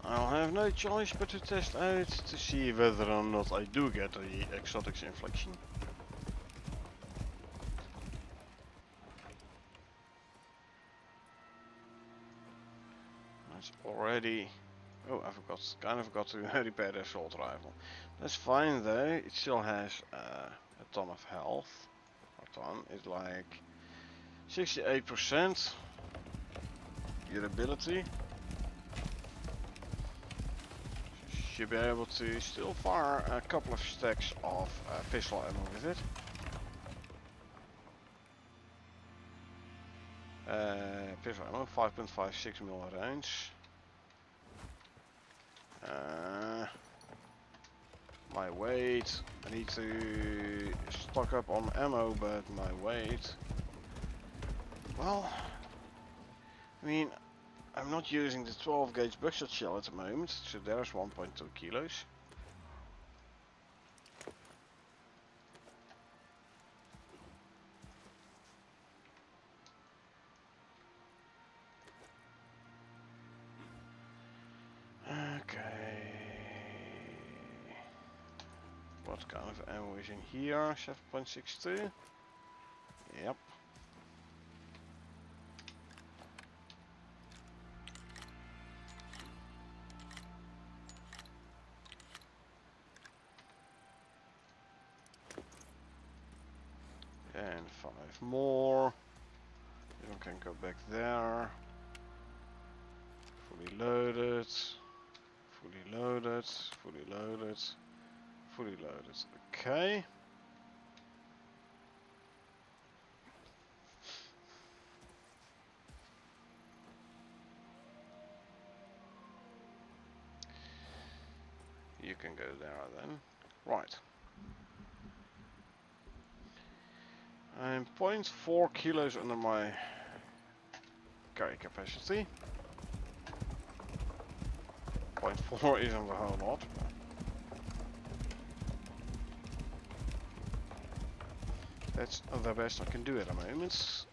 I'll have no choice but to test out to see whether or not I do get the exotics infliction. That's already... oh, kind of forgot to repair the assault rifle. That's fine though, it still has a ton of health. A ton is like 68% durability. Should be able to still fire a couple of stacks of pistol ammo with it. Pistol ammo, 5.56mm range. My weight, I need to stock up on ammo, but my weight, well, I mean, I'm not using the 12 gauge buckshot shell at the moment, so there's 1.2 kilos. Okay. What kind of ammo is in here? 7.62? Yep. And 5 more. This one can go back there. Fully loaded. Fully loaded. Fully loaded. Fully loaded. Okay. You you can go there then. Right. I'm 0.4 kilos under my carry capacity. 0.4 isn't a whole lot. That's the best I can do at the moment.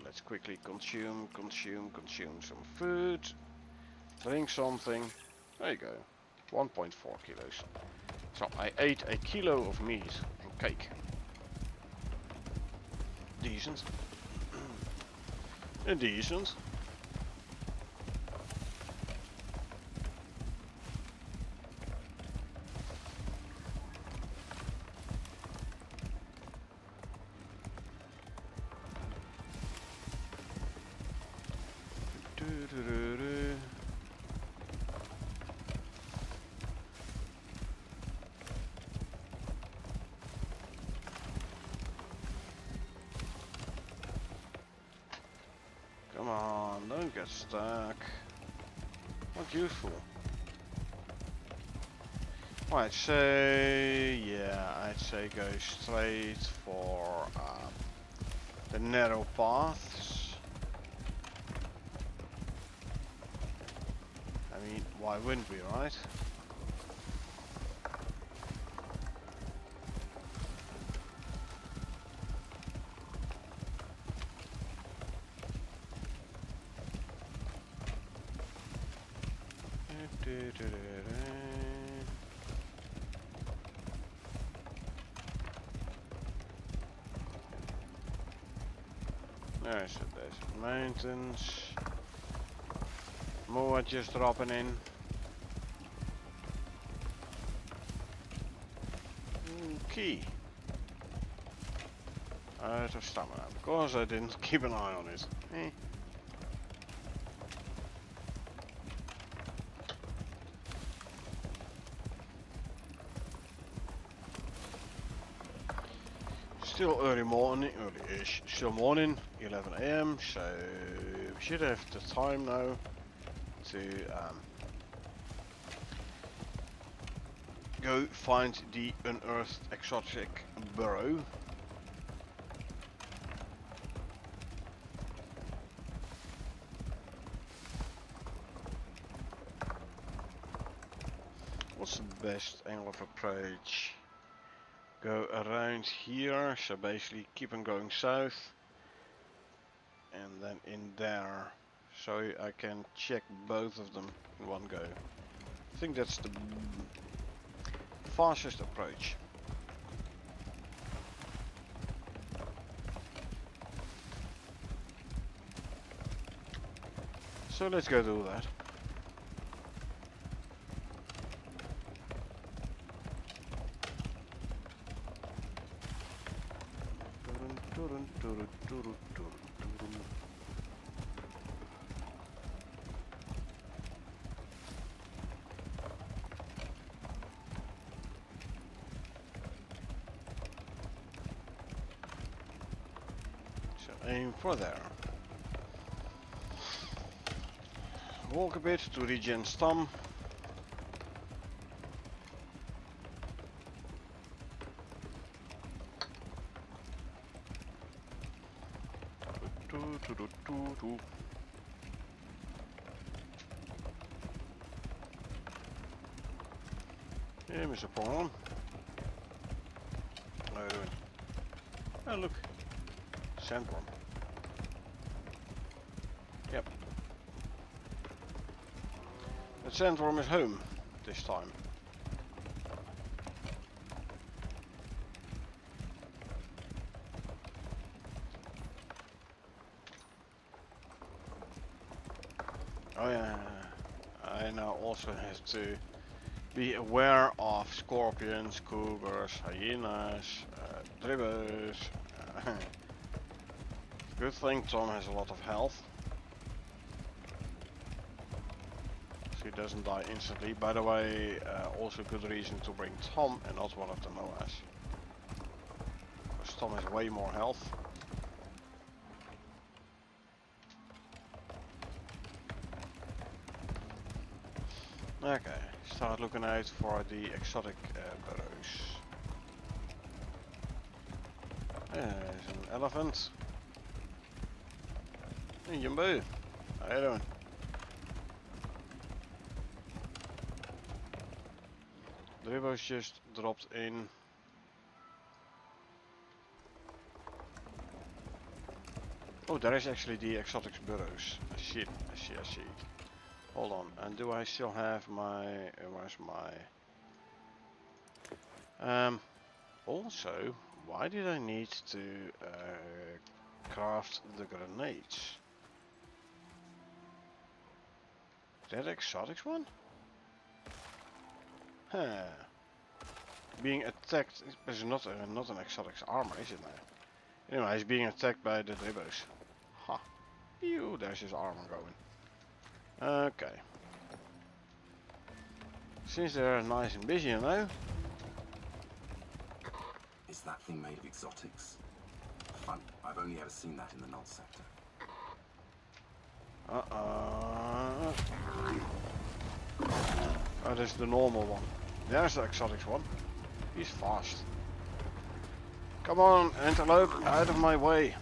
Let's quickly consume some food. Drink something. There you go. 1.4 kilos. So I ate a kilo of meat and cake. Decent. Decent. Come on, don't get stuck. Not useful. I'd say go straight for the narrow paths. I mean, why wouldn't we, right? There's mountains. More just dropping in. Key. Out of stamina, because I didn't keep an eye on it. Still early morning, early-ish, still morning, 11 AM, so we should have the time now to go find the unearthed exotic burrow. What's the best angle of approach? Go around here, so basically keep on going south and then in there, so I can check both of them in one go. I think that's the fastest approach. So let's go do that. So aim for there. Walk a bit to regen stam. Hey, Mr. Prawn. How are you doing? Oh, look. Sandworm. Yep. The sandworm is home this time. Oh yeah, I now also have to be aware of scorpions, cougars, hyenas, dribbers. Good thing Tom has a lot of health. So he doesn't die instantly. By the way, also good reason to bring Tom and not one of the Moas. Because Tom has way more health. Okay, start looking out for the exotic burrows. There's an elephant. Hey Jumbo, how you doing? The ribos just dropped in. Oh, there is actually the exotic burrows. I see it, I see. Hold on, and do I still have my... where's my... also, why did I need to craft the grenades? That exotics one? Huh. Being attacked is not an exotic's armor, is it now? Anyway, he's being attacked by the Dribbos. Ha. Ew, there's his armor going. Okay. Since they're nice and busy, you know. Is that thing made of exotics? Funny, I've only ever seen that in the null sector. Oh, there's the normal one. There's the exotics one. He's fast. Come on, antelope, out of my way.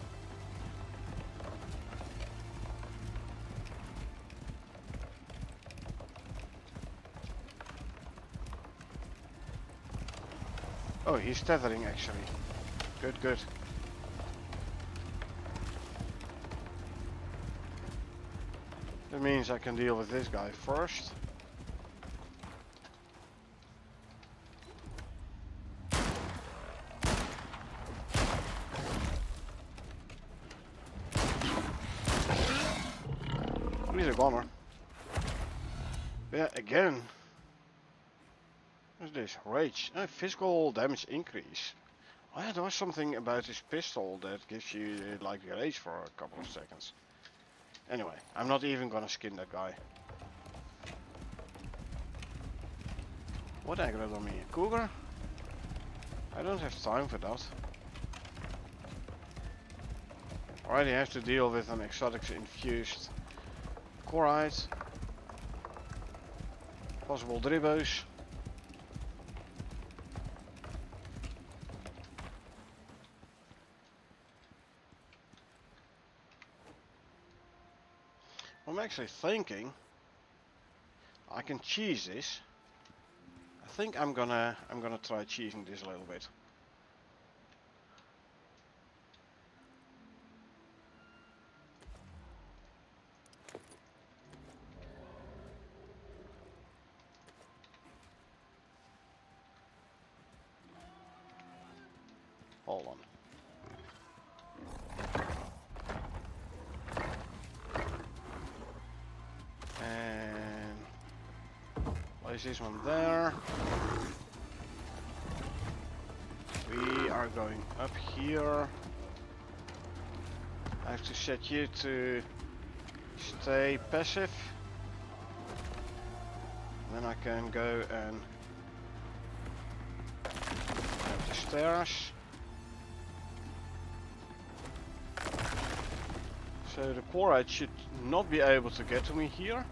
Oh, he's tethering actually. Good, good. That means I can deal with this guy first. He's a goner. Yeah, again. What's this? Rage. Physical damage increase. Oh yeah, there was something about this pistol that gives you like rage for a couple of seconds. Anyway, I'm not even gonna skin that guy. What aggroed on me? A cougar? I don't have time for that. Alright, I have to deal with an exotics infused Corite. Possible Dribbos. I'm actually thinking I can cheese this. I think I'm gonna try cheesing this a little bit. Hold on. And place this one there. We are going up here. I have to set you to stay passive. Then I can go and up the stairs. So the Corite should not be able to get to me here.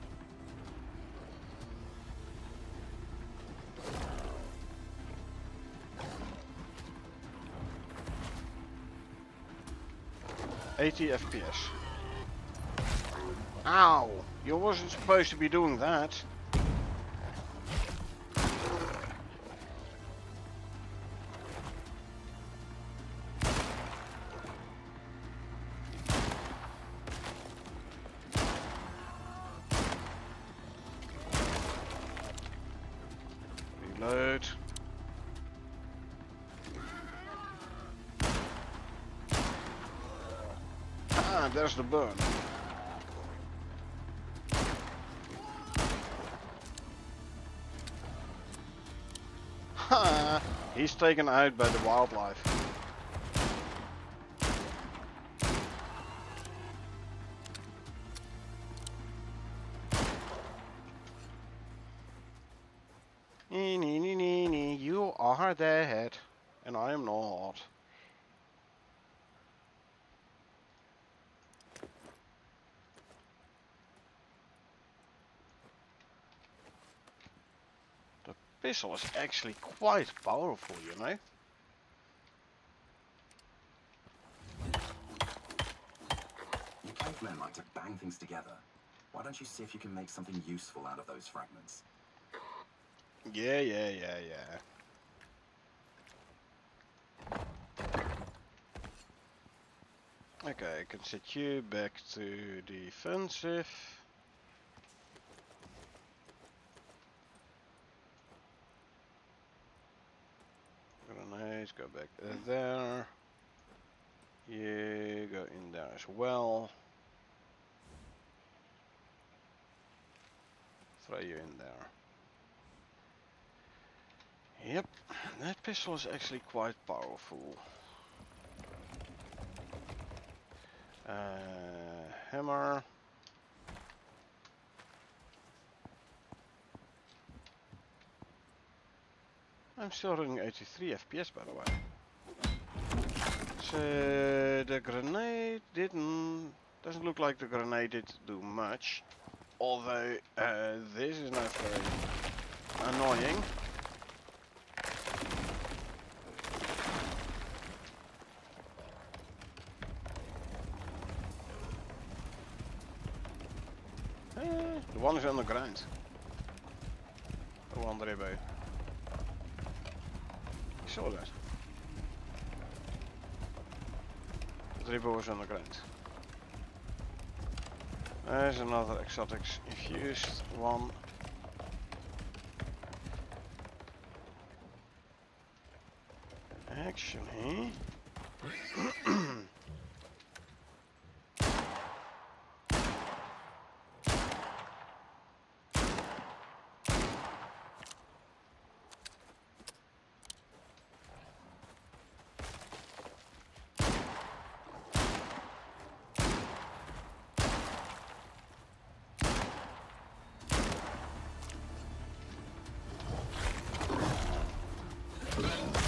$80 FPS. Ow! You wasn't supposed to be doing that. Reload. Ah, there's the burn. Ha! He's taken out by the wildlife. You are dead, and I am not. pistol is actually quite powerful, you know? You cavemen like to bang things together. Why don't you see if you can make something useful out of those fragments? Yeah. Okay, I can set you back to defensive. Grenades, go back there. You go in there as well. Throw you in there. Yep, that pistol is actually quite powerful. Hammer. I'm still running 83 FPS by the way. So the grenade doesn't look like the grenade did do much. Although this is not very annoying. The one is on the ground. The one Ribbo. I saw that. The Ribbo was on the ground. There's another exotics infused one. Actually,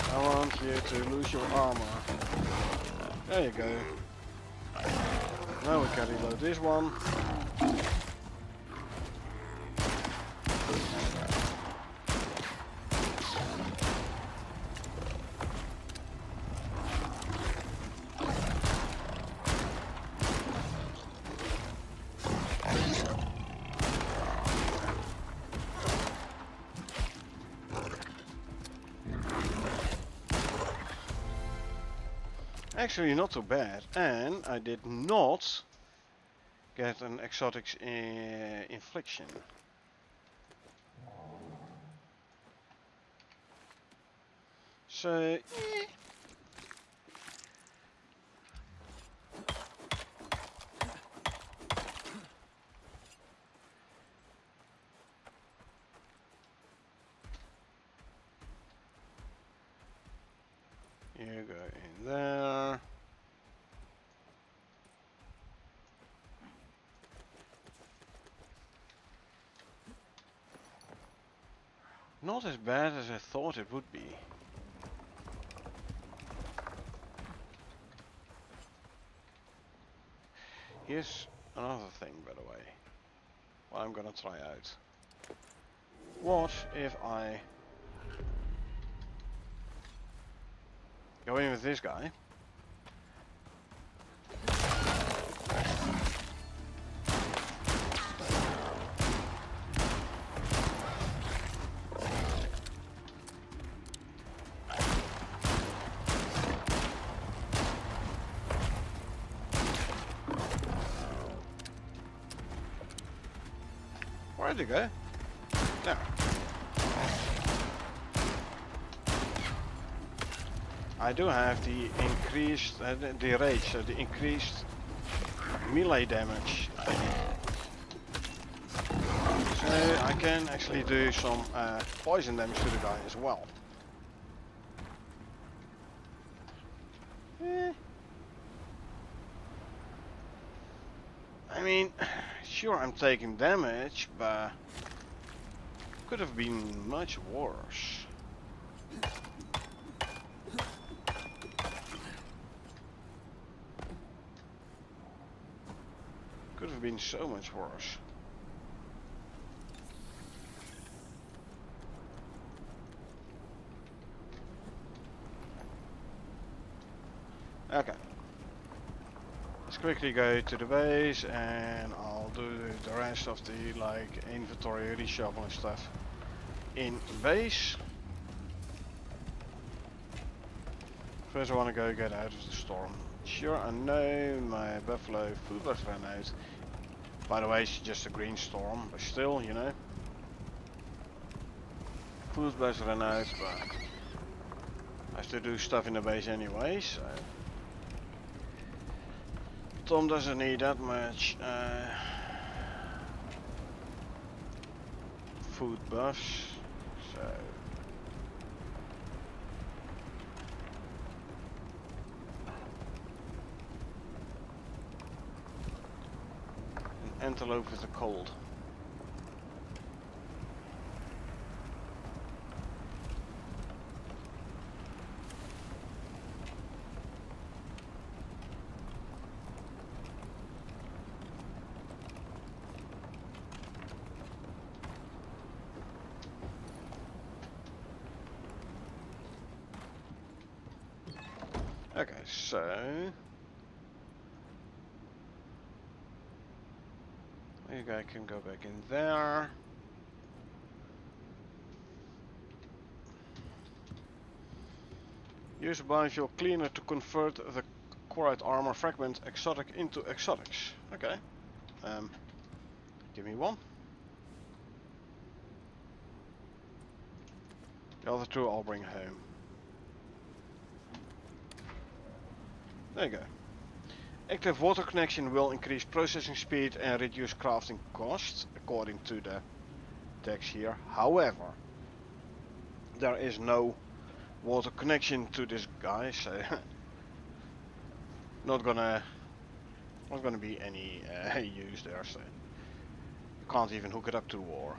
I want you to lose your armor. There you go. Now we can reload this one. Actually not too bad, and I did not get an exotics infliction. So, you go in there. Not as bad as I thought it would be. Here's another thing, by the way, what I'm gonna try out. What if I go in with this guy? Where'd it go? There. I do have the increased, the rage, so the increased melee damage. So I can actually do some poison damage to the guy as well. I mean, sure I'm taking damage, but could have been much worse. Could have been so much worse. Okay. Let's quickly go to the base and I'll do the rest of the like inventory reshuffling stuff in base. First I want to go get out of the storm. Sure, I know my buffalo food was ran out. By the way, it's just a green storm, but still, you know. Food bus ran out, but I have to do stuff in the base anyway, so Tom doesn't need that much food buffs, so an antelope with a cold. Okay, so you guys can go back in there. Use a biofuel cleaner to convert the chloride armor fragment exotic into exotics. Okay. Give me one. The other two I'll bring home. There you go. Active water connection will increase processing speed and reduce crafting costs, according to the text here. However, there is no water connection to this guy, so not gonna be any use there. So you can't even hook it up to the water.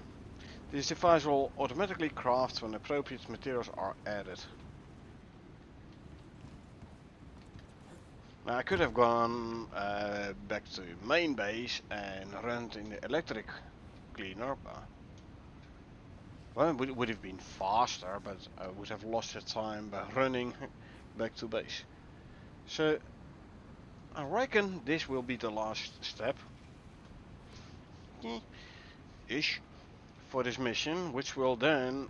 This device will automatically craft when appropriate materials are added. Now I could have gone back to main base and run in the electric cleaner, but well, it would have been faster, but I would have lost the time by running back to base. So I reckon this will be the last step ish for this mission, which will then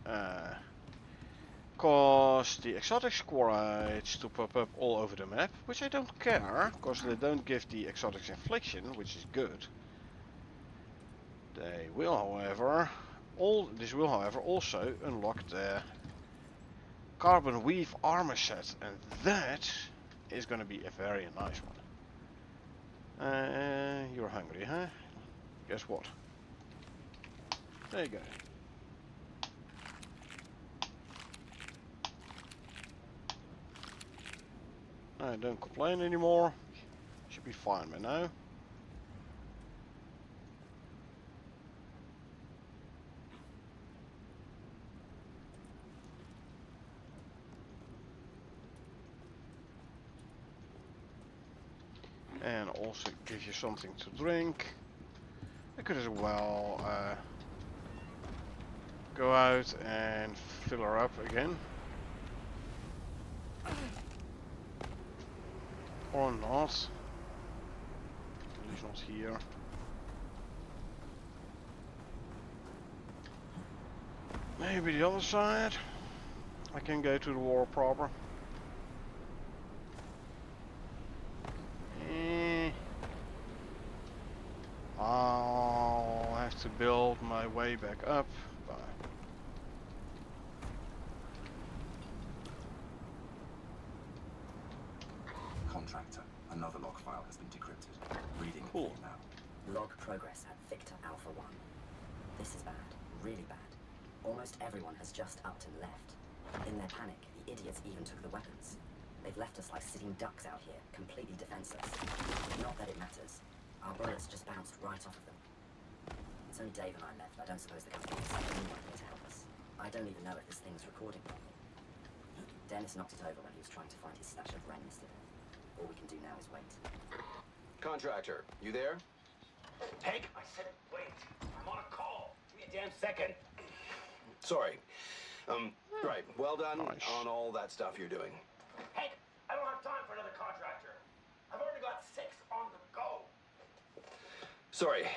cause the exotic squarites to pop up all over the map, which I don't care, because they don't give the exotics infliction, which is good. They will, however, this will, however, also unlock the carbon weave armor set, and that is going to be a very nice one. You're hungry, huh? Guess what? There you go. I don't complain anymore. Should be fine by now. And also gives you something to drink. I could as well go out and fill her up again. Or not. At least not here. Maybe the other side. I can go to the war proper. I'll have to build my way back up. But Contractor, another log file has been decrypted. Reading it cool. for you now. Log progress at Victor Alpha 1. This is bad, really bad. Almost everyone has just upped and left. In their panic, the idiots even took the weapons. They've left us like sitting ducks out here, completely defenseless. Not that it matters. Our bullets just bounced right off of them. It's only Dave and I left. I don't suppose the company will send anyone here to help us. I don't even know if this thing's recording properly. Dennis knocked it over when he was trying to find his stash of Ren yesterday. All we can do now is wait. Contractor, you there? Hank, I said wait. I'm on a call. Give me a damn second. Sorry. Right, well done Nice. on all that stuff you're doing. Hank, I don't have time for another contractor. Sorry.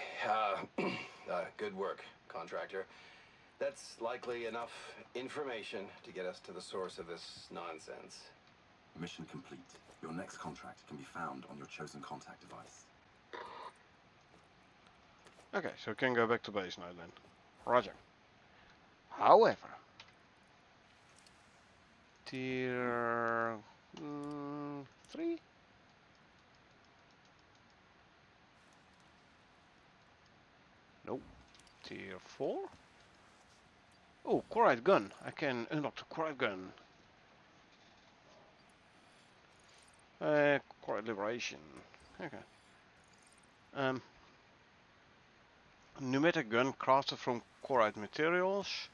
Good work, contractor. That's likely enough information to get us to the source of this nonsense. Mission complete. Your next contract can be found on your chosen contact device. Okay, so we can go back to base now then. Roger. However, tier 3? Nope. Tier 4? Oh, chloride gun. I can unlock the chloride gun. Chloride liberation. Okay. Pneumatic gun crafted from chloride materials.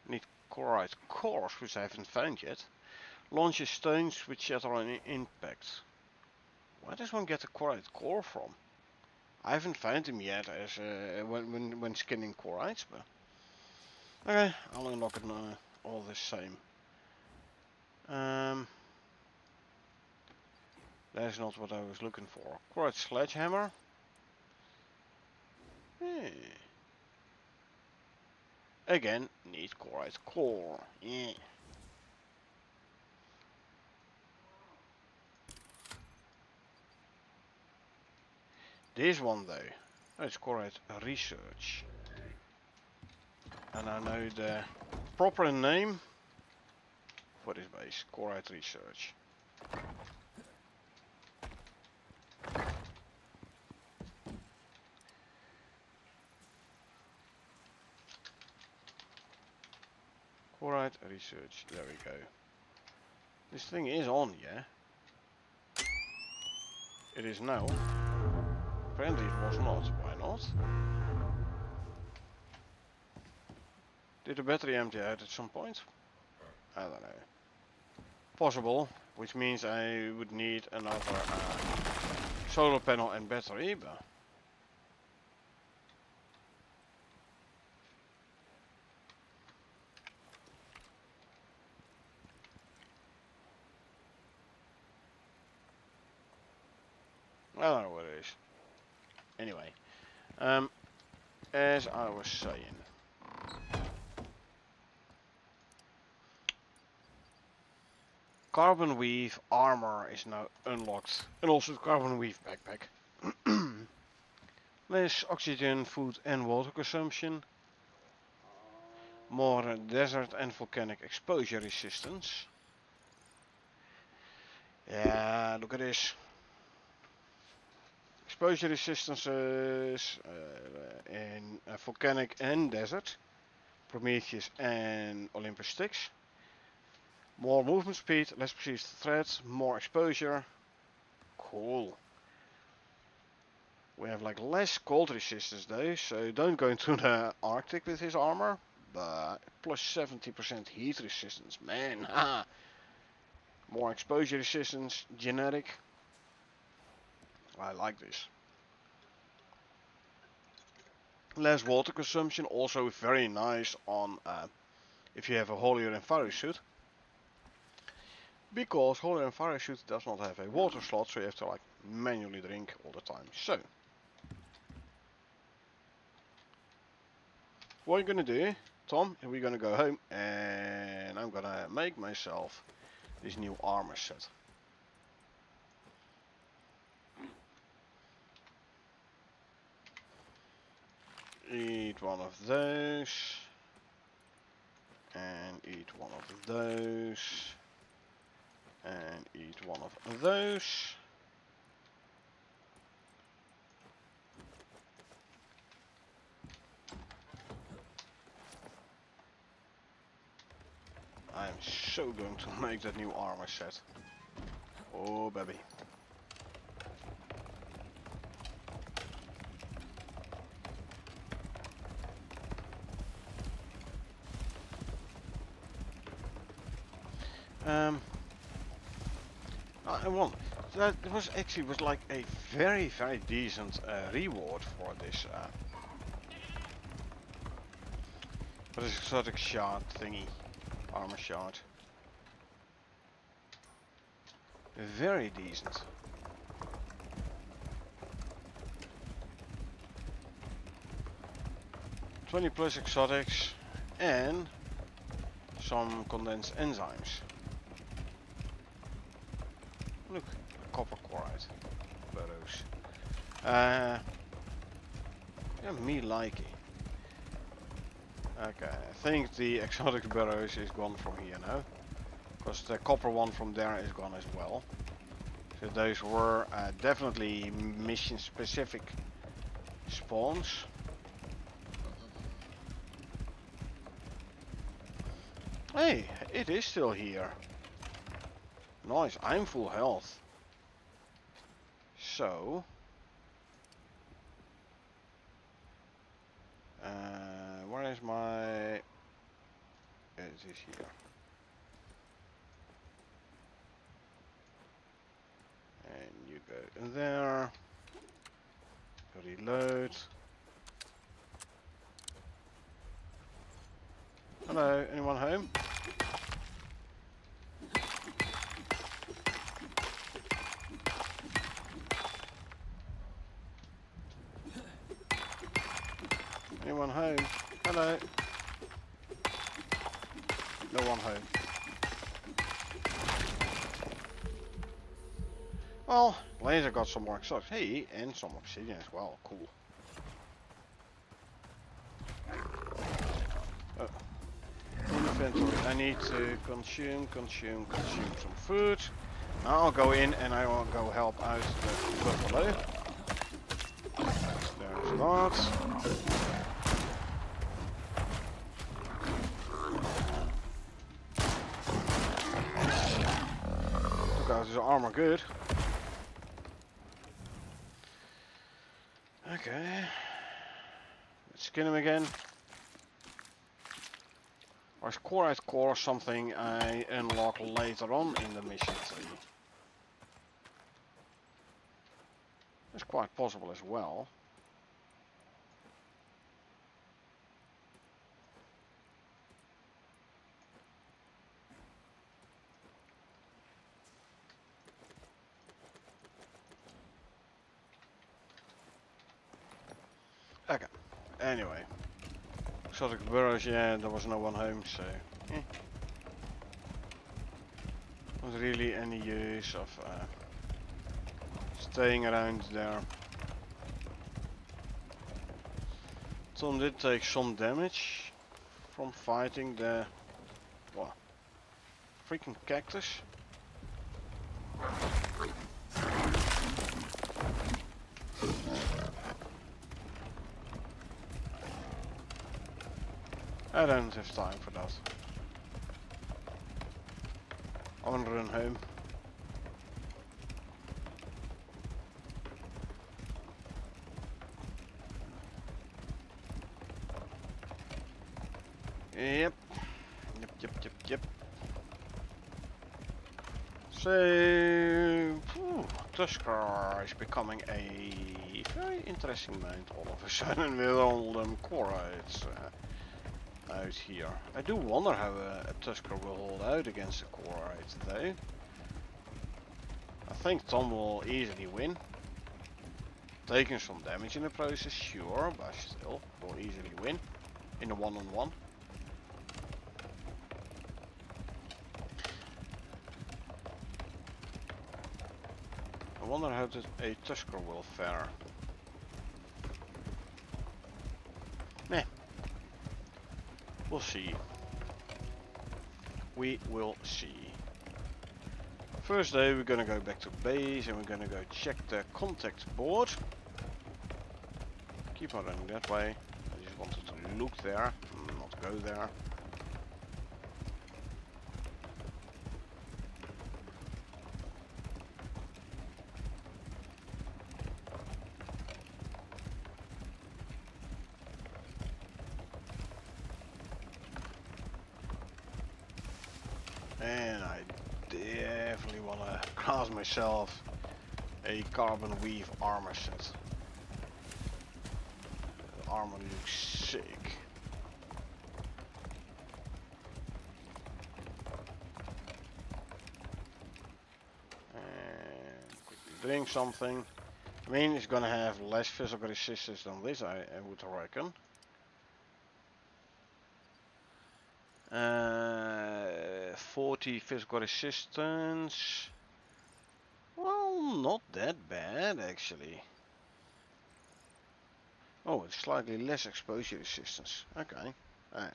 Need chloride cores, which I haven't found yet. Launches stones which shatter on impact. Where does one get a chloride core from? I haven't found them yet as when scanning chlorides, but okay, I'll unlock it now. All the same. That's not what I was looking for. Chloride sledgehammer. Hey. Again, need chloride core. Yeah. This one though, it's chloride research. And I know the proper name for this base, chloride research. Chloride research, there we go. This thing is on, yeah? It is now. Apparently it was not, why not? Did the battery empty out at some point? I don't know. Possible, which means I would need another solar panel and battery, but... I don't know what it is. Anyway, as I was saying, carbon weave armor is now unlocked, and also the carbon weave backpack. Less oxygen, food and water consumption. More desert and volcanic exposure resistance. Yeah, look at this. Exposure resistances in volcanic and desert. Prometheus and Olympus sticks. More movement speed, less perceived threat, more exposure. Cool. We have like less cold resistance though, so don't go into the Arctic with his armor. But plus 70% heat resistance, man. Haha. More exposure resistance, genetic. I like this. Less water consumption, also very nice on if you have a holier than fire suit. Because holier than fire suit does not have a water slot, so you have to like manually drink all the time. So, what I'm gonna do, Tom, is we're gonna go home and I'm gonna make myself this new armor set. Eat one of those. And eat one of those. And eat one of those. I am so going to make that new armor set. Oh baby. I won. That was actually like a very decent reward for this exotic shard thingy, armor shard. Very decent. 20 plus exotics and some condensed enzymes. Look, copper chloride burrows. Yeah, me likey. Okay, I think the exotic burrows is gone from here now, because the copper one from there is gone as well. So those were definitely mission specific spawns. Hey, it is still here. Nice, I'm full health. So, where is my... It is here. And you go in there. Reload. Hello, anyone home? Anyone home? Hello. No one home. Well, later got some more exotics. Hey, and some obsidian as well. Cool. Inventory. I need to consume some food. Now I'll go in and I will go help out the buffalo. There's that. Took out his armor good. Okay. Let's skin him again. Or is chloride core something I unlock later on in the mission tree? That's quite possible as well. Okay, anyway. Exotic burrows, yeah, there was no one home, so... Not really any use of staying around there. Tom did take some damage from fighting the... what? Freaking cactus? I don't have time for that. I want to run home. Yep. Yep. So, Tuskar is becoming a very interesting mount all of a sudden with all them chlorides out here. I do wonder how a Tuskar will hold out against the chlorides though. I think Tom will easily win. Taking some damage in the process, sure, but still will easily win in a one-on-one. I wonder how a Tuskar will fare. Meh. We'll see. We will see. First day we're gonna go back to base and we're gonna go check the contact board. Keep on running that way. I just wanted to look there, not go there. And I definitely want to craft myself a carbon weave armor set. The armor looks sick. And quickly drink something. I mean, it's gonna have less physical resistance than this, I would reckon. 40 physical resistance. Well, not that bad actually. Oh, it's slightly less exposure resistance. Okay. Alright.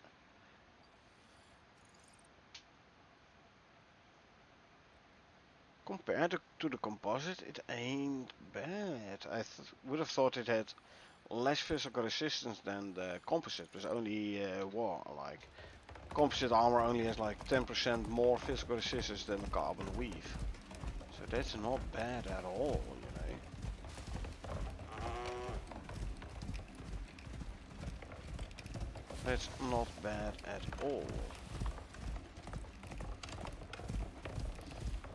Compared to the composite, it ain't bad. I would have thought it had less physical resistance than the composite, was only like composite armor only has like 10% more physical resistance than the carbon weave. So that's not bad at all, you know. That's not bad at all.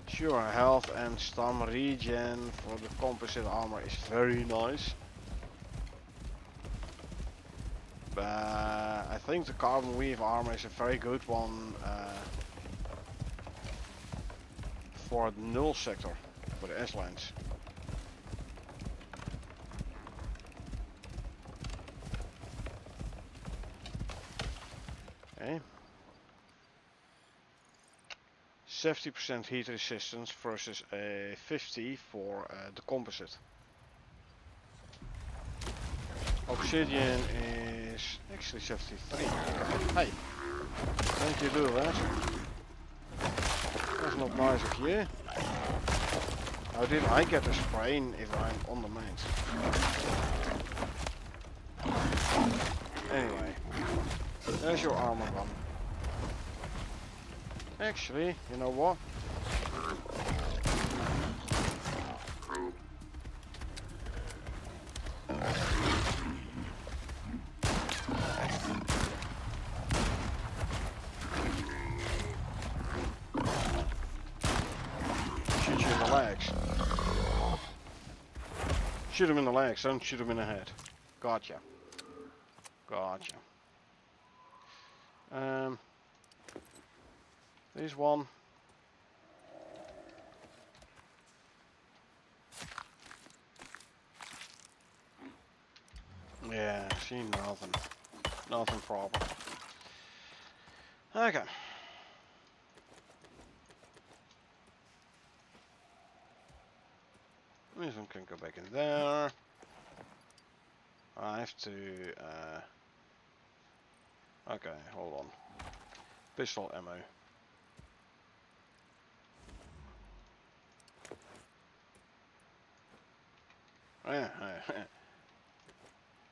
Sure, health and stam regen for the composite armor is very nice. But I think the carbon weave armor is a very good one for the null sector, for the S-lines. Okay. 70% heat resistance versus a 50 for the composite. Obsidian is actually 73. Hey, don't you do that? That's not nice of you. How did I get a sprain if I'm on the mains? Anyway, there's your armor gun. Actually, you know what? Shoot you in the legs. Shoot him in the legs, don't shoot him in the head. Gotcha. Gotcha. There's one. Yeah, see nothing. Nothing proper. Okay. This one can go back in there. I have to okay, hold on. Pistol ammo. Yeah,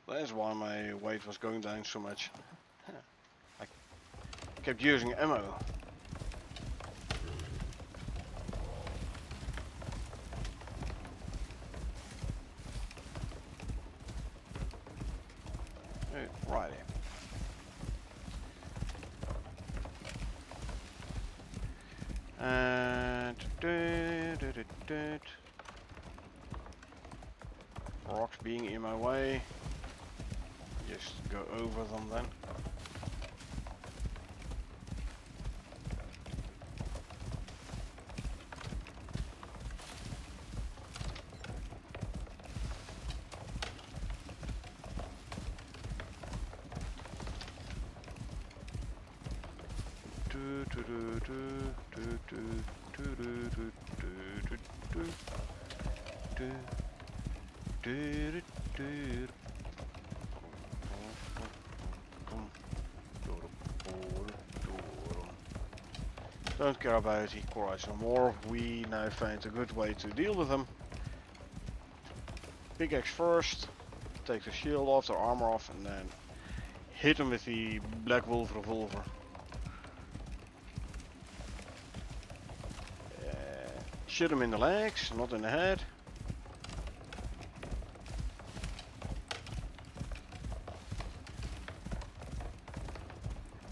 that's why my weight was going down so much. I kept using ammo. Righty. And rocks being in my way. Just go over them then. Don't care about Icarus no more. We now find a good way to deal with them. Pickaxe first, take the shield off, the armor off, and then hit him with the Black Wolf revolver. Shoot him in the legs, not in the head.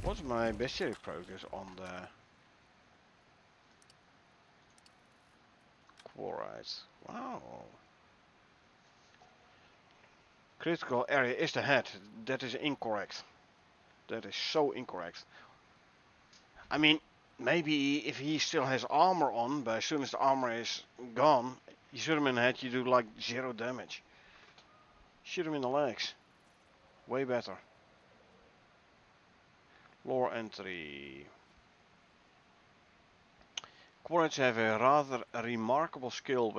What's my bestiary progress on the quarrites? Wow. Critical area is the head. That is incorrect. That is so incorrect. I mean, maybe if he still has armor on, but as soon as the armor is gone, you shoot him in the head, you do like 0 damage. Shoot him in the legs. Way better. Floor entry. Quarries have a rather remarkable skill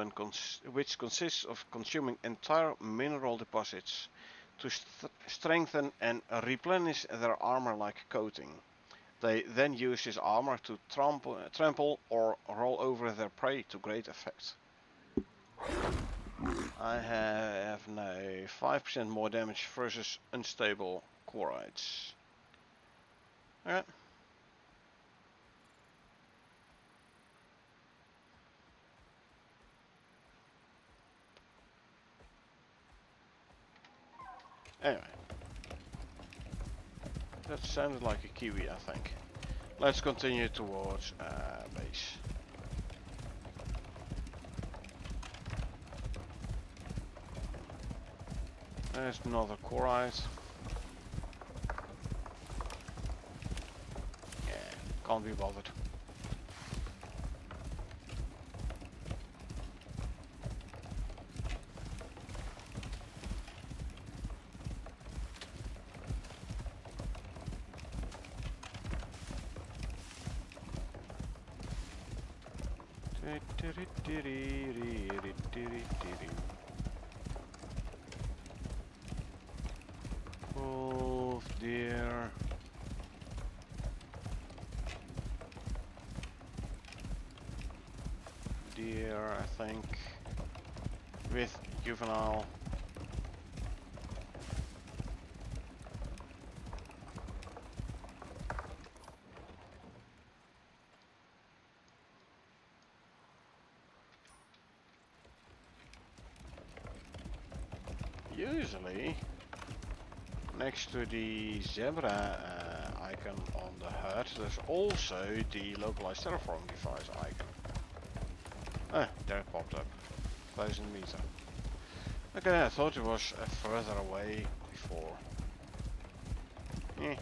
which consists of consuming entire mineral deposits to strengthen and replenish their armor-like coating. They then use this armor to trample or roll over their prey to great effect. I have now 5% more damage versus unstable quarrites. Alright. Anyway. That sounded like a kiwi, I think. Let's continue towards base. There's another quarrite. Yeah, can't be bothered. Wolf, deer. Deer, I think. With juvenile. Usually, next to the zebra icon on the HUD, there's also the localized terraform device icon. Ah, there it popped up. 1000 meter. Okay, I thought it was further away before. Eh.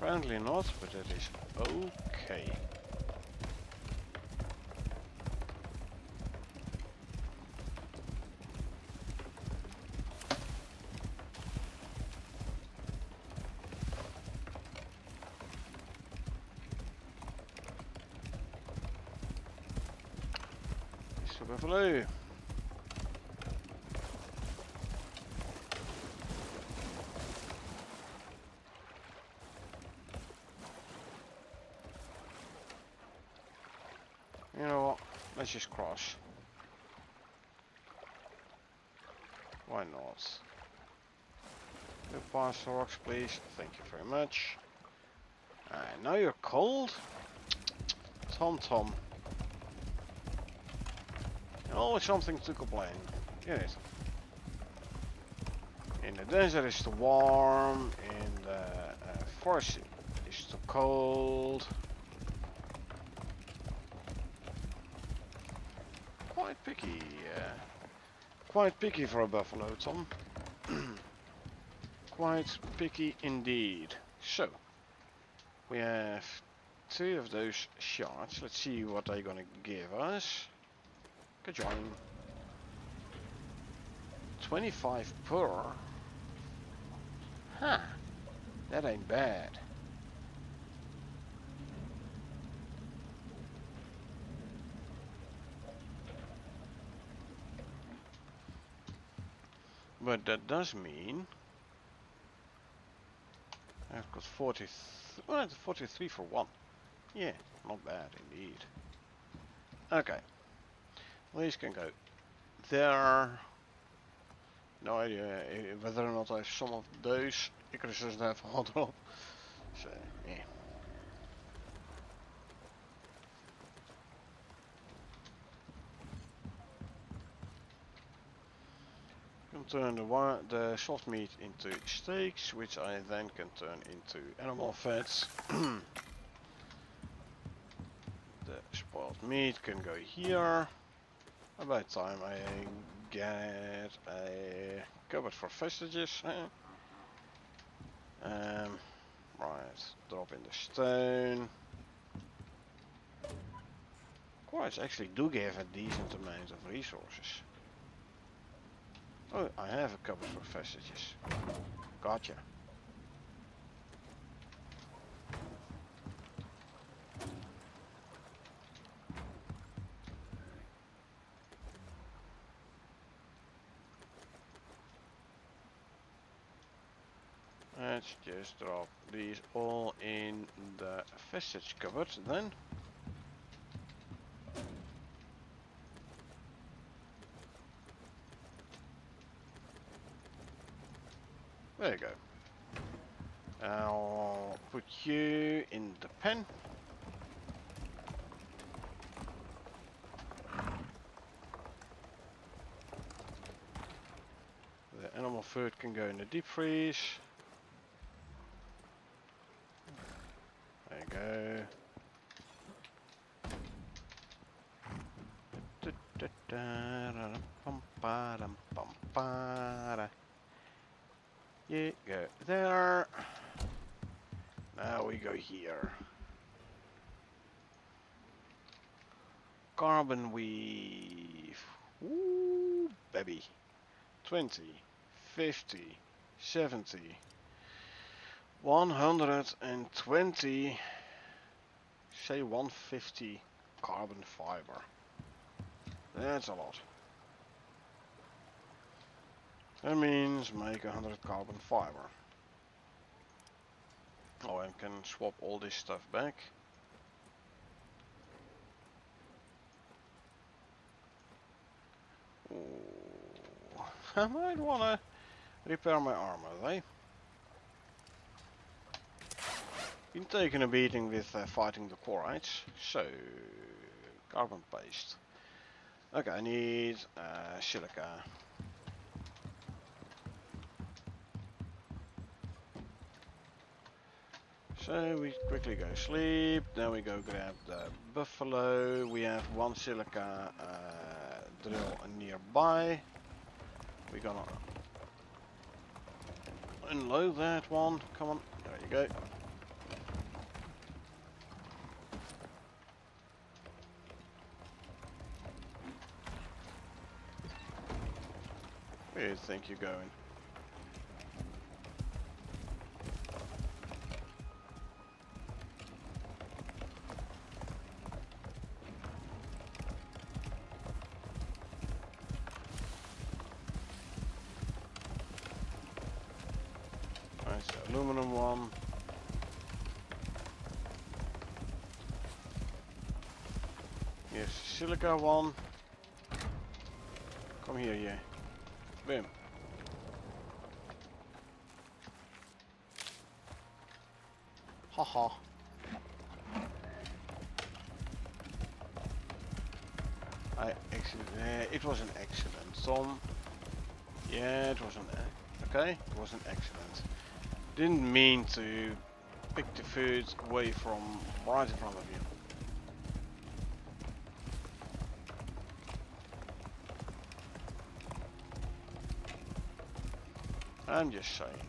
Apparently not, but it is okay. Super blue. You know what? Let's just cross. Why not? Go past the rocks, please. Thank you very much. Now you're cold? Tom. Always something to complain. It is. In the desert it's too warm, in the forest it's too cold. Quite picky for a buffalo, Tom. Quite picky indeed. So, we have 2 of those shards. Let's see what they're gonna give us. Good job. 25 per. Huh. That ain't bad. But that does mean I've got 43 for 1. Yeah, not bad indeed. Okay. These can go there. No idea whether or not I have some of those. Icarus doesn't have a hot drop. So, yeah. Can turn the soft meat into steaks, which I then can turn into animal fats. The spoiled meat can go here. About time I get a cupboard for vestiges. Right, drop in the stone. Quartz actually do give a decent amount of resources. Oh, I have a couple for vestiges. Gotcha. Let's just drop these all in the vestige cupboard then. There you go. I'll put you in the pen. The animal food can go in the deep freeze. There you go. You go there. Now we go here. Carbon weave. Ooh, baby. 20, 50, 70, 120, say 150 carbon fiber. That's a lot. That means make 100 carbon fiber. Oh, and can swap all this stuff back. Ooh. I might wanna repair my armor, eh? Been taking a beating with fighting the Quarites, so carbon paste. Okay, I need silica. So we quickly go sleep, then we go grab the buffalo. We have one silica drill nearby. We're gonna unload that one. Come on, there you go. Where do you think you're going? Nice aluminum one. Here's silica one. Come here, yeah. Boom. Haha. It was an accident, Tom. Yeah, it was an okay. It was an accident. Didn't mean to pick the food away from right in front of you. I'm just saying.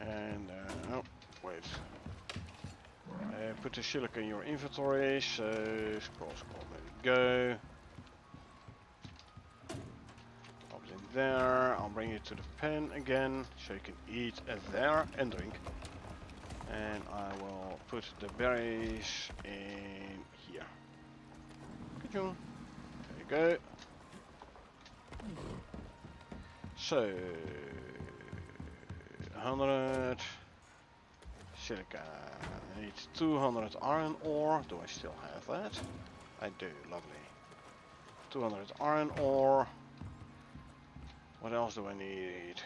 And oh, wait. Put the silica in your inventory. So scroll, let it go. Pop it in there. I'll bring you to the pen again, so you can eat there and drink. And I will put the berries in here. Ka-choom. There you go. So 100 silica. I need 200 iron ore. Do I still have that? I do. Lovely. 200 iron ore. What else do I need?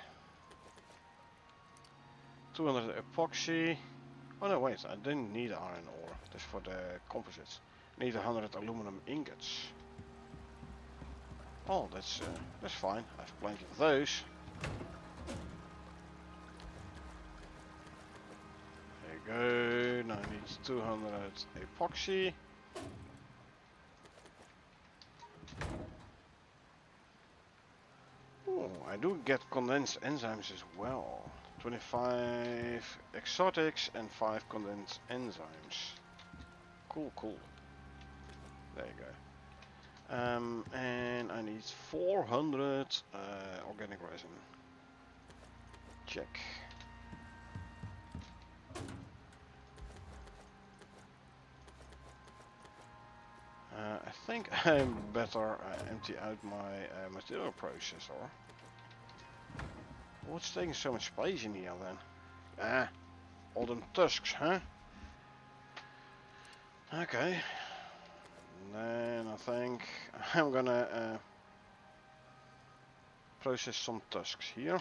200 epoxy. Oh no, wait, I didn't need iron ore. That's for the composites. I need 100 aluminum ingots. Oh, that's fine. I have plenty of those. There you go. Now I need 200 epoxy. Oh, I do get condensed enzymes as well. 25 exotics and 5 condensed enzymes. Cool, cool. There you go. And I need 400 organic resin. Check. I think I better empty out my material processor. What's taking so much space in here then? Ah, all them tusks, huh? Okay. Then I think I'm gonna process some tusks here.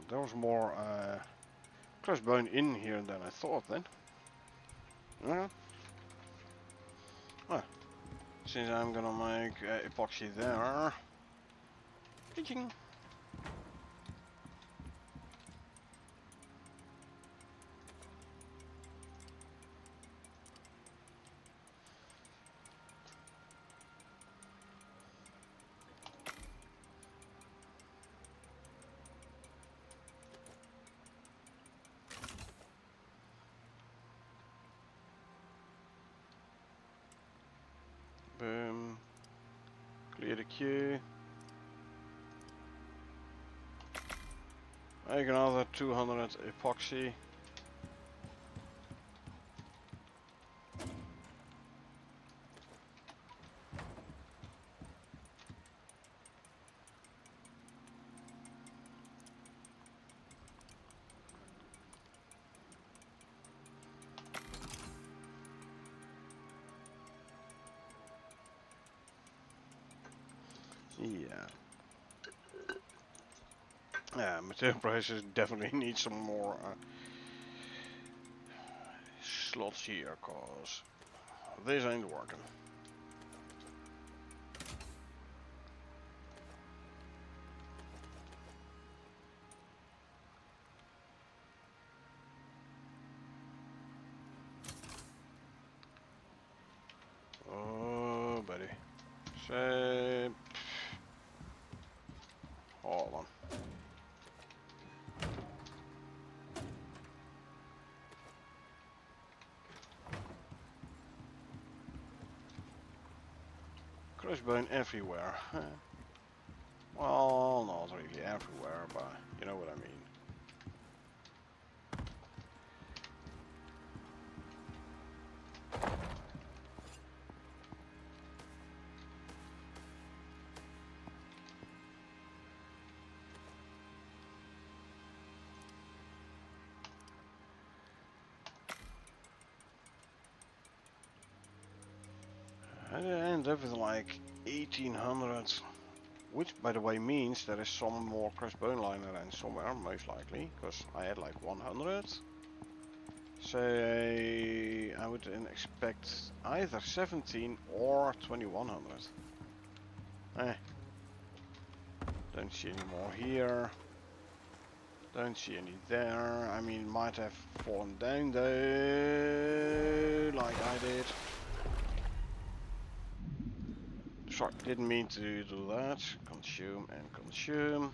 There was more crossbone in here than I thought then. Yeah. Well, since I'm gonna make epoxy there. Ka-ching. Boom. Clear the queue. Make another 200 epoxy. Yeah, material prices definitely need some more slots here, cause this ain't working. Oh, buddy. Say, hold on. Crossbone everywhere. Well, not really everywhere, but you know what I mean. I end up with like 1800, which by the way means there is some more crossbone line around somewhere, most likely, because I had like 100. Say I would then expect either 17 or 2100. Don't see any more here. Don't see any there. I mean, might have fallen down though, like I did. Sorry, didn't mean to do that. Consume and consume.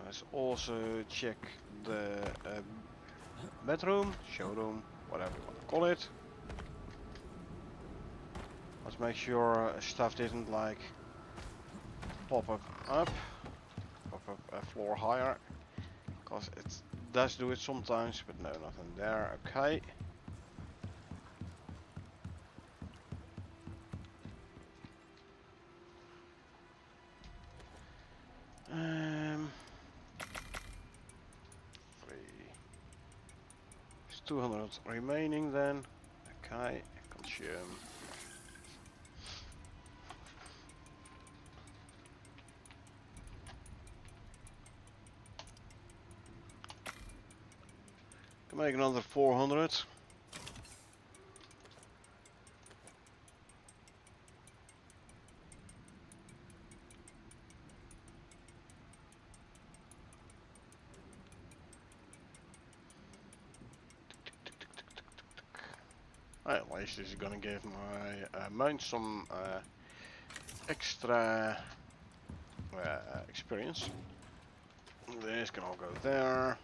Let's also check the bedroom, showroom, whatever you want to call it. Let's make sure stuff didn't like pop up, pop up a floor higher, because it does do it sometimes, but no, nothing there. Okay. 200 remaining then. Okay, consume. Can make another 400. At least this is gonna give my mount some extra experience. This can all go there.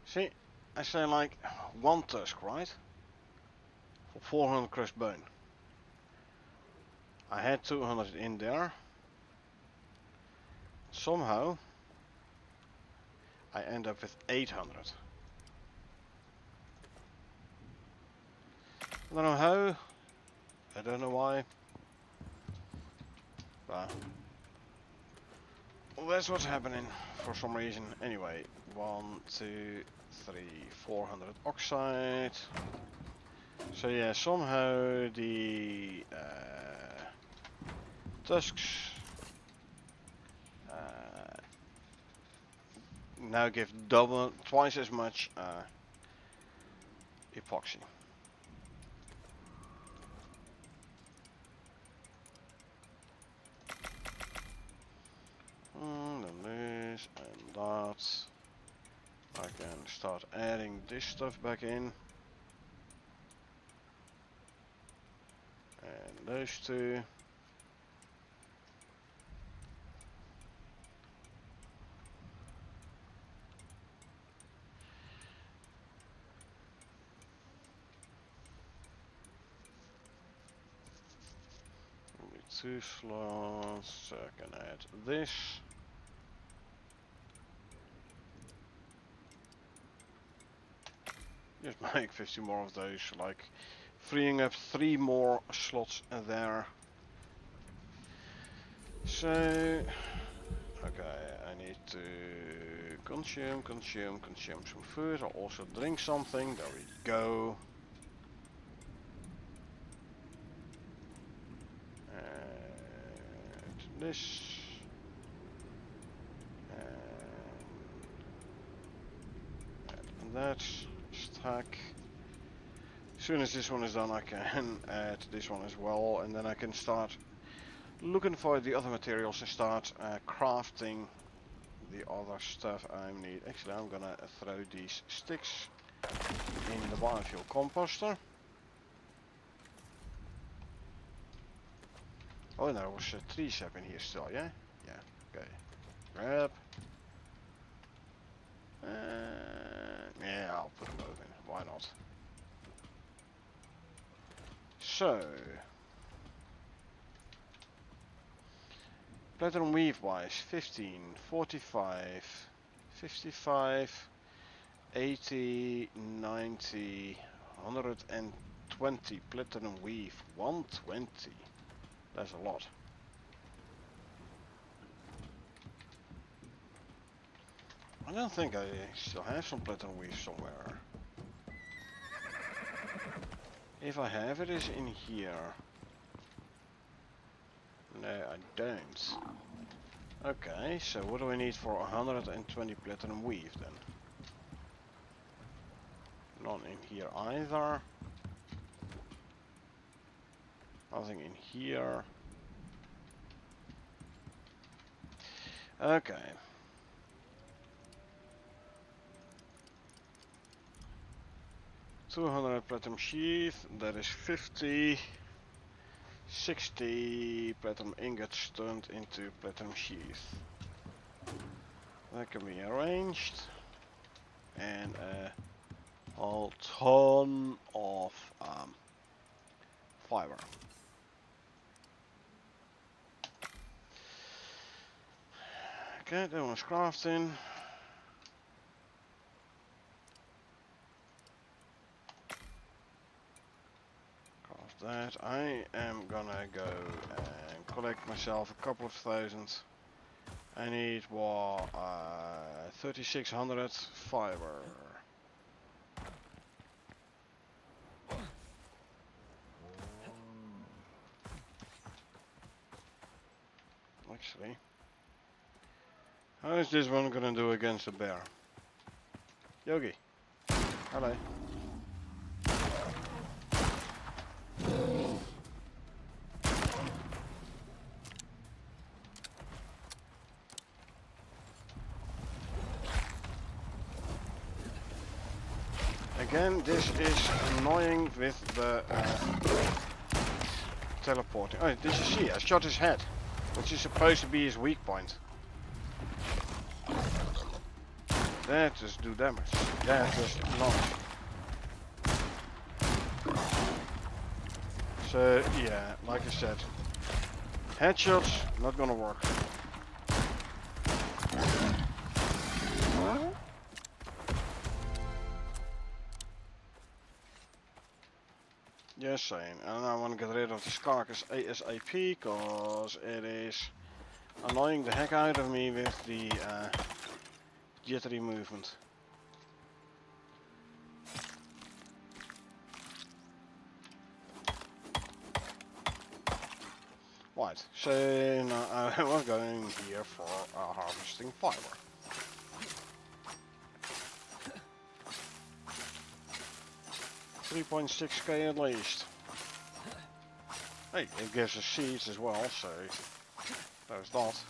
See, I say like one tusk, right? For 400 crushed bone. I had 200 in there. Somehow I end up with 800. I don't know how. I don't know why. But well, that's what's happening for some reason. Anyway, 1, 2, 3, 400 oxide. So yeah, somehow the tusks now give twice as much epoxy. Then this and that. I can start adding this stuff back in. And those two. Two slots, so I can add this. Just make 50 more of those, like freeing up 3 more slots there. So, okay, I need to consume some food. I'll also drink something. There we go. This and that stack. As soon as this one is done, I can add this one as well, and then I can start looking for the other materials and start crafting the other stuff I need. Actually, I'm gonna throw these sticks in the biofuel composter. Oh, and there was a tree sap in here still, yeah? Yeah, okay. Grab. Yeah, I'll put them both in. Why not? So. Platinum weave wise, 15, 45, 55, 80, 90, 120. Platinum weave, 120. That's a lot. I don't think I still have some platinum weave somewhere. If I have it, is in here. No, I don't. Okay, so what do I need for 120 platinum weave then? Not in here either. Nothing in here. Okay. $200 platinum sheath, that is 50. 60 platinum ingots turned into platinum sheath. That can be arranged. And a whole ton of fiber. Okay, that one's crafting. Craft that. I am gonna go and collect myself a couple of thousand. I need what, 3600 fiber. Actually, how is this one gonna do against a bear? Yogi, hello. Again, this is annoying with the teleporting. Oh, did you see? I shot his head, which is supposed to be his weak point. That just do damage. That just launch. So yeah, like I said, headshots not gonna work. Just saying, and I want to get rid of this carcass ASAP, cause it is annoying the heck out of me with the jittery movement. Right, so now we're going here for harvesting fiber. $3.6k at least. Hey, it gives us seeds as well, so there's that.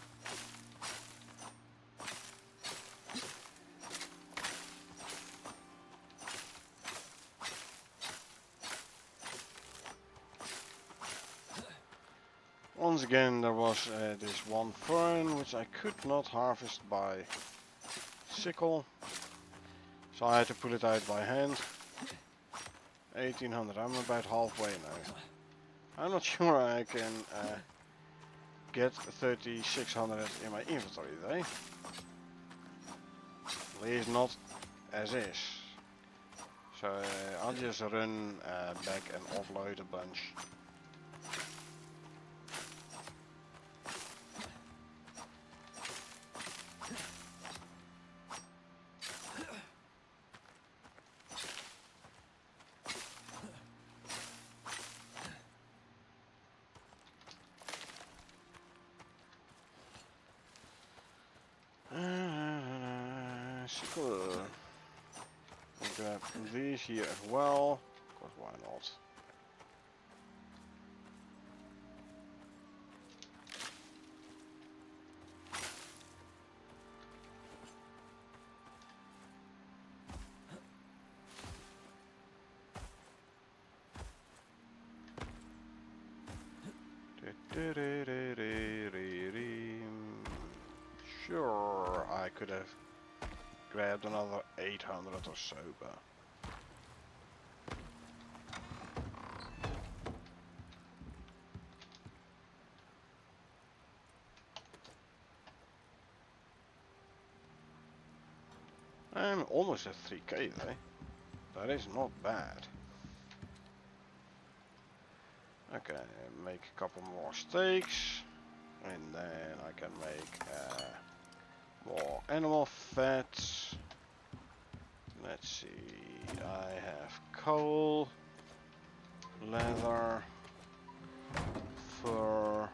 Once again, there was this one fern which I could not harvest by sickle, so I had to pull it out by hand. 1800, I'm about halfway now. I'm not sure I can get 3600 in my inventory though. At least not as is. So I'll just run back and offload a bunch. Sickle. I'll grab these here as well, because why not? Sure, I could have grabbed another 800 or so, but I'm almost at 3k though. That is not bad. Okay, make a couple more steaks, and then I can make more animal fat. Let's see, I have coal, leather, fur,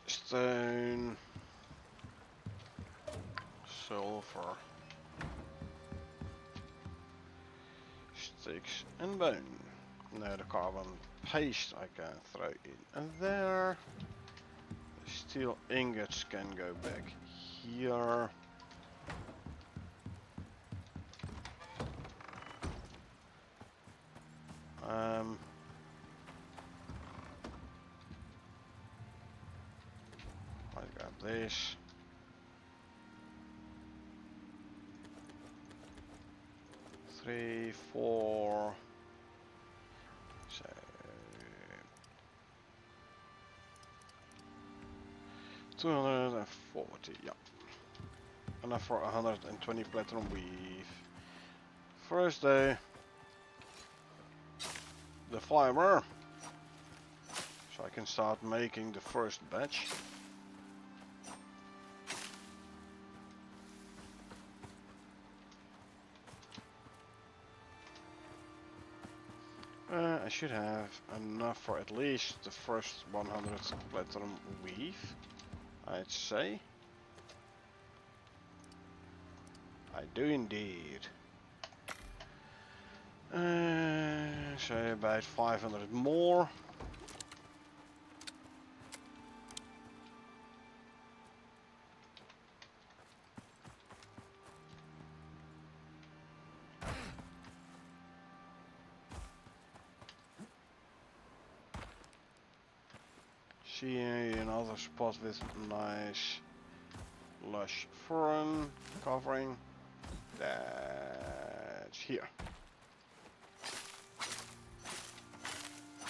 stone, sulfur, sticks and bone. Now the carbon paste I can throw in there. The steel ingots can go back here. I grab this. Three, four. 240, yeah. Enough for 120 platinum weave. First day. The fiber. So I can start making the first batch. I should have enough for at least the first 100 platinum weave, I'd say. I do indeed. Say about 500 more. See another spot with nice lush fern covering. That's here.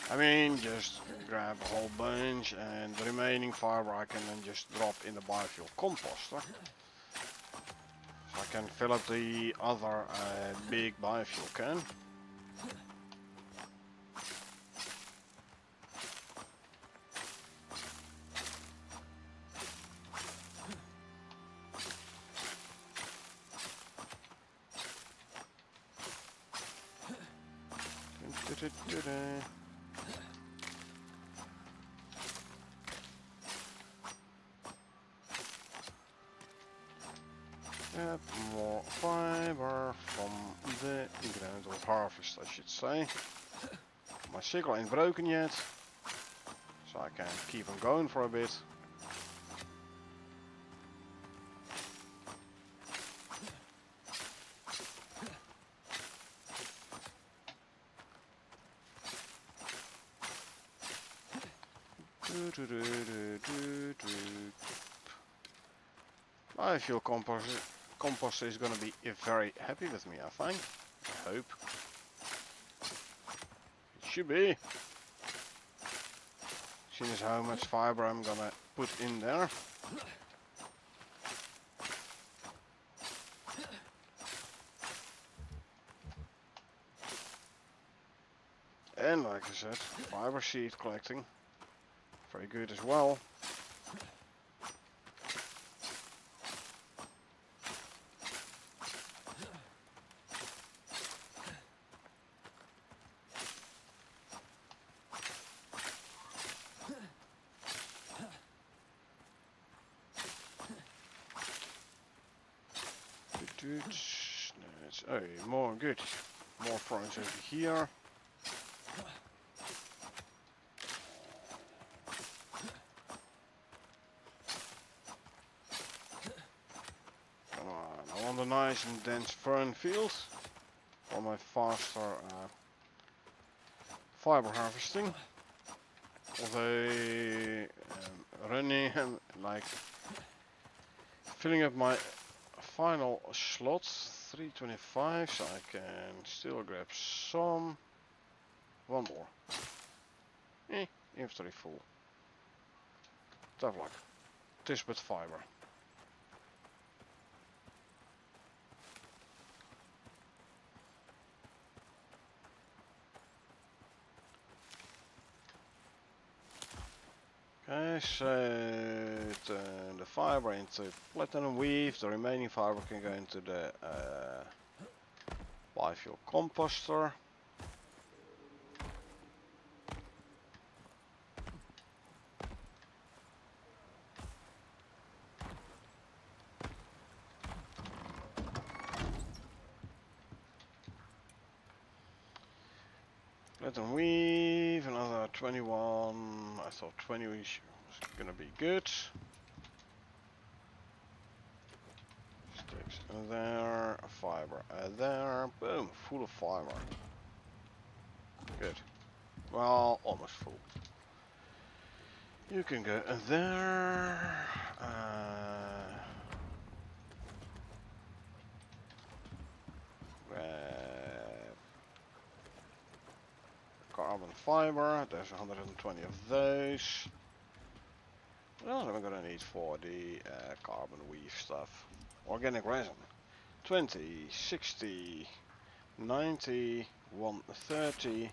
I mean, just grab a whole bunch and the remaining fiber I can then just drop in the biofuel composter. So I can fill up the other big biofuel can. Yep, more fiber from the incremental harvest, I should say. My sickle ain't broken yet, so I can keep on going for a bit. I feel compost is gonna be very happy with me, I think. I hope. It should be. Seeing as how much fiber I'm gonna put in there. And like I said, fiber seed collecting. Very good as well. Oh, more good. More fronts over here. Come on, I want a nice and dense fern field for my faster fiber harvesting. Although running like filling up my final slots 325, so I can still grab some. One more. Inventory full. Tough luck. Tis but fiber. Okay, so turn the fiber into platinum weave, the remaining fiber can go into the biofuel composter. Platinum weave, another 21, I thought 20 was gonna be good. Sticks there, fiber there, boom, full of fiber. Good. Well, almost full. You can go there. Grab carbon fiber. There's 120 of those. else am I gonna need for the carbon weave stuff? Organic resin. 20, 60, 90, 130,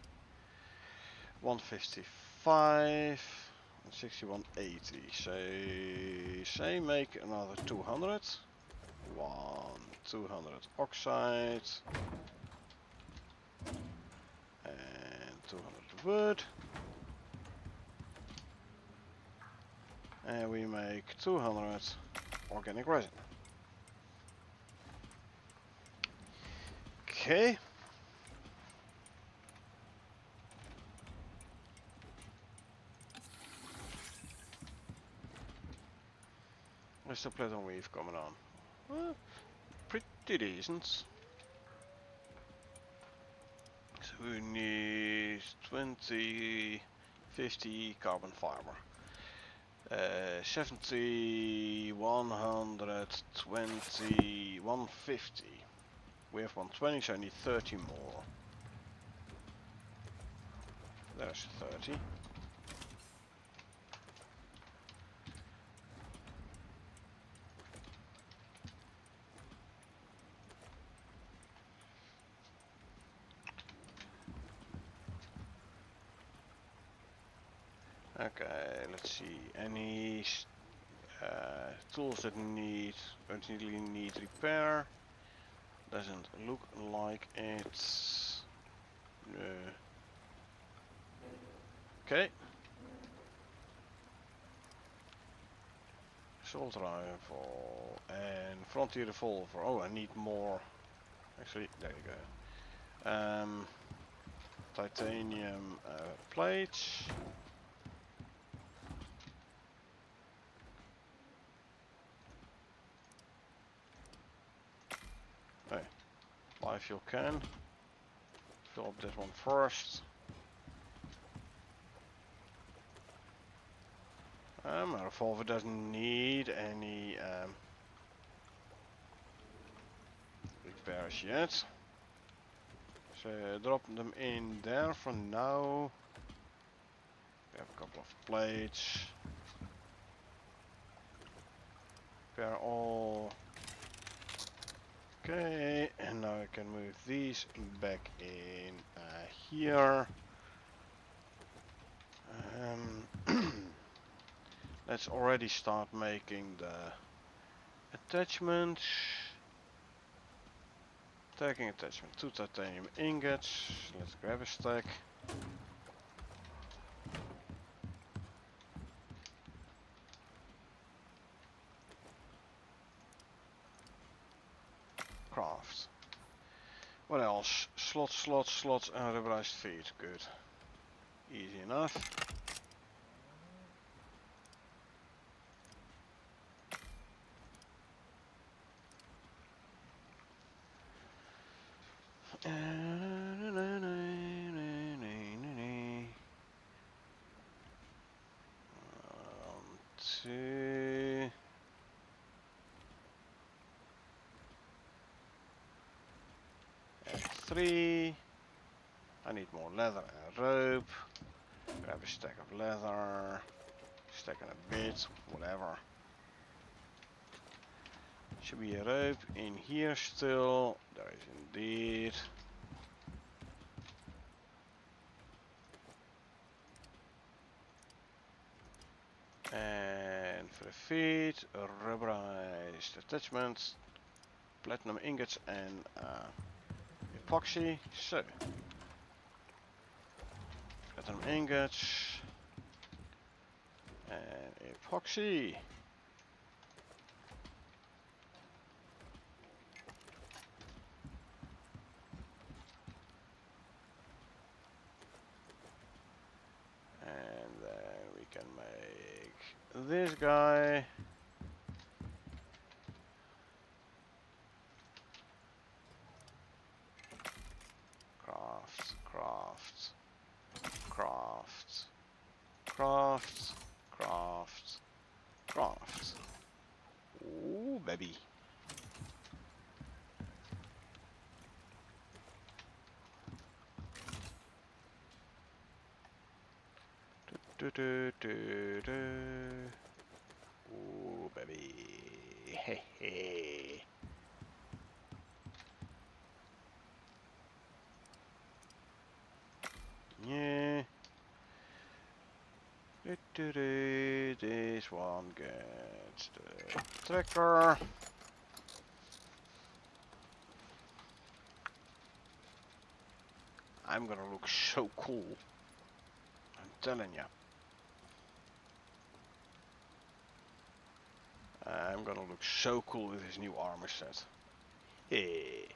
155, and 60, 180. Say make another 200. 200 oxide. And 200 wood. And we make 200 organic resin. Okay. Where's the platinum weave coming on? Well, pretty decent. So we need 20, 50 carbon fiber. 70, 120, 150. We have 120, so I need 30 more. There's 30. Okay, let's see. Any tools that urgently need repair? Doesn't look like it's. Okay. Assault rifle and frontier revolver. Oh, I need more. Actually, there you go. Titanium plates. Hey, biofuel can. Fill up this one first. My revolver doesn't need any repairs yet. So drop them in there for now. We have a couple of plates. Repair all. Okay, and now I can move these back in here. Let's already start making the attachments. Taking attachment, 2 titanium ingots. Let's grab a stack. Craft. What else? Slots, and rubberized feet. Good. Easy enough. Two. And 3. I need more leather and rope. Grab a stack of leather. Stack and a bit, whatever. Should be a rope in here still. There is indeed. And for the feet, rubberized attachments, platinum ingots and epoxy. So, platinum ingots and epoxy. And then we can make this guy. Craft, craft, craft, craft, craft, craft. Ooh, baby. Do, do, do, do. baby. Hey, hey. Yeah. This one gets the tracker. I'm gonna look so cool. I'm telling ya. I'm gonna look so cool with his new armor set. Hey.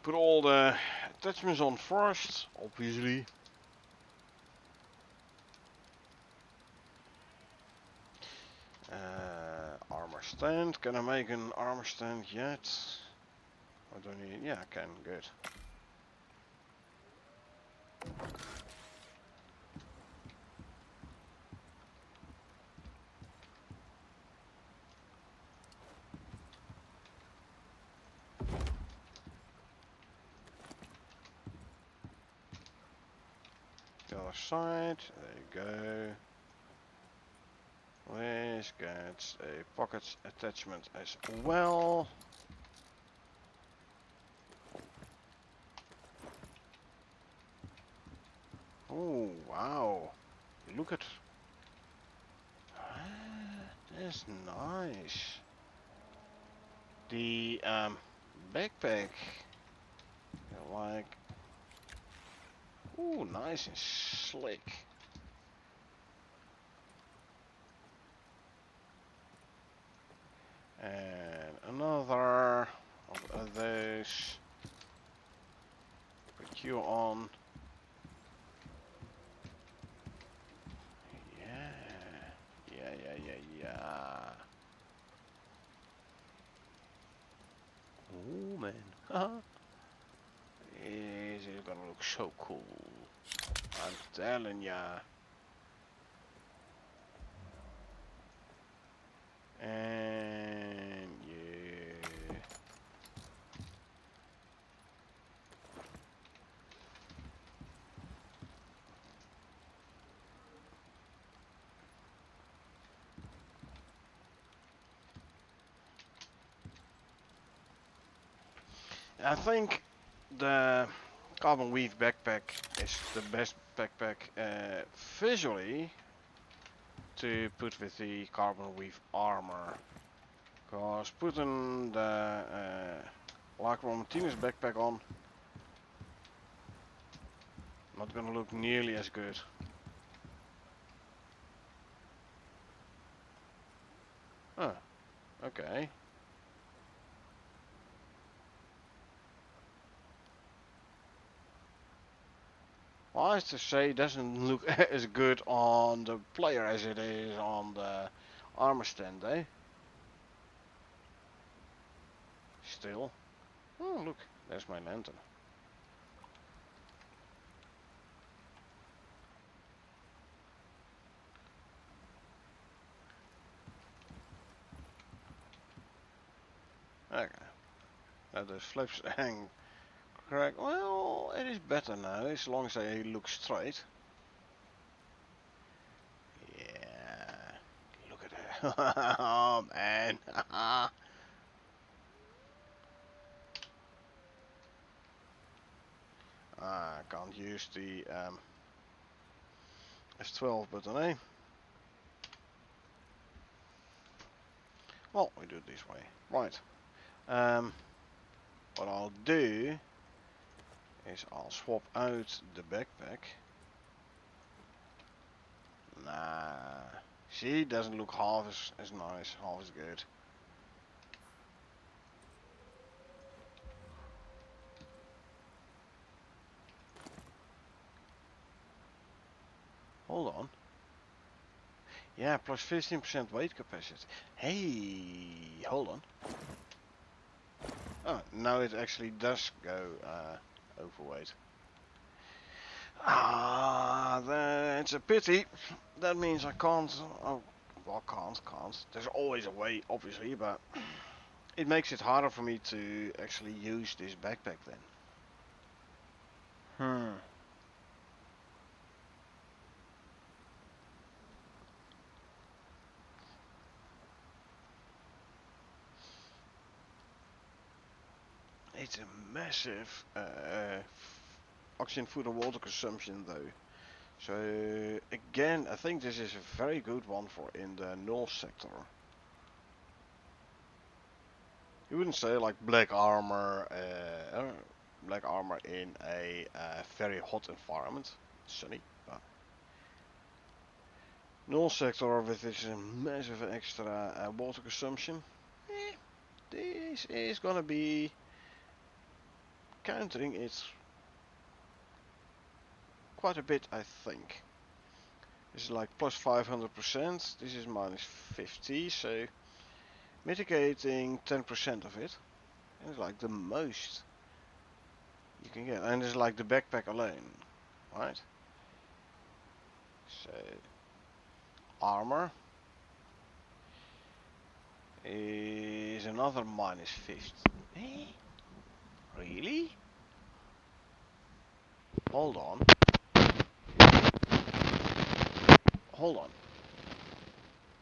Put all the attachments on first, obviously. Armor stand. Can I make an armor stand yet? I don't need. Yeah, I can. Good. The other side. There you go. This gets a pocket attachment as well. Oh wow! Look at. That's nice. The backpack. Like. Ooh, nice and slick. And another of those. Put you on. Yeah. Oh man. This is gonna look so cool. I'm telling ya. And yeah. I think the carbon weave backpack is the best backpack visually to put with the carbon weave armor. Because putting the Lacro Martinez backpack on, not gonna look nearly as good. Huh, okay. Well, I have to say it doesn't look as good on the player as it is on the armor stand, eh? Still. Oh, look, there's my lantern. Okay. Now the flips hang correct. Well, it is better now, as long as they look straight. Yeah. Look at that. Oh, man. I can't use the S12 button, eh? Well, we do it this way. Right. What I'll do is I'll swap out the backpack. Nah. See, doesn't look half as nice, half as good. Hold on. Yeah, plus 15% weight capacity. Hey, hold on. Oh, now it actually does go overweight. Ah, that's a pity. That means I can't. Oh, well, can't. There's always a way, obviously, but it makes it harder for me to actually use this backpack then. Hmm. It's a massive oxygen, food and water consumption though. So again, I think this is a very good one for in the null sector. You wouldn't say like black armor in a very hot environment, sunny, but null sector with this massive extra water consumption. This is gonna be countering it quite a bit, I think. This is like plus 500%, this is minus 50, so mitigating 10% of it. And it's like the most you can get. And it's like the backpack alone, right? So, armor is another minus 50. Eh? Really? Hold on. Hold on.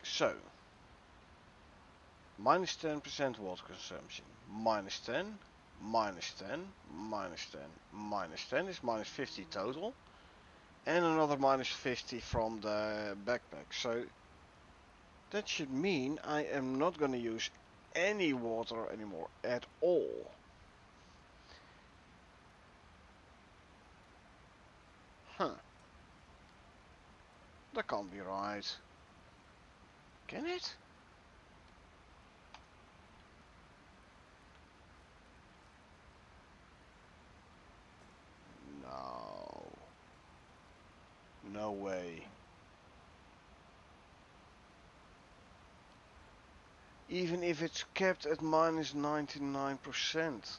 So, minus 10% water consumption. Minus 10, minus 10, minus 10, minus 10 is minus 50 total. And another minus 50 from the backpack. So, that should mean I am not going to use any water anymore at all. Huh. That can't be right. Can it? No. No way. Even if it's kept at minus 99%,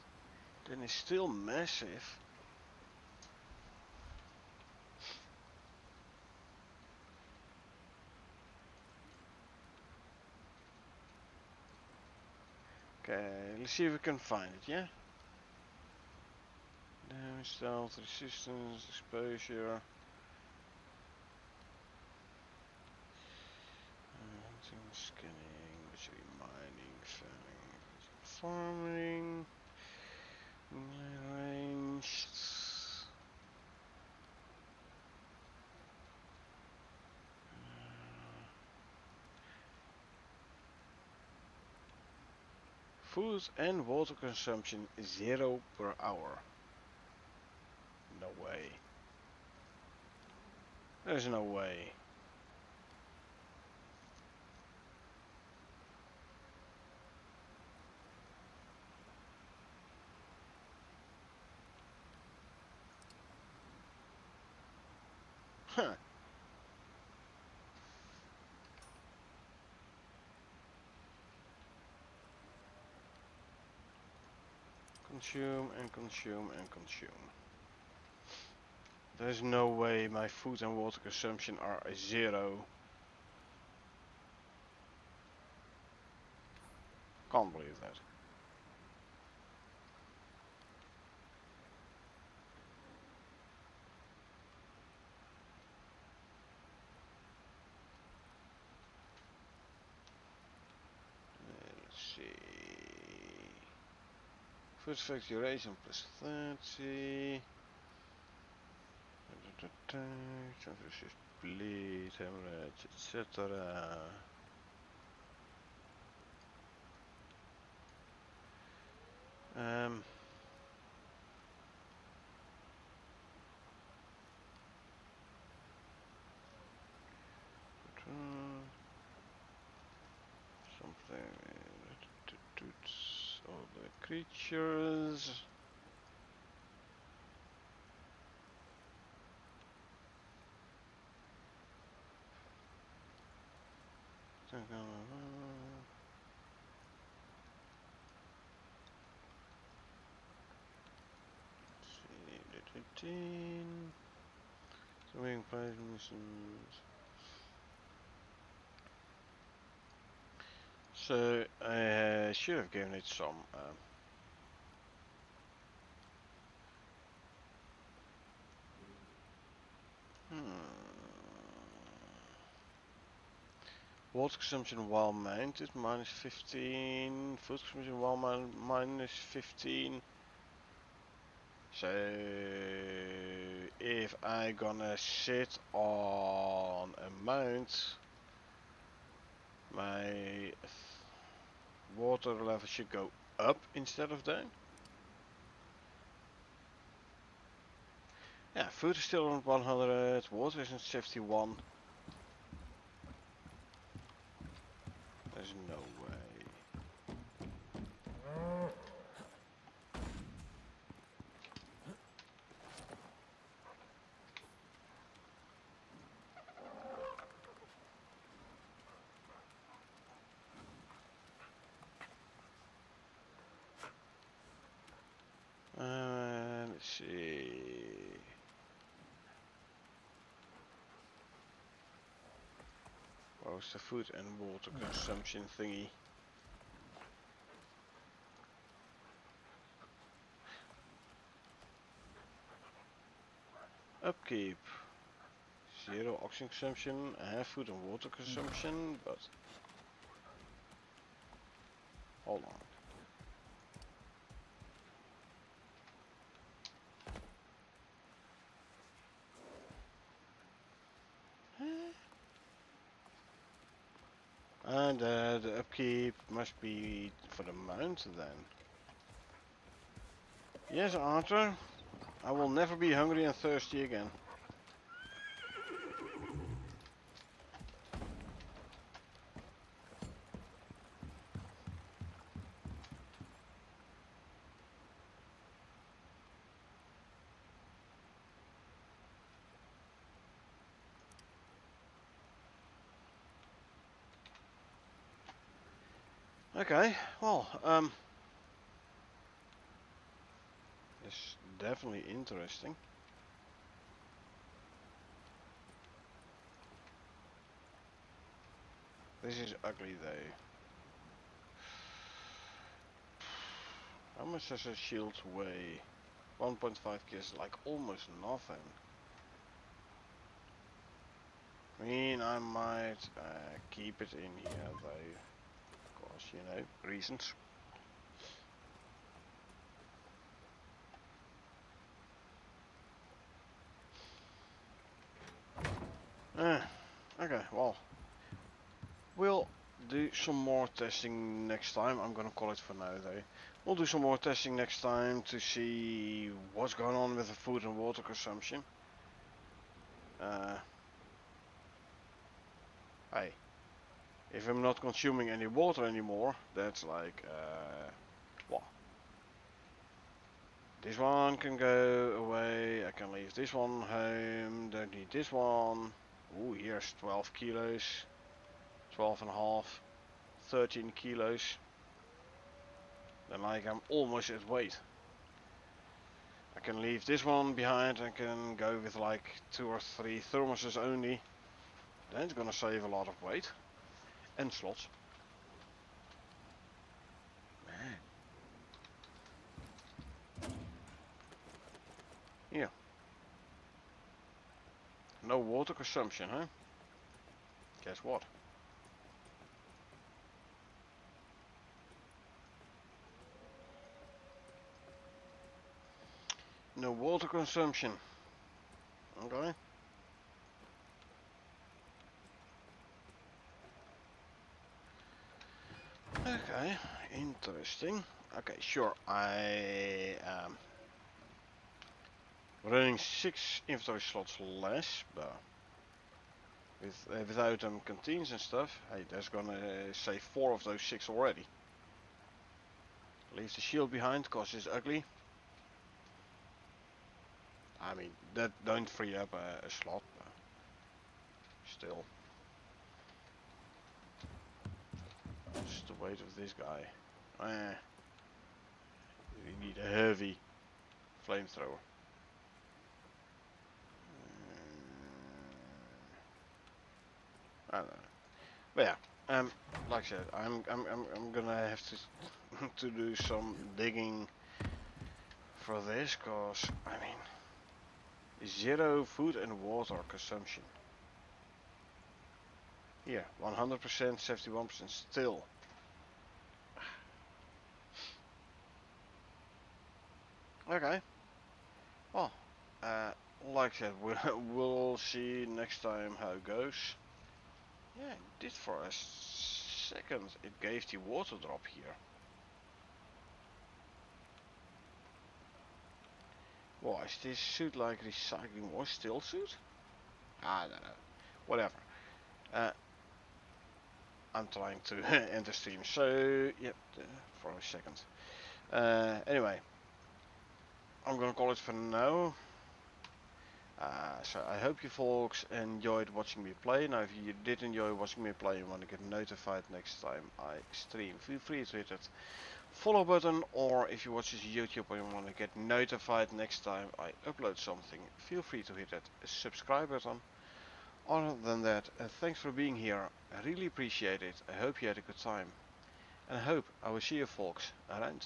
then it's still massive. Okay, let's see if we can find it, yeah? Damage, stealth, resistance, exposure. Hunting, scanning, battery mining, farming, range. Food and water consumption 0 per hour. No way. There's no way. Huh. Consume and consume and consume. There's no way my food and water consumption are 0. Can't believe that. Let's see. Food factory duration plus 30. Resist bleed, hemorrhage, etc. Um. Something. All the creatures. Swing prize missions. So I should have given it some Water consumption while mounted minus 15. Food consumption while minus 15. So if I gonna sit on a mount, my water level should go up instead of down. Yeah, food is still on 100, water is on 51. There's no way. Let's see. What was the food and water consumption thingy? Upkeep. 0 oxygen consumption. I have food and water consumption, but hold on. And the upkeep must be for the mount then. Yes, Arthur. I will never be hungry and thirsty again. Okay, well, it's definitely interesting. This is ugly though. How much does a shield weigh? 1.5 kilos, like almost nothing. I mean, I might keep it in here though, because, you know, reasons. Okay, well, we'll do some more testing next time. I'm gonna call it for now though. We'll do some more testing next time to see what's going on with the food and water consumption. Hey, if I'm not consuming any water anymore, that's like, well, this one can go away. I can leave this one home. Don't need this one. Ooh, here's 12 kilos, 12 and a half, 13 kilos. Then like I'm almost at weight. I can leave this one behind. I can go with like 2 or 3 thermoses only. That's gonna save a lot of weight and slots. Man. Yeah. No water consumption, huh? Guess what? No water consumption. Okay. Okay, interesting. Okay, sure. I am running 6 inventory slots less, but without them canteens and stuff, hey, that's gonna save 4 of those 6 already. Leave the shield behind cause it's ugly. I mean, that don't free up a slot, but still. Just the weight of this guy. You need a heavy flamethrower. I don't know. But yeah, like I said, I'm gonna have to to do some digging for this, cause I mean, 0 food and water consumption. Here, 100%, 71% still. Okay. Well, like I said, we'll see next time how it goes. Yeah, it did for a second. It gave the water drop here. Well, is this suit like recycling or still suit? I don't know. Whatever. I'm trying to end the stream. So, yep, for a second. Anyway, I'm gonna call it for now. So I hope you folks enjoyed watching me play. Now if you did enjoy watching me play and want to get notified next time I stream, feel free to hit that follow button, or if you watch this YouTube and you want to get notified next time I upload something, feel free to hit that subscribe button. Other than that, thanks for being here, I really appreciate it. I hope you had a good time, and I hope I will see you folks around.